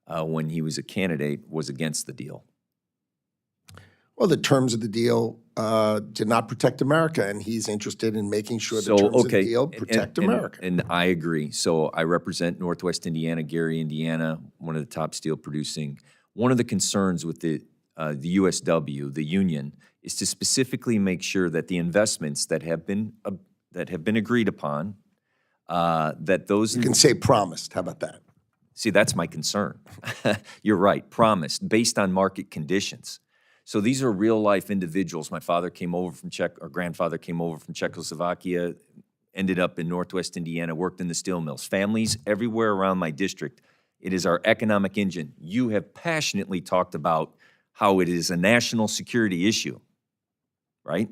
when he was a candidate, was against the deal. Well, the terms of the deal did not protect America, and he's interested in making sure the So, terms of okay, the deal and- protect and- America. And I agree. So I represent Northwest Indiana, Gary, Indiana, one of the top steel producing. One of the concerns with the USW, the union, is to specifically make sure that the investments that have been agreed upon, that those You can say promised. How about that? See, that's my concern. You're right, promised, based on market conditions. So these are real-life individuals. My father came over from grandfather came over from Czechoslovakia, ended up in Northwest Indiana, worked in the steel mills. Families everywhere around my district. It is our economic engine. You have passionately talked about how it is a national security issue, right?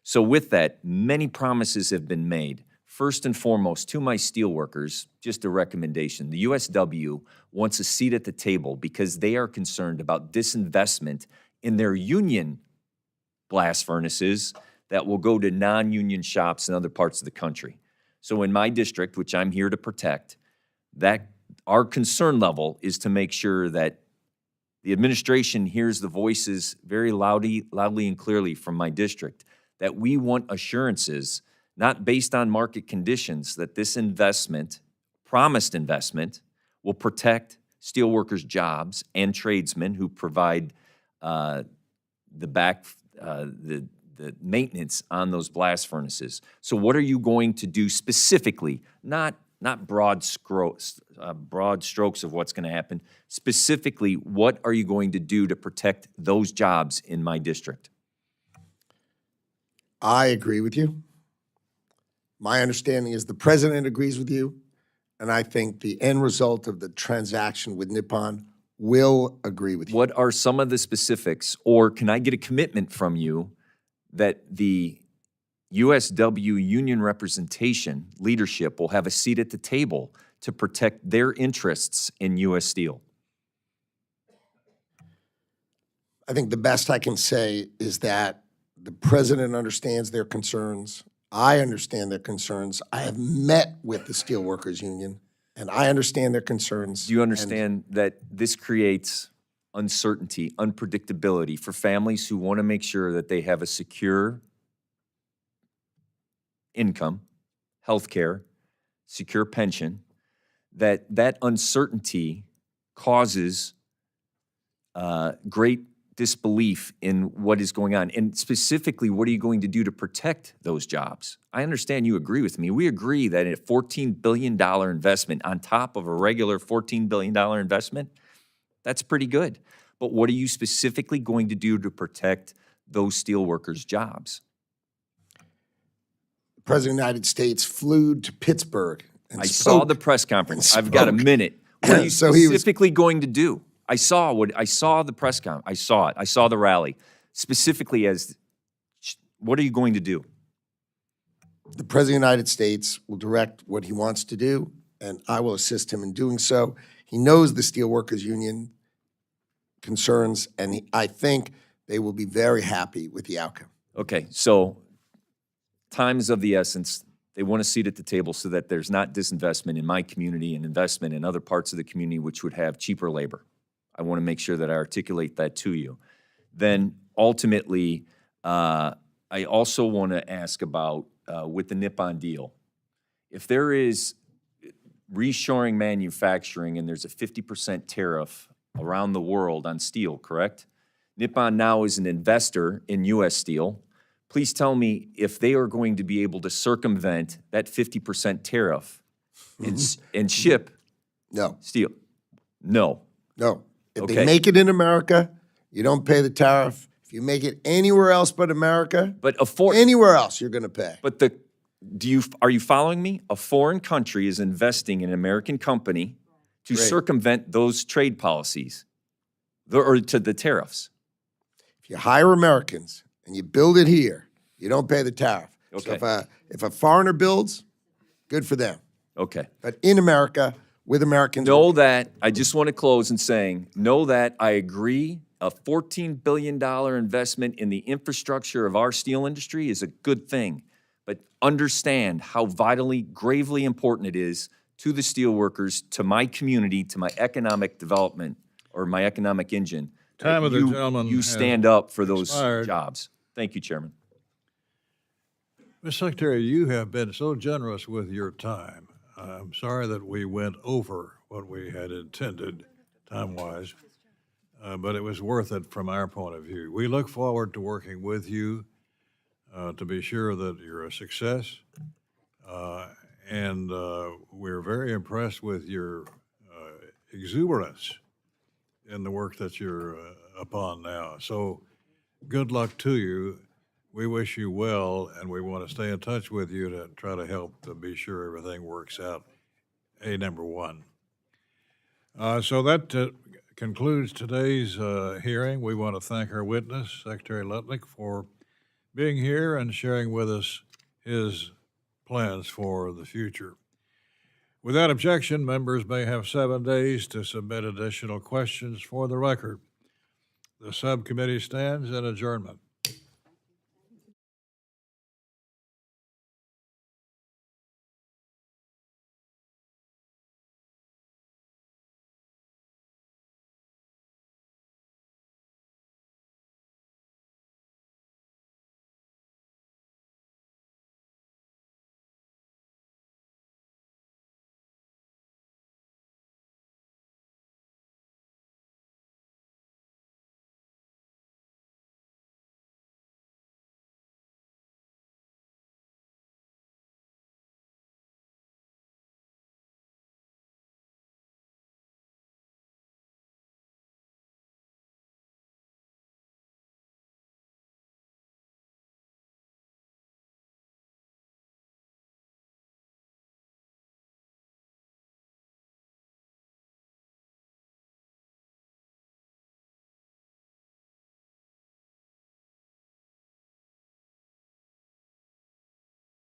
So with that, many promises have been made. First and foremost, to my steelworkers, just a recommendation. The USW wants a seat at the table because they are concerned about disinvestment in their union blast furnaces that will go to non-union shops in other parts of the country. So in my district, which I'm here to protect, that our concern level is to make sure that the administration hears the voices very loudly and clearly from my district, that we want assurances, not based on market conditions, that this investment, promised investment, will protect steelworkers' jobs and tradesmen who provide the maintenance on those blast furnaces. So what are you going to do specifically, not not broad strokes of what's going to happen. Specifically, what are you going to do to protect those jobs in my district? I agree with you. My understanding is the president agrees with you, and I think the end result of the transaction with Nippon will agree with you. What are some of the specifics, or can I get a commitment from you that the USW union representation leadership will have a seat at the table to protect their interests in U.S. Steel? I think the best I can say is that the president understands their concerns. I understand their concerns. I have met with the Steelworkers Union, and I understand their concerns. Do you understand that this creates uncertainty, unpredictability for families who want to make sure that they have a secure income, health care, secure pension, that uncertainty causes great disbelief in what is going on? And specifically, what are you going to do to protect those jobs? I understand you agree with me. We agree that a $14 billion investment on top of a regular $14 billion investment, that's pretty good. But what are you specifically going to do to protect those steelworkers' jobs? The President of the United States flew to Pittsburgh and I saw the press conference. I've got a minute. What are you specifically going to do? I saw the press conference. I saw it. I saw the rally. Specifically what are you going to do? The President of the United States will direct what he wants to do, and I will assist him in doing so. He knows the Steelworkers Union concerns, and I think they will be very happy with the outcome. Okay, so time is of the essence. They want a seat at the table so that there's not disinvestment in my community and investment in other parts of the community which would have cheaper labor. I want to make sure that I articulate that to you. Then ultimately, I also want to ask about, with the Nippon deal, if there is reshoring manufacturing and there's a 50% tariff around the world on steel, correct? Nippon now is an investor in U.S. Steel. Please tell me if they are going to be able to circumvent that 50% tariff and ship steel. No. No. If Okay. they make it in America, you don't pay the tariff. If you make it anywhere else but America, anywhere else, you're going to pay. But are you following me? A foreign country is investing in an American company to circumvent those trade policies or to the tariffs. If you hire Americans and you build it here, you don't pay the tariff. Okay. So if a foreigner builds, good for them. Okay. But in America, with Americans. Know that, I just want to close in saying, know that I agree a $14 billion investment in the infrastructure of our steel industry is a good thing. But understand how vitally, gravely important it is to the steel workers, to my community, to my economic development or my economic engine. Time of the gentleman You has stand up for those expired. jobs. Thank you, Chairman. Mr. Secretary, you have been so generous with your time. I'm sorry that we went over what we had intended time-wise, but it was worth it from our point of view. We look forward to working with you to be sure that you're a success, and we're very impressed with your exuberance in the work that you're upon now. So good luck to you. We wish you well, and we want to stay in touch with you to try to help to be sure everything works out, number one. So that concludes today's hearing. We want to thank our witness, Secretary Lutnick, for being here and sharing with us his plans for the future. Without objection, members may have 7 days to submit additional questions for the record. The subcommittee stands in adjournment.